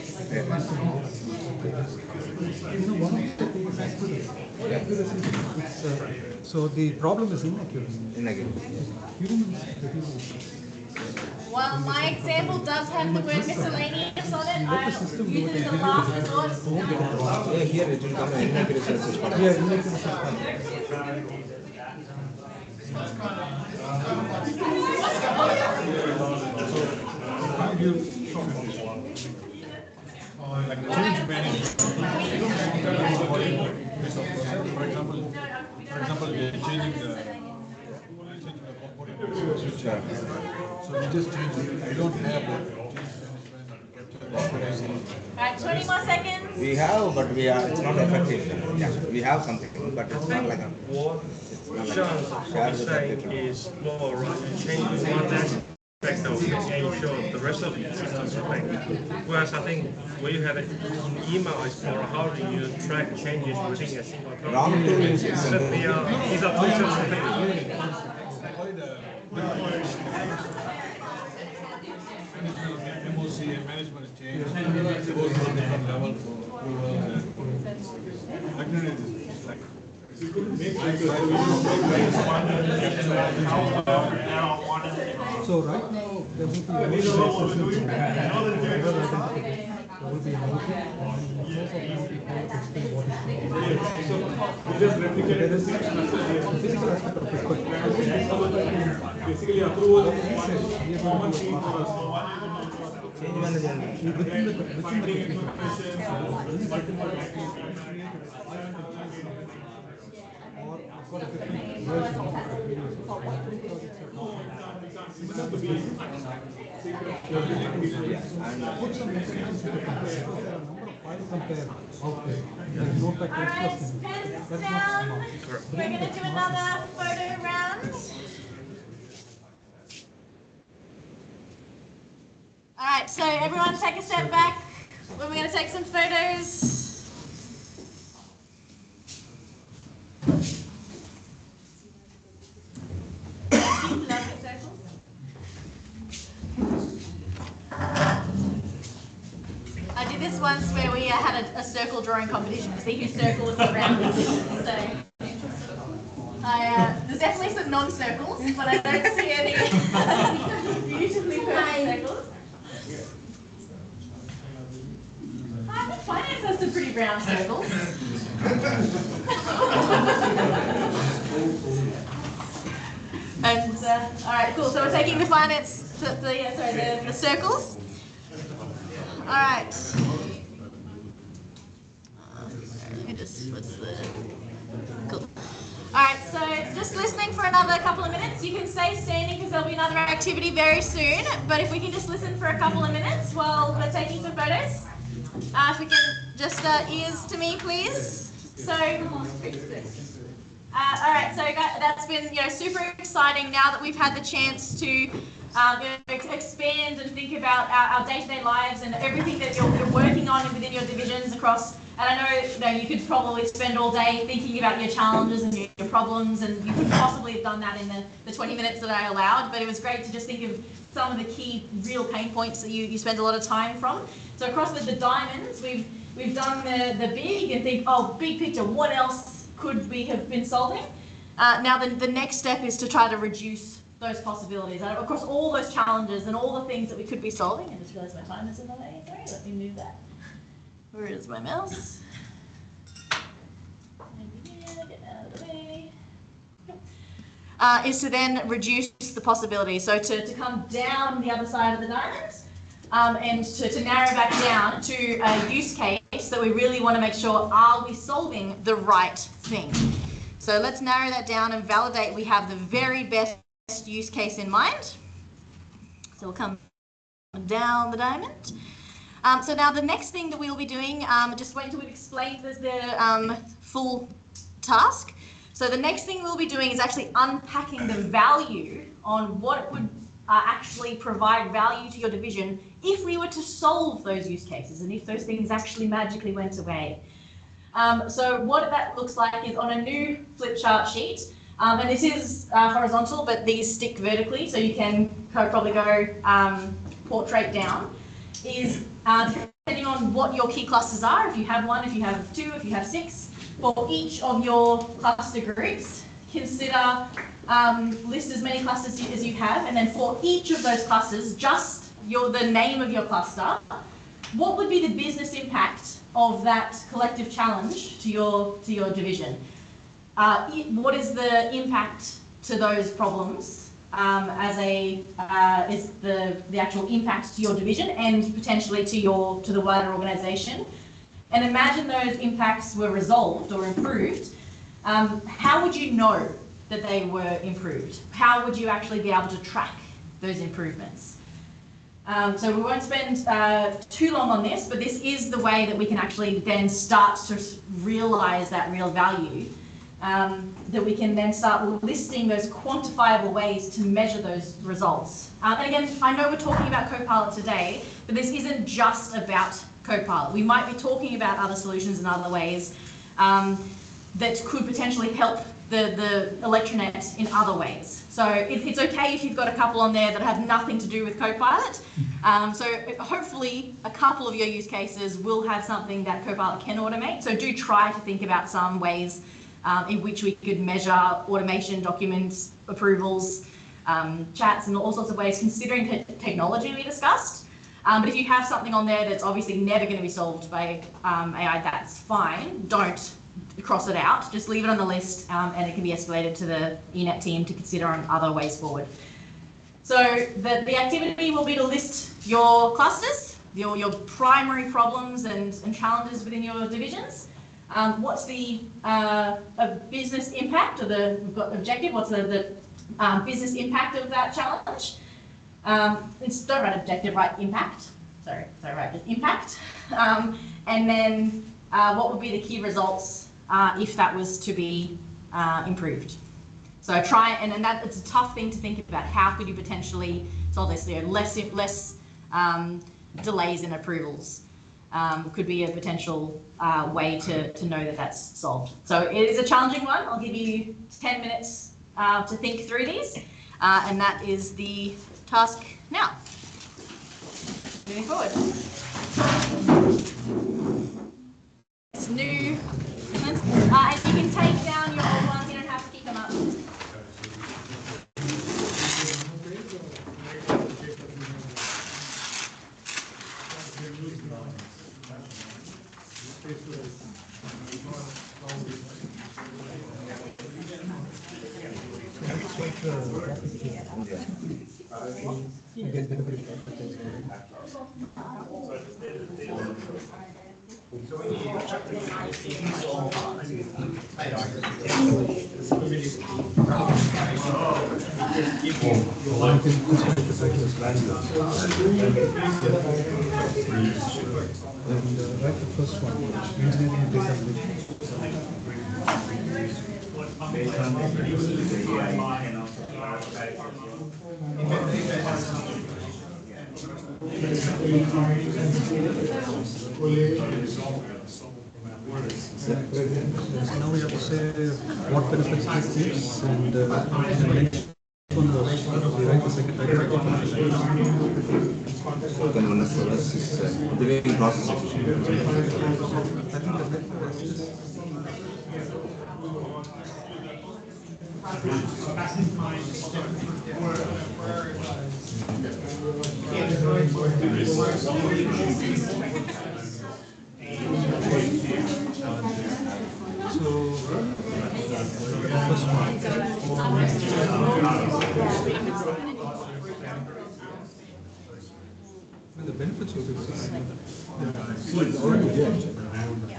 one of the things accuracy. So the problem is inaccuracy. Humans reduce. Well, my example does have the word miscellaneous on it. I use it as a last resort. Yeah, here it will come in inaccuracy. Yeah, inaccuracy. Like change management. For example, we are changing the portfolio. So we just change it. We don't have the Alright, 20 more seconds. We have, but it's not effective. Yeah, we have something, but it's not like a. What Sean is saying is more right, changing one aspect of it and ensure the rest of the systems are back. Whereas I think when you have it in email, it's more how do you track changes within a single company. Wrong tool is These are two different things. MOC and management change. It goes to a different level for approval. ElectraNet is like. So right now there will be there will be a motive and explain what is physical aspect of it, but Basically approval. Change management. within the technical or for a different version of the previous put some intelligence into compare. There are a number of file compare out there. There is no fact Alright, plus in it. pens That's not down. smart. We're going to do another photo round. Alright, so everyone take a step back. We're going to take some photos. I did this once where we had a circle drawing competition to see whose circle was the roundest. So there's definitely some non-circles, but I don't see any beautifully perfect circles. I think finance has some pretty round circles. And all right, cool. So we're taking the finance, the circles. All right. Let me just, cool. All right, so just listening for another couple of minutes. You can stay standing because there'll be another activity very soon. But if we can just listen for a couple of minutes while we're taking some photos. If we can just ears to me, please. So, all right, so that's been super exciting now that we've had the chance to expand and think about our day-to-day lives and everything that you're working on within your divisions across. And I know you could probably spend all day thinking about your challenges and your problems, and you couldn't possibly have done that in the 20 minutes that I allowed, but it was great to just think of some of the key real pain points that you spend a lot of time from. So across the diamonds, we've done the big and think, oh, big picture, what else could we have been solving? Now the next step is to try to reduce those possibilities across all those challenges and all the things that we could be solving. I just realized my time is in the way. Sorry, let me move that. Where is my mouse? Get out of the way. Is to then reduce the possibilities. So to come down the other side of the diamond, and to narrow back down to a use case that we really want to make sure, are we solving the right thing? So let's narrow that down and validate we have the very best use case in mind. So we'll come down the diamond. So now the next thing that we'll be doing, just wait until we've explained the full task. So the next thing we'll be doing is actually unpacking the value on what it would actually provide value to your division if we were to solve those use cases and if those things actually magically went away. So what that looks like is on a new flip chart sheet, and this is horizontal, but these stick vertically, so you can probably go portrait down, is depending on what your key clusters are, if you have one, if you have two, if you have six, for each of your cluster groups, consider list as many clusters as you have, and then for each of those clusters, just the name of your cluster, what would be the business impact of that collective challenge to your division? What is the impact to those problems is the actual impact to your division and potentially to the wider organisation? And imagine those impacts were resolved or improved. How would you know that they were improved? How would you actually be able to track those improvements? So we won't spend too long on this, but this is the way that we can actually then start to realise that real value, that we can then start listing those quantifiable ways to measure those results. And again, I know we're talking about Copilot today, but this isn't just about Copilot. We might be talking about other solutions and other ways that could potentially help the ElectraNet in other ways. So it's okay if you've got a couple on there that have nothing to do with Copilot. So hopefully a couple of your use cases will have something that Copilot can automate. So do try to think about some ways in which we could measure automation, documents, approvals, chats, and all sorts of ways, considering the technology we discussed. But if you have something on there that's obviously never going to be solved by AI, that's fine. Don't cross it out. Just leave it on the list, and it can be escalated to the ENET team to consider on other ways forward. So the activity will be to list your clusters, your primary problems and challenges within your divisions. What's the business impact, or we've got objective, what's the business impact of that challenge? Don't write objective, write impact. Sorry, write just impact. And then what would be the key results if that was to be improved? So try, and that it's a tough thing to think about. How could you potentially solve this? Less delays in approvals could be a potential way to know that that's solved. So it is a challenging one. I'll give you 10 minutes to think through these, and that is the task now. Moving forward. It's new. And you can take down your old ones. You don't have to keep them up. Write the first one, engineering data. Now we have to say what benefits this gives, and the next one was we write the second item. The way we process it. I think the best is so first one. benefits will be the same.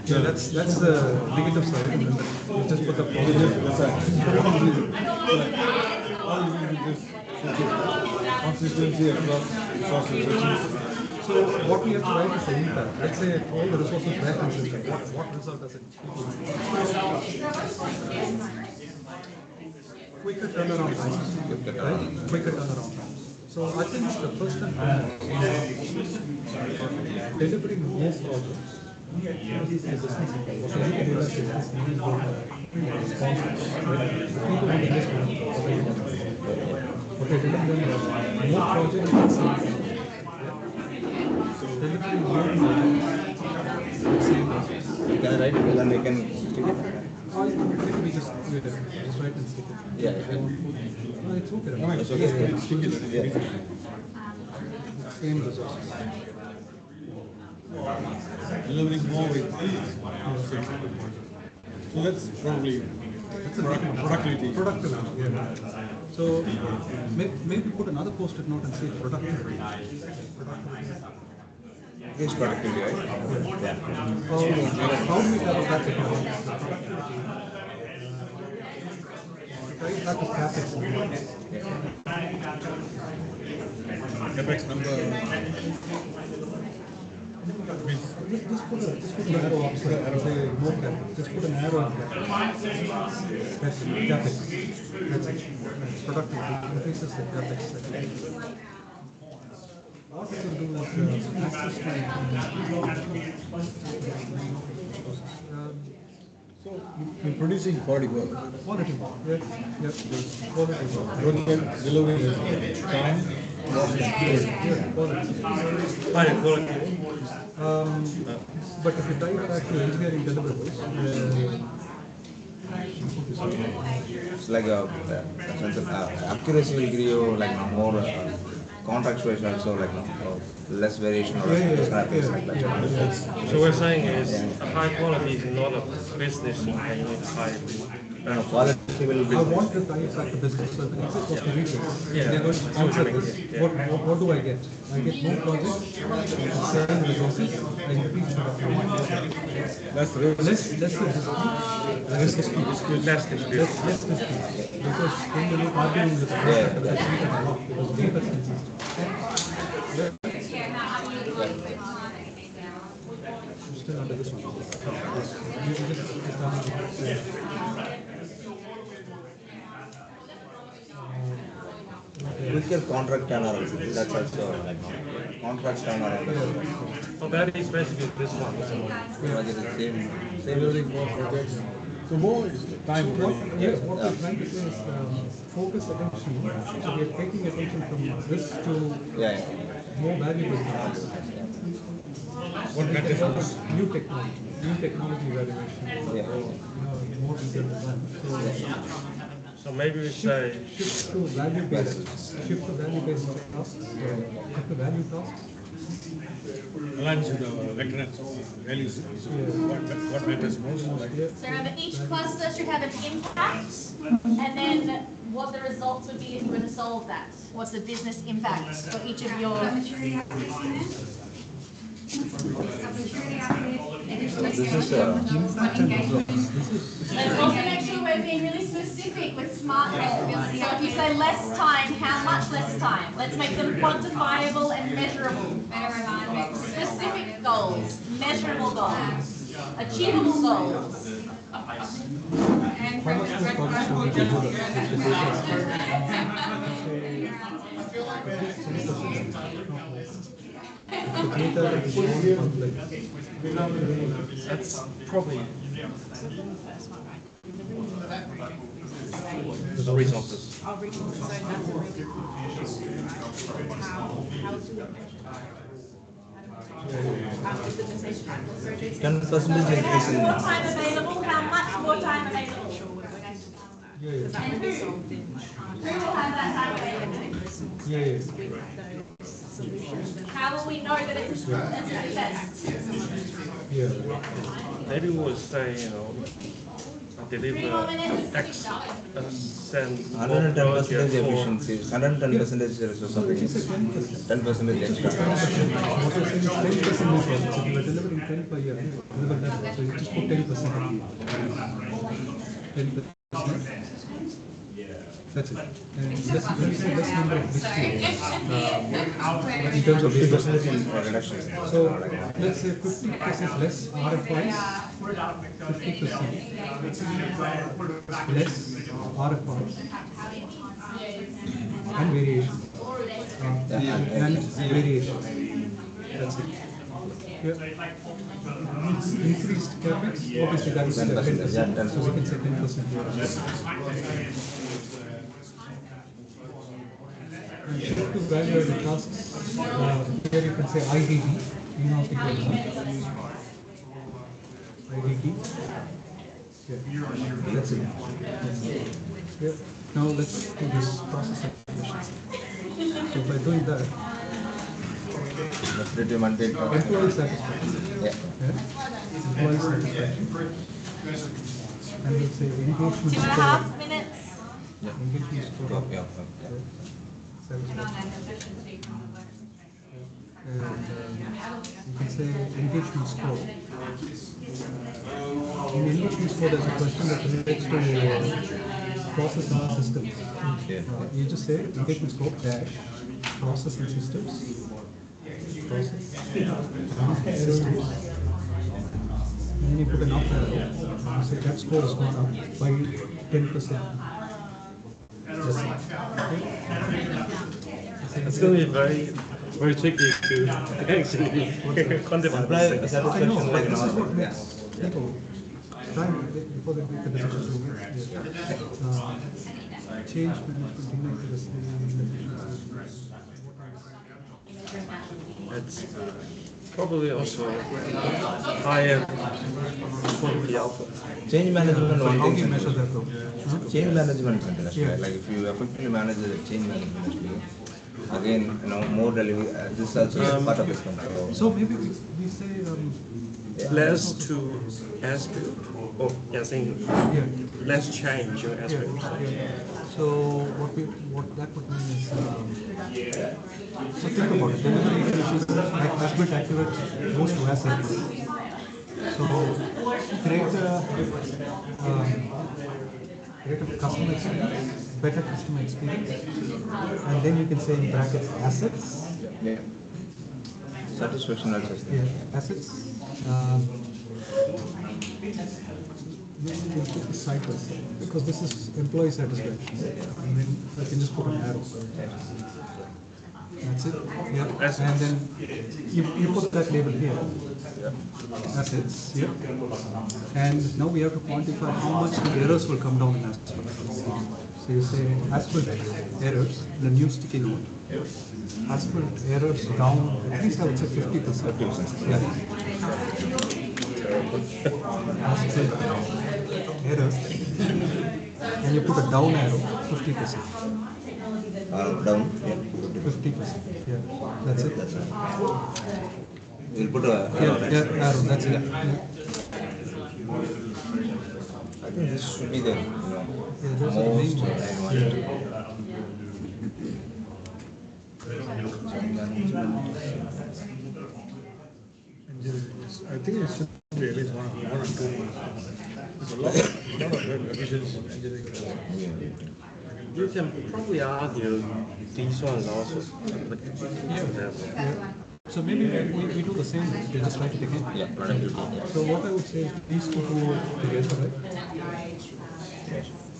Yeah, that's the negative side. And then you just put the positive side. All you need is consistency across resources. So what we have to write is the impact. Let's say all the resources back in system. What result does it give? Quicker turnaround times. Right? Quicker turnaround times. So I think the first and foremost delivering more projects. Is a business model. What you can do is responses. People will invest money. Okay, delivering more projects. Delivering more projects. Can I write it and then we can stick it? Maybe we just write and stick it. Yeah. No, it's okay. No, It's okay. Stick it. Yeah. Same resources. Delivering more with. So that's probably productivity. Productivity, yeah. So maybe put another post-it note and say productivity. It's productivity, right? Yeah. How do we have that technology? Productivity. Right, that is CapEx. CapEx number. Just put an arrow up, say more CapEx. Just put an arrow on CapEx. That's CapEx. That's it. Productivity increases the CapEx. What we can do is access to So you're producing quality work. quality work. Yes, quality work. Delivering is time. Yeah, quality. High quality. But if you tie it back to engineering deliverables, It's like accuracy will give you like more contract wise also like less variation or this kind of things like that. So we're saying is high quality is not a business in its high. Quality will be. I want to tie it back to business. So the exit was to research. Yeah. They're going to sponsor this. What do I get? I get more projects, same resources, I increase productivity. That's the risk. Less dispute. Less dispute. Because when you look arguing with the project, that's even a lot because data is consistent. Still under this one. You just Quicker contract turnaround. That's also like contract turnaround. So that is basically this one. Same Delivering more projects. So more is time. What we're trying to say is focus attention. So we're taking attention from this to more valuable things. What matters? New technology evaluation. More detailed design. So maybe we say Shift to value-based tasks. Shift to value tasks. Aligns with our ElectraNet values. What matters most? So remember, each cluster should have an impact, and then what the results would be if you were to solve that. What's the business impact for each of your? Let's also make sure we're being really specific with smart goals. So if you say less time, how much less time? Let's make them quantifiable and measurable. Specific goals, measurable goals, achievable goals. that's probably the resources. Can percentage increase in More time available, how much more time available? And who will have that time available? How will we know that it's a success? Maybe we'll say, deliver X percent more 110% project for efficiency, 110% is or something. 10% extra. What you're saying is 10% more projects. If you are delivering 10 per year, deliver that. So you just put 10%. 10%. That's it. And less number of disputes in terms of 50% reduction. So let's say 50% less RFIs, 50% less RFIs, and variation. And variation. That's it. Yeah. Increased capex, obviously that is 10%. So we can say 10% here. And shift to value-added tasks, here you can say IDD, in-house development. IDD. Yeah, that's it. Yeah. Now let's do this process efficiency. So by doing that, employee satisfaction. Yeah. Employee satisfaction. And we'll say engagement score. 2.5 minutes. Yeah. Engagement score. Yeah. And you can say engagement score. In engagement score, there's a question that relates to process and systems. You just say engagement score dash process and systems. Process and systems. And then you put an up arrow. You say that score has gone up by 10%. It's going to be very tricky to actually quantify this. Satisfaction, like, People trying before they make the decision. Change management, It's probably also higher quality output. Change management, one how do you thing. measure that though? Change management is interesting. Like if you effectively manage the change management, actually, again, more delivery. This is also part of this control. So maybe we say Less to aspect, or I think less change in aspect. So what that would mean is, so think about it. Delivery efficiency, like aspect accurate, goes to assets. So create a customer experience, better customer experience, and then you can say in brackets assets. Yeah. Satisfaction also. Yeah, assets. We'll put the cycles because this is employee satisfaction, and then I can just put an arrow. That's it. Yeah, and then you put that label here. Assets. Yeah, and now we have to quantify how much the errors will come down in asphalt. So you say asphalt errors, the new sticky note. Asphalt errors down, at least I would say 50%. Yeah. Asphalt errors, and you put a down arrow, 50%. Down, 50%. Yeah, that's it. We'll put a arrow. Arrow, that's it. I think this should be the Those are the main most I think it should be at least 1 or 2 months. There's a lot of efficiency engineering. You can probably argue these ones also. So maybe we do the same, they just write it again. Yeah, so what I would say is these two go together, right?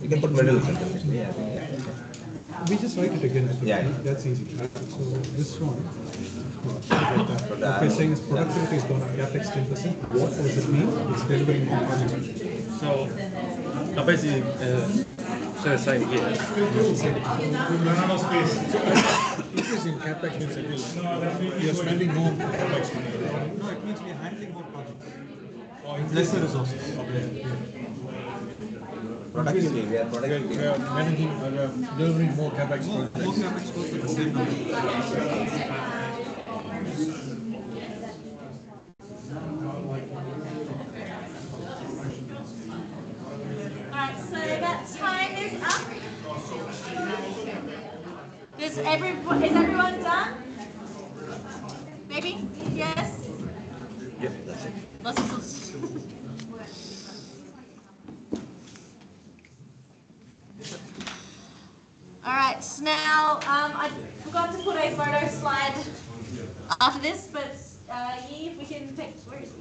You can put middle sentence. We just write it again. That's easy. So this one, what we're saying is productivity is going up, capex 10%. What does it mean? It's delivering more projects. So basically, so it's saying here. Increase in capex means you're spending more on capex. No, it means we're handling more projects. Lesser resources. Productivity, we are productivity. We are managing, delivering more capex. More capex goes to the same number. is everyone done? Maybe? Yes? Yep, that's it. Let's all right, so now I forgot to put a photo slide after this, but Yi, if we can take, where is it?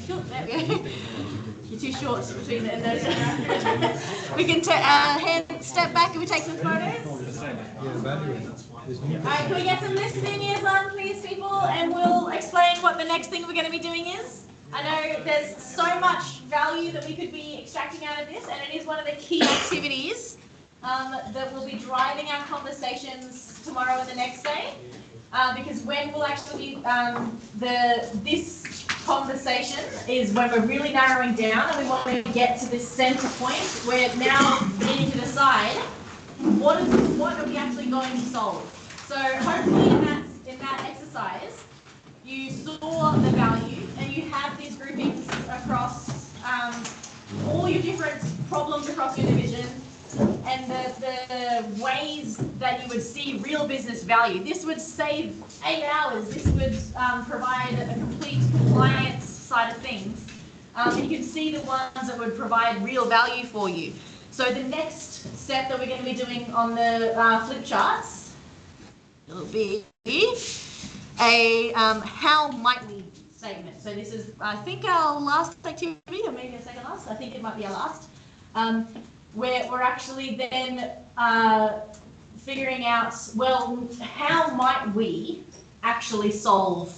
Sure, there we go. You're too short between the and those. We can step back and we take some photos. Yeah, value. All right, can we get some listening ears on, please, people, and we'll explain what the next thing we're going to be doing is. I know there's so much value that we could be extracting out of this, and it is one of the key activities that will be driving our conversations tomorrow and the next day. Because when we'll actually this conversation is when we're really narrowing down and we want to get to this center point where now needing to decide what are we actually going to solve. So hopefully in that exercise you saw the value and you have these groupings across all your different problems across your division and the ways that you would see real business value. This would save 8 hours. This would provide a complete compliance side of things. And you can see the ones that would provide real value for you. So the next step that we're going to be doing on the flip charts will be a how might we statement. So this is, I think, our last activity, or maybe a second last. I think it might be our last. Where we're actually then figuring out, well, how might we actually solve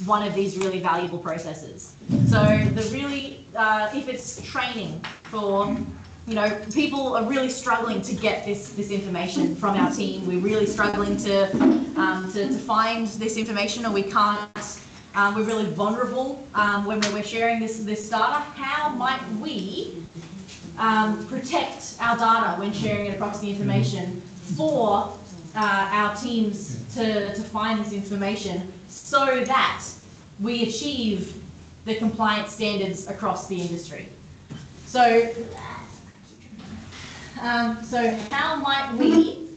one of these really valuable processes? So the really, if it's training for, people are really struggling to get this information from our team. We're really struggling to find this information, or we can't. We're really vulnerable when we're sharing this data. How might we protect our data when sharing it across the information for our teams to find this information so that we achieve the compliance standards across the industry. So how might we,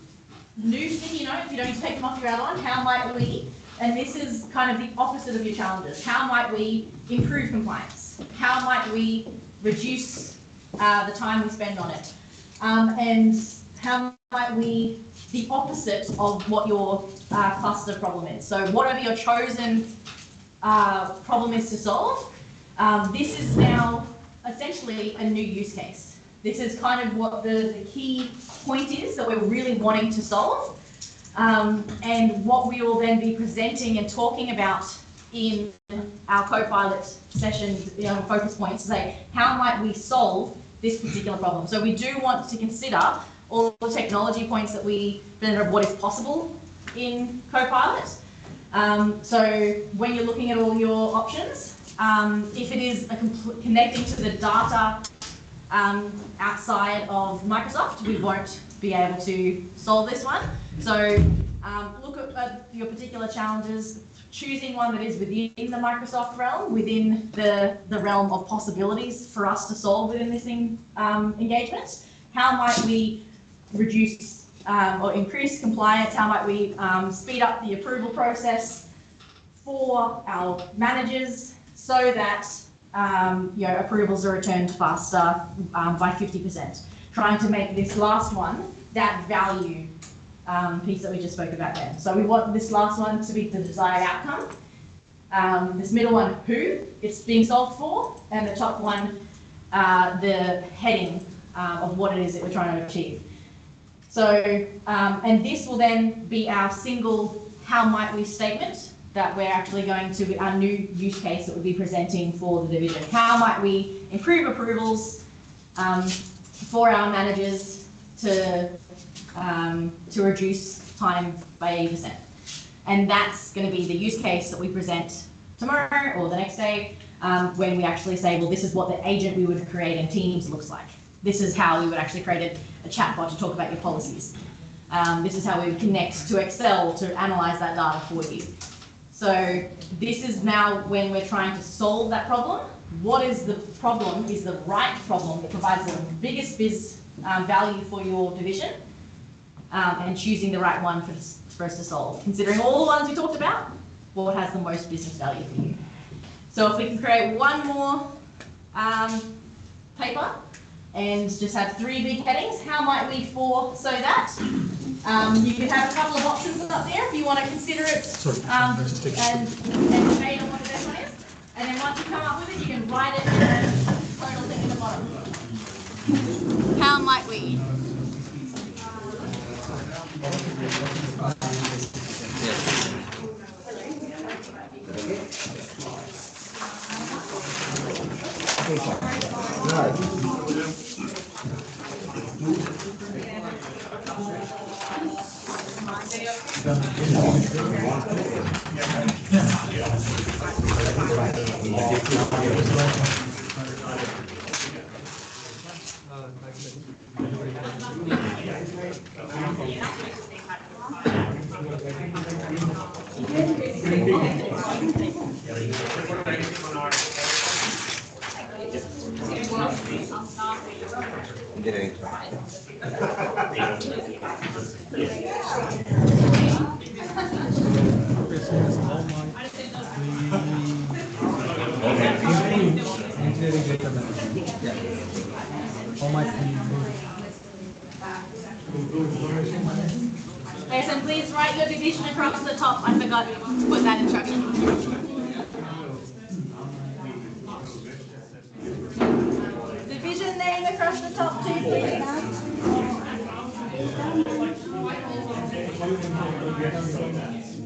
new sticky note, if you don't need to take them off your outline, how might we, and this is kind of the opposite of your challenges, how might we improve compliance? How might we reduce the time we spend on it? And how might we, the opposite of what your cluster problem is. So whatever your chosen problem is to solve, this is now essentially a new use case. This is kind of what the key point is that we're really wanting to solve. And what we will then be presenting and talking about in our Copilot sessions, focus points, to say, how might we solve this particular problem? So we do want to consider all the technology points that we presented of what is possible in Copilot. So when you're looking at all your options, if it is connecting to the data outside of Microsoft, we won't be able to solve this one. So look at your particular challenges, choosing one that is within the Microsoft realm, within the realm of possibilities for us to solve within this engagement. How might we reduce or increase compliance? How might we speed up the approval process for our managers so that approvals are returned faster by 50%? Trying to make this last one that value piece that we just spoke about then. So we want this last one to be the desired outcome. This middle one, who it's being solved for, and the top one, the heading of what it is that we're trying to achieve. So, and this will then be our single how might we statement that we're actually going to be our new use case that we'll be presenting for the division. How might we improve approvals for our managers to reduce time by 80%? And that's going to be the use case that we present tomorrow or the next day when we actually say, well, this is what the agent we would create in Teams looks like. This is how we would actually create a chatbot to talk about your policies. This is how we would connect to Excel to analyze that data for you. So this is now when we're trying to solve that problem. What is the problem is the right problem that provides the biggest value for your division, and choosing the right one for us to solve. Considering all the ones we talked about, what has the most business value for you? So if we can create one more paper and just have 3 big headings, how might we so that? You could have a couple of options up there if you want to consider it and debate on what the best one is. And then once you come up with it, you can write it in a total thing at the bottom. How might we? Engineering. Engineering data management. Yeah. How might we improve? Okay, so please write your division across the top. I forgot to put that instruction. Division name across the top too, please. Management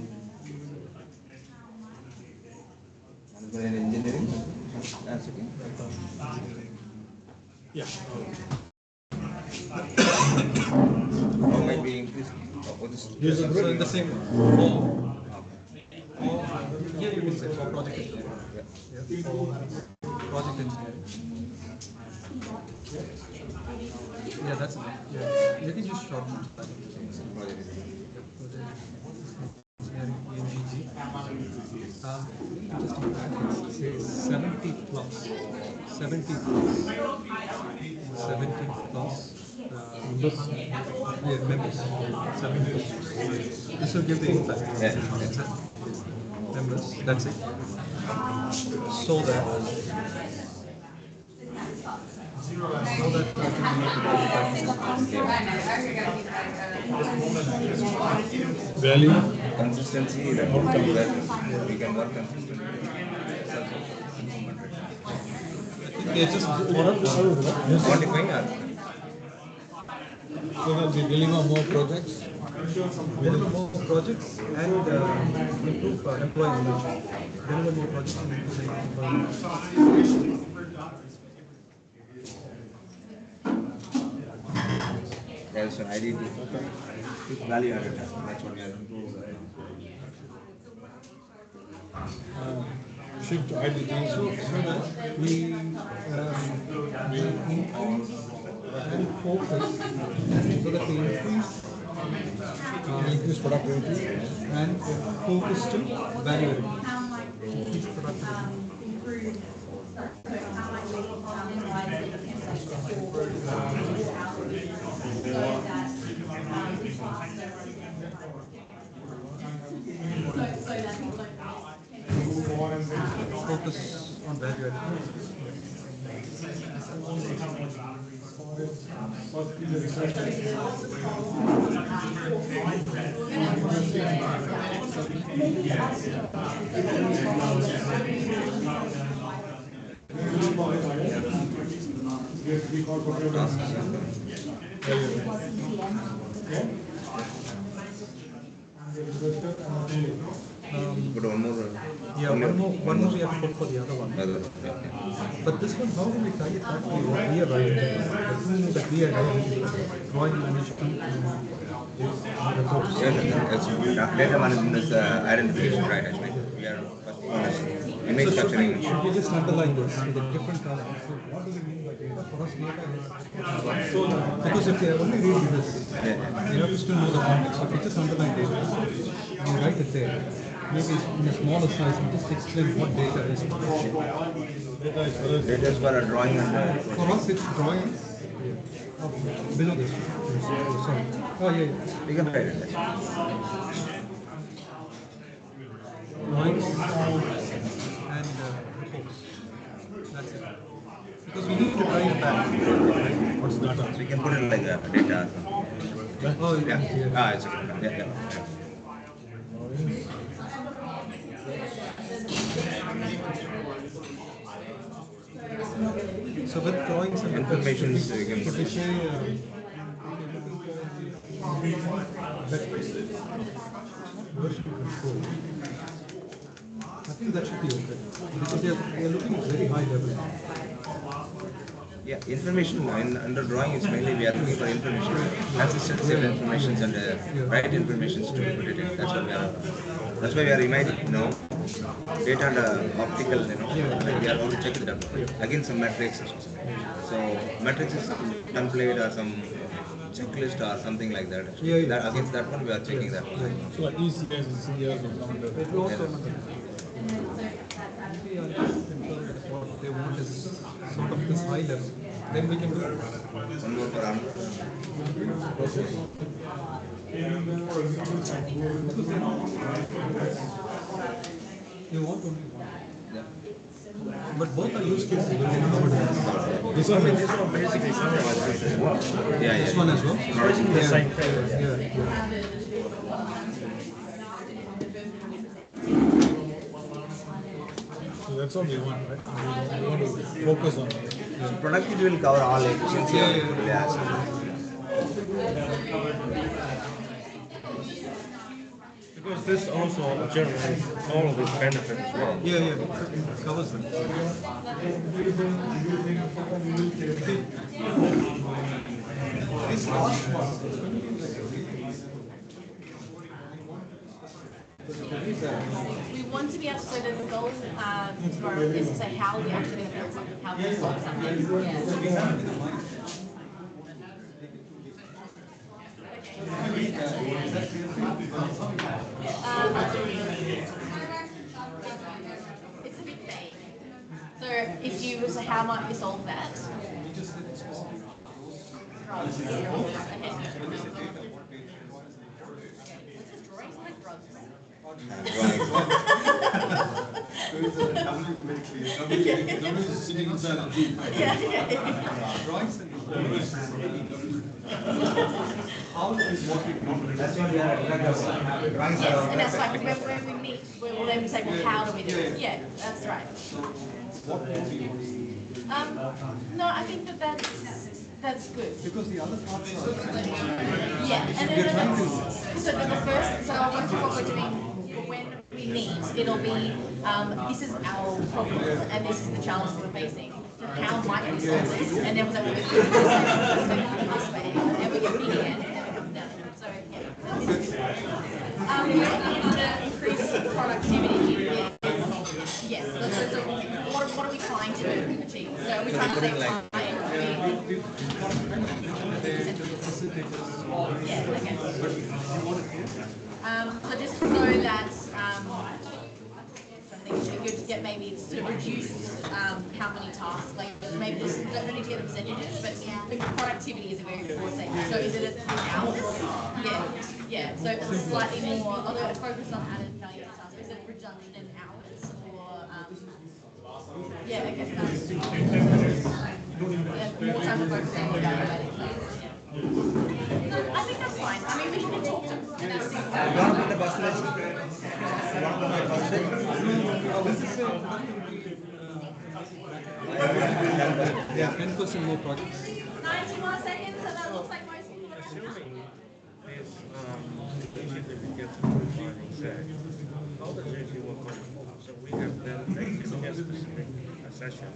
and engineering. That's okay. Yeah. How might we increase? What is Use it in the same form. Or here you can say for project engineering. Yeah. For project engineering. Yeah, that's it. Yeah. You can use short term. ENGG. Just say 70 plus. 70 plus. 70 plus. Members. 70 plus. This will give the impact. Yeah. Members. That's it. So that value, consistency, the outcome that we can work consistently. it's just Quantifying so that we deliver more projects, and improve employee engagement. Deliver more projects and improve employee engagement. there's an idea with value added. That's what we are improving. Shift identity so that we increase and focus so that we increase productivity and focus to value addition. Increase productivity. Focus on value addition. But one more. Yeah, one more we have to put for the other one. But this one, how do we tie it back to what we are writing? The thing that we are writing, drawing management Data management is identification, right? Actually, we are first one is image capturing. Should we just underline this with a different color? So what do we mean by data? For us, data is because if they only read this, you have to still know the context. So if you just underline data, you write it there. Maybe in a smaller size, and just explain what data is. Data is for a drawing and for us, it's drawing. Oh, below this. Sorry. Oh, yeah, yeah. We can write it. Drawings and reports. That's it. Because we need to drive back. Right? What's data? We can put it like a data. Oh, Yeah. yeah. Ah, it's okay. Yeah, yeah. So with drawings and Information, so you can if put we it. say metrics, version control, I think that should be okay because they are looking at very high level. Yeah, information under drawing is mainly we are looking for information, consistency of information and right information to put it in. That's why we are reminding, data and optical, like we are going to check it out. Again, some metrics. So metrics is some template or some checklist or something like that. That against that one we are checking that. So like ECS and CES will come under. It will also maybe what they want is sort of this high level. Then we can do it. One more for You want only one. But both are use cases will be covered. This one basically summarizes as well. Yeah, This one as well? The same thing. So that's all we want, right? We want to focus on it. productivity will cover all efficiency. Because this also generates all of these benefits as well. Yeah, it covers them. We want to be able to, so the goal tomorrow is to say how are we actually going to build something, how are we going to solve something. It's a bit vague. So if you were to how might we solve that? Sitting inside a jeep. How is what we want. That's what we are drawings Yes, and that's like when we meet, we'll then say, well, how do we do it? Yeah, that's right. No, I think that's good. Because the other parts are. Yeah, and then so the first, so I'll go through what we're doing when we meet. It'll be, this is our problem and this is the challenge we're facing. So how might we solve this? And then we'll say, well, this way, and we get big again, and then it comes down. So yeah, this is good. We're looking to increase productivity. Yes. So what are we trying to achieve? So we're trying to say yeah, okay. So just so that something should good to get maybe it's to reduce how many tasks, like maybe just don't need to get the percentages, but the productivity is a very broad thing. So is it hours? Yeah. So it's slightly more, although focus on added value to tasks, is it reduction in hours or yeah, okay. More time to focus on evaluating tasks. No, I think that's fine. I mean, we can talk to and that's Yeah, 10% more projects. 90 more seconds, and that looks like most people are Assuming this immediately we get to profiling said, how does it work on? So we have then basically a specific session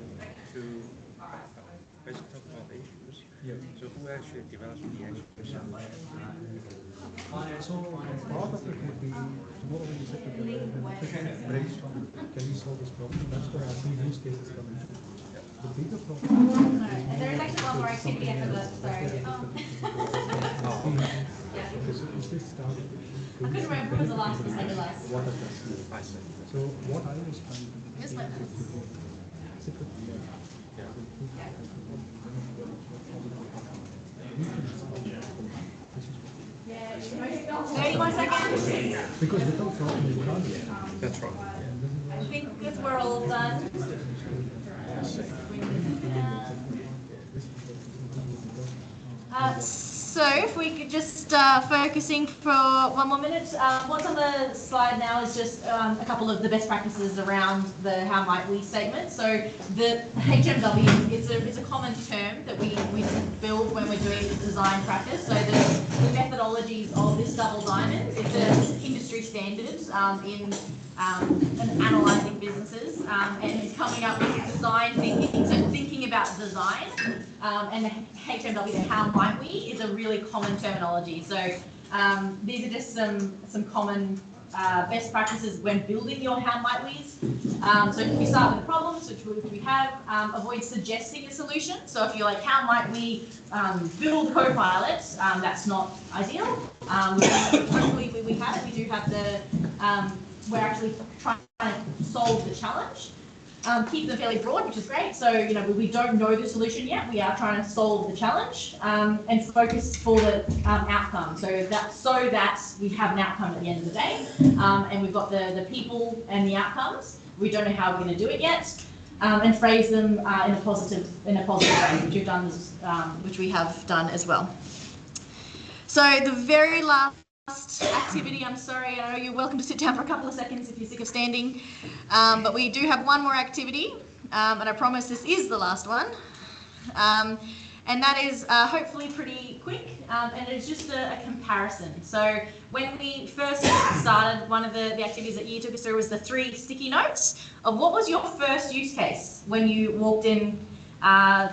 to basically talk about the issues. Yeah. So who actually develops the actual solution? So part of it would be tomorrow when you sit together and brainstorm, can we solve this problem? That's where our two use cases come in. The bigger problem. There is actually one more activity after that, sorry. Okay, so is this started? I couldn't remember what was the last we said the last. What does that mean? So what I was trying to do Just is like to this. sit with the 31 seconds. Because without problem, you can't. That's right. I think if we're all done. So if we could just focusing for one more minute. What's on the slide now is just a couple of the best practices around the how might we statement. So the HMW it's a common term that we build when we're doing design practice. So the methodologies of this double diamond, it's an industry standard in analysing businesses and it's coming up with design thinking. So thinking about design and the HMW, the how might we, is a really common terminology. So these are just some common best practices when building your how might we's. So if we start with the problems, which we have, avoid suggesting a solution. So if you're like, how might we build Copilot, that's not ideal. Hopefully we have it. We do have the, we're actually trying to solve the challenge. Keep them fairly broad, which is great. So, you know, we don't know the solution yet. We are trying to solve the challenge and focus for the outcome. So that we have an outcome at the end of the day, and we've got the people and the outcomes. We don't know how we're going to do it yet, and phrase them in a positive way, which we've done, which we have done as well. So the very last activity, I'm sorry, I know you're welcome to sit down for a couple of seconds if you're sick of standing, but we do have one more activity, and I promise this is the last one, and that is hopefully pretty quick, and it's just a comparison. So when we first started, one of the activities that you took us through was the 3 sticky notes of what was your first use case when you walked in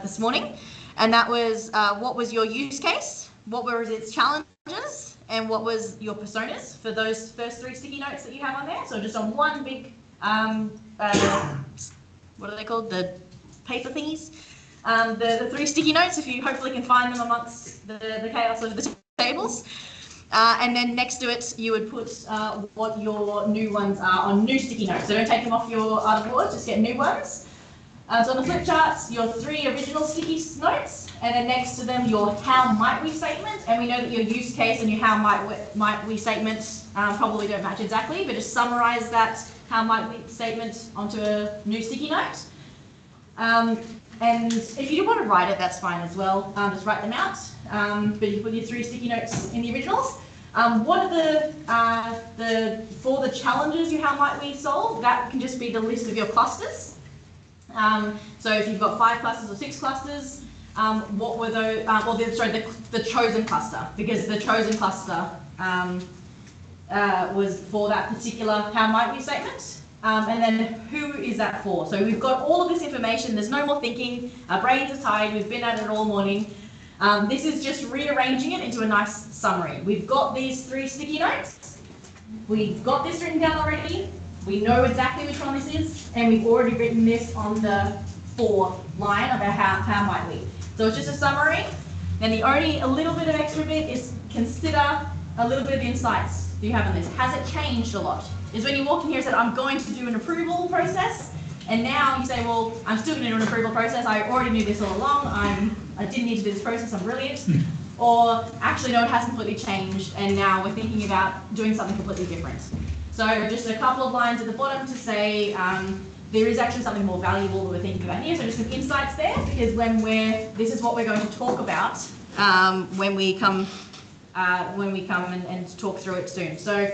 this morning, and that was what was your use case, what were its challenges, and what was your personas for those first 3 sticky notes that you have on there. So just on one big, what are they called? The paper thingies. The 3 sticky notes, if you hopefully can find them amongst the chaos of the tables. And then next to it, you would put what your new ones are on new sticky notes. So don't take them off your other boards, just get new ones. So on the flip charts, your 3 original sticky notes, and then next to them your how might we statement, and we know that your use case and your how might we statement probably don't match exactly, but just summarize that how might we statement onto a new sticky note. And if you do want to write it, that's fine as well, just write them out, but you put your 3 sticky notes in the originals. What are for the challenges you how might we solve, that can just be the list of your clusters. So if you've got 5 clusters or 6 clusters, what were those, the chosen cluster, because the chosen cluster was for that particular how might we statement, and then who is that for? So we've got all of this information, there's no more thinking, our brains are tired, we've been at it all morning. This is just rearranging it into a nice summary. We've got these 3 sticky notes, we've got this written down already, we know exactly which one this is, and we've already written this on the 4th line of our how might we. So it's just a summary. Then the only a little bit of extra bit is consider a little bit of insights you have on this. Has it changed a lot? Is when you walk in here and said, I'm going to do an approval process, and now you say, well, I'm still going to do an approval process. I already knew this all along. I didn't need to do this process. I'm brilliant. Or actually, no, it has completely changed, and now we're thinking about doing something completely different. So just a couple of lines at the bottom to say there is actually something more valuable that we're thinking about here. So just some insights there, because this is what we're going to talk about when we come and talk through it soon. So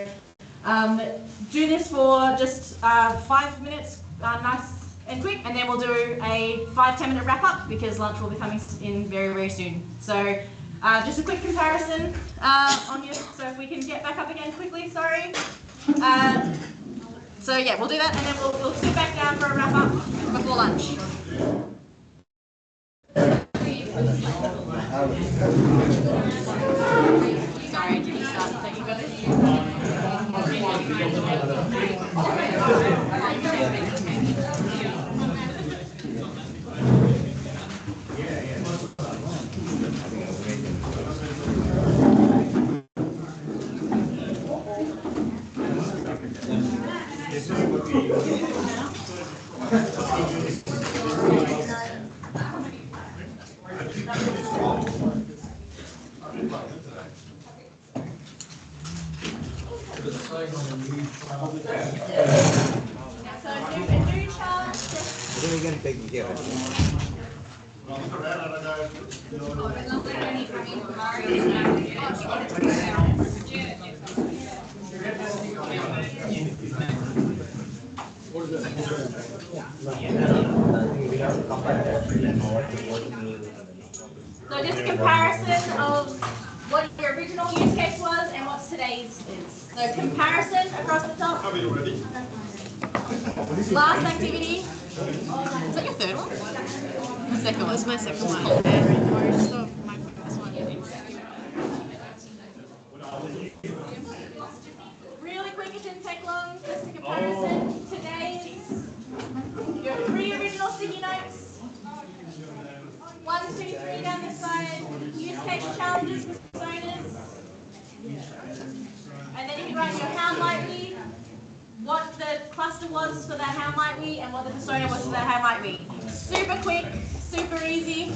do this for just 5 minutes, nice and quick, and then we'll do a 5-10 minute wrap up because lunch will be coming in very, very soon. So just a quick comparison on your, so if we can get back up again quickly, sorry. So yeah, we'll do that, and then we'll sit back down for a wrap up before lunch. Sorry, did you start thinking about this? So do a new chart. I think we can take here. So just a comparison of what your original use case was and what today's is. So comparison across the top. Last activity. Is that your third one? My second one. It's my second one. Really quick, it didn't take long. Just a comparison. Today's your 3 original sticky notes. 1, 2, 3 down this side. Use case challenges, personas. And then you can write your how might we, what the cluster was for that how might we, and what the persona was for that how might we. Super quick, super easy.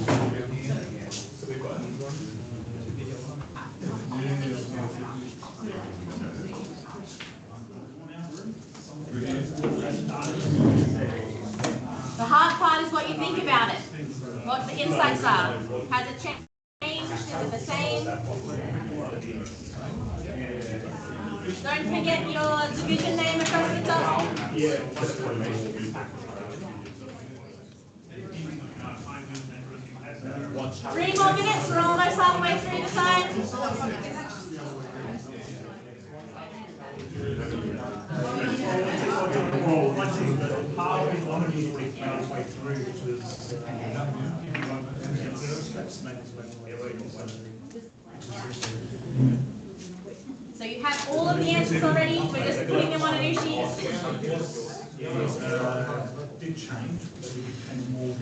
The hard part is what you think about it, what the insights are. Has it changed? Is it the same? Don't forget your division name across the top. 3 more minutes, we're almost halfway through the time. So you have all of the answers already, we're just putting them on a new sheet. Did change, but it became more.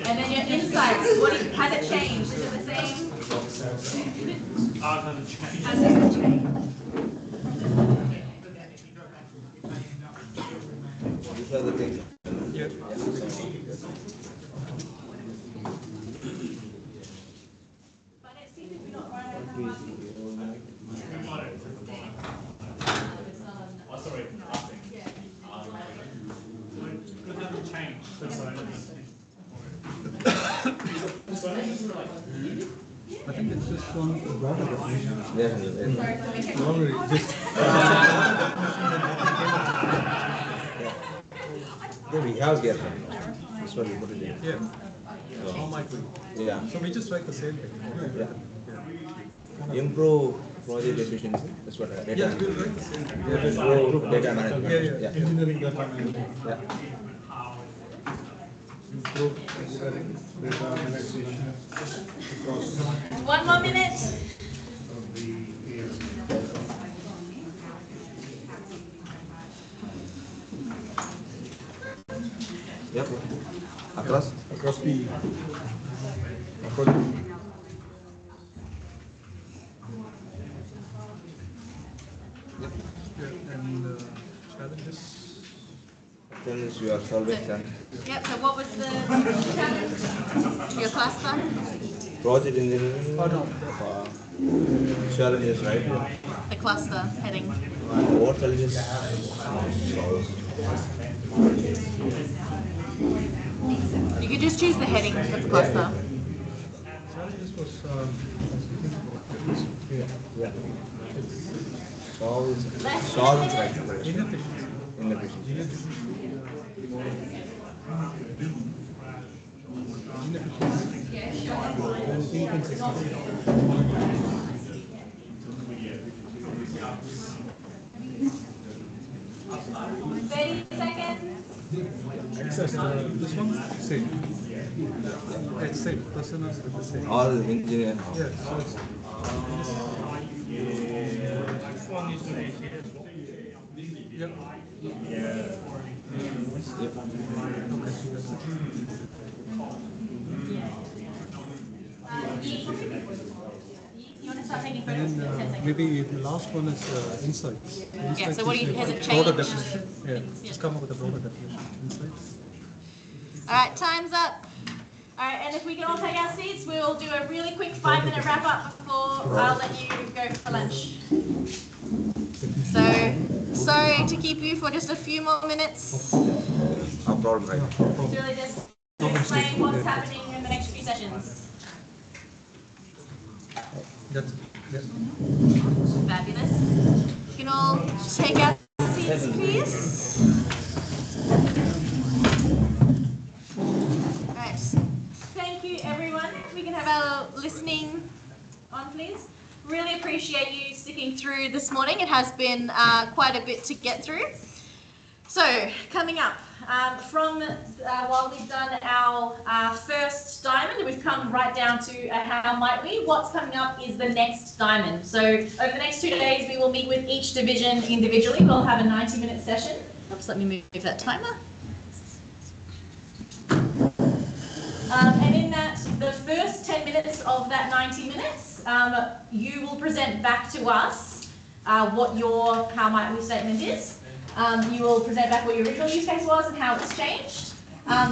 And then your insights, has it changed? Is it the same? Has it changed? These are the things. Yeah. I think it's just one broader definition. Yes. Normally just. Then we have here. That's what we put it in. Yeah. How might we? Yeah. So we just write the same thing. Yeah. Improve project efficiency. That's what data. Yes, we'll write the same thing. Improve data management. Yeah. Engineering data management. Yeah. Improve engineering data management. 1 more minute. Yep. Across? Across the. And challenges. Challenges you are solving. Yep, so what was the challenge? Your cluster? Project engineering. Oh, no. Challenges, right? The cluster heading. What challenges? You could just choose the heading of the cluster. Challenges was Yeah. Solve is right. inefficiency. Inefficiency. Access, this one, same. It's same, personas with the same. All engineer. Yeah, so it's. This one needs to be here as well. Yep. Yep. You want to start taking And photos. then 10 seconds. maybe the last one is insights. Yeah, so what do you, has it Broader changed? definition. Yeah, just come up with a broader definition. Insights. All right, time's up. All right, and if we can all take our seats, we'll do a really quick 5-minute wrap up before I'll let you go for lunch. So, sorry to keep you for just a few more minutes. No problem, right? It's really just to explain what's happening in the next few sessions. That's, yeah. Fabulous. You can all take our seats, please. Right. Thank you, everyone. We can have our listening on, please. Really appreciate you sticking through this morning. It has been quite a bit to get through. So, coming up, while we've done our first diamond, we've come right down to how might we. What's coming up is the next diamond. So, over the next 2 days, we will meet with each division individually. We'll have a 90-minute session. Oops, let me move that timer. And in that, the first 10 minutes of that 90 minutes, you will present back to us what your how might we statement is. You will present back what your original use case was and how it's changed.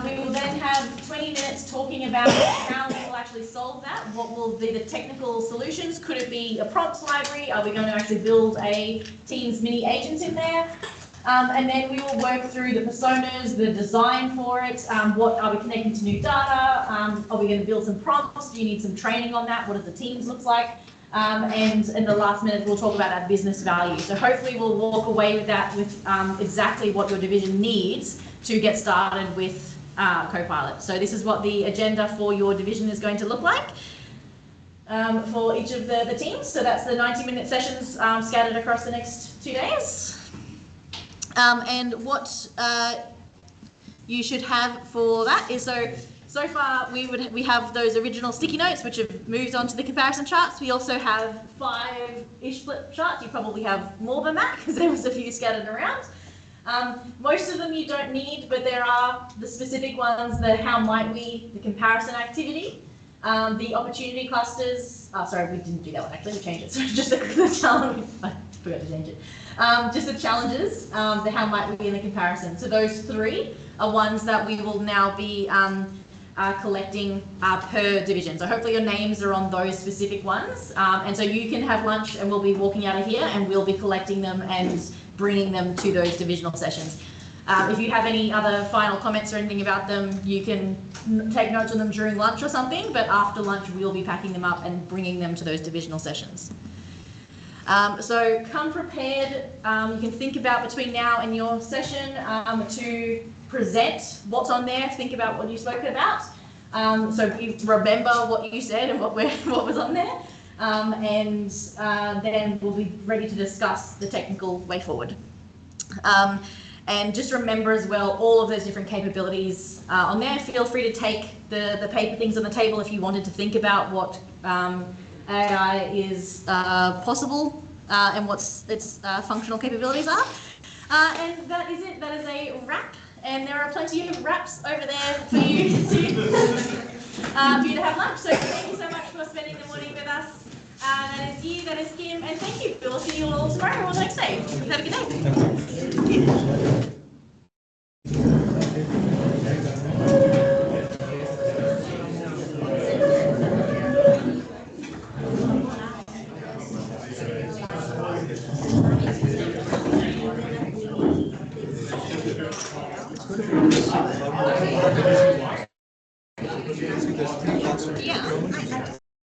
We will then have 20 minutes talking about how we will actually solve that. What will be the technical solutions? Could it be a prompts library? Are we going to actually build a Teams mini agent in there? And then we will work through the personas, the design for it. What are we connecting to new data? Are we going to build some prompts? Do you need some training on that? What does the Teams look like? And in the last minute, we'll talk about our business value. So hopefully we'll walk away with that with exactly what your division needs to get started with Copilot. So this is what the agenda for your division is going to look like for each of the teams. So that's the 90-minute sessions scattered across the next 2 days. And what you should have for that is so far we have those original sticky notes which have moved on to the comparison charts. We also have 5-ish flip charts. You probably have more than that because there was a few scattered around. Most of them you don't need, but there are the specific ones, the how might we, the comparison activity, the opportunity clusters. Oh, sorry, we didn't do that one actually. We changed it. So just the challenge. I forgot to change it. Just the challenges, the how might we in the comparison. So those 3 are ones that we will now be collecting per division. So hopefully your names are on those specific ones. And so you can have lunch and we'll be walking out of here and we'll be collecting them and bringing them to those divisional sessions. If you have any other final comments or anything about them, you can take notes on them during lunch or something, but after lunch we'll be packing them up and bringing them to those divisional sessions. So come prepared. You can think about between now and your session to present what's on there. Think about what you spoke about. So you remember what you said and what was on there. And then we'll be ready to discuss the technical way forward. And just remember as well, all of those different capabilities on there. Feel free to take the paper things on the table if you wanted to think about what AI is possible and what its functional capabilities are. And that is it. That is a wrap. And there are plenty of wraps over there for you to have lunch. So thank you so much for spending the morning with us. That is you, that is Kim, and thank you. We'll see you all tomorrow or next day. Have a good day.